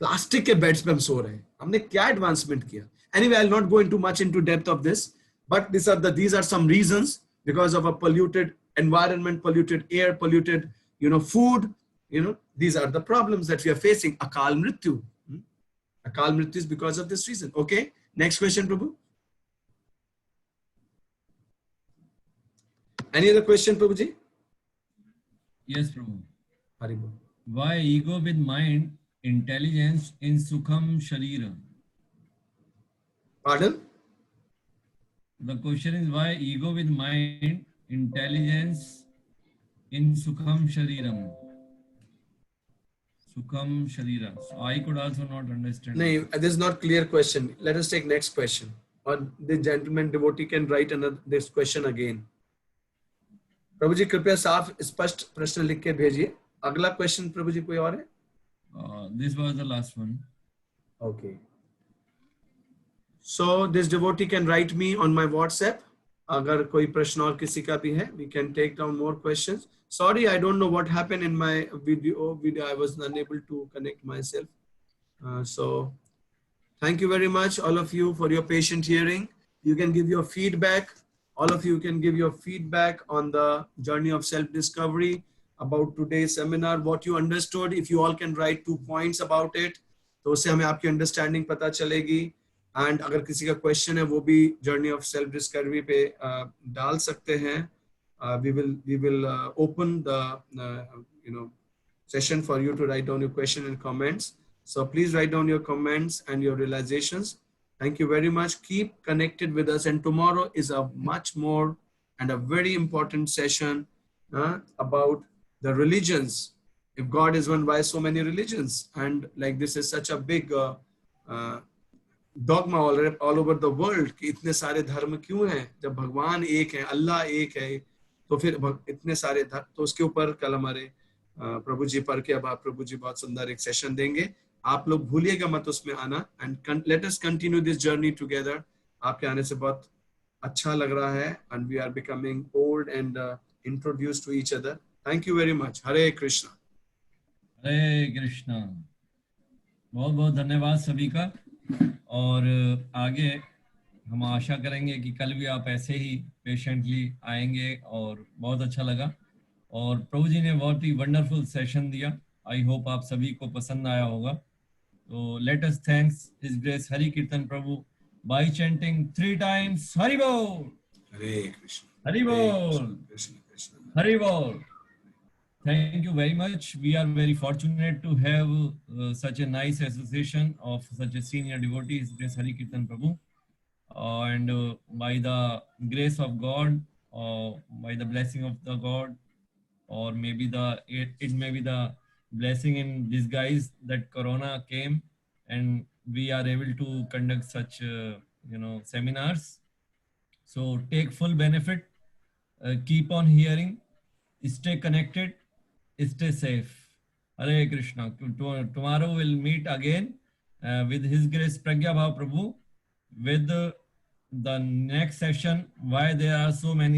प्लास्टिक के बेड्स पे हम सो रहे हैं। हमने क्या एडवांसमेंट किया? Anyway, I'll not go into much into depth of this, but these are some reasons, because of a polluted environment, polluted air, polluted food, these are the problems that we are facing. Akal mrityu. Akal mrityu is because of this reason. Okay, next question, Prabhu. Any other question, Prabhuji? Yes, Prabhu. Haribol. Why ego with mind, intelligence in Sukham Sharira? Pardon? The question is why ego with mind, intelligence in Sukham Shariram. Sukham Sharira. So I could also not understand. No, this is not clear question. Let us take next question. Or the gentleman devotee can write this question again. प्रभु जी कृपया साफ स्पष्ट प्रश्न लिख के भेजिए। अगला question प्रभु जी कोई और है? This was the last one. Okay. So this devotee can write me on my WhatsApp. अगर कोई प्रश्न और किसी का भी है, we can take down more questions. Sorry, I don't know what happened in my video. I was unable to connect myself. So thank you very much, all of you, for your patient hearing. You can give your feedback. All of you can give your feedback on the journey of self-discovery about today's seminar, what you understood. If you all can write 2 points about it, तो उससे हमें आपकी understanding पता चलेगी। And अगर किसी का question है, वो भी journey of self-discovery पे डाल सकते हैं। We will open the session for you to write down your question and comments. So please write down your comments and your realizations. Thank you very much. Keep connected with us. And tomorrow is a much more and a very important session about the religions. If God is one, why so many religions? And like this is such a big dogma all over the world कि इतने सारे धर्म क्यों हैं? जब भगवान एक है, अल्लाह एक है, तो फिर इतने सारे धर्म, तो उसके ऊपर कल हमारे प्रभु जी पर के अब आप प्रभु जी बहुत सुंदर एक सेशन देंगे। आप लोग भूलिएगा मत उसमें आना। And let us continue this journey together. आपके आने से बहुत अच्छा लग रहा है and we are becoming old and introduced to each other. Thank you very much. Hare Krishna. Hare Krishna. बहुत बहुत धन्यवाद सभी का। और आगे हम आशा करेंगे कि कल भी आप ऐसे ही पेशेंटली आएंगे और बहुत अच्छा लगा। और प्रभु जी ने बहुत ही वंडरफुल सेशन दिया। आई होप आप सभी को पसंद आया होगा। तो let us thanks his grace Hari Kirtan प्रभु बाय चैंटिंग 3 times हरि बोल। हरे कृष्ण। हरि बोल। हरि बोल। Thank you very much. We are very fortunate to have such a nice association of such a senior devotee, His Grace Hari Kirtan Prabhu. And by the grace of God, by the blessing of the God, or maybe it may be the blessing in disguise that Corona came, and we are able to conduct such seminars. So take full benefit. Keep on hearing. Stay connected. Stay safe. Hare Krishna. Tomorrow we'll meet again with His Grace Pragya Bhav Prabhu with the next session, why there are so many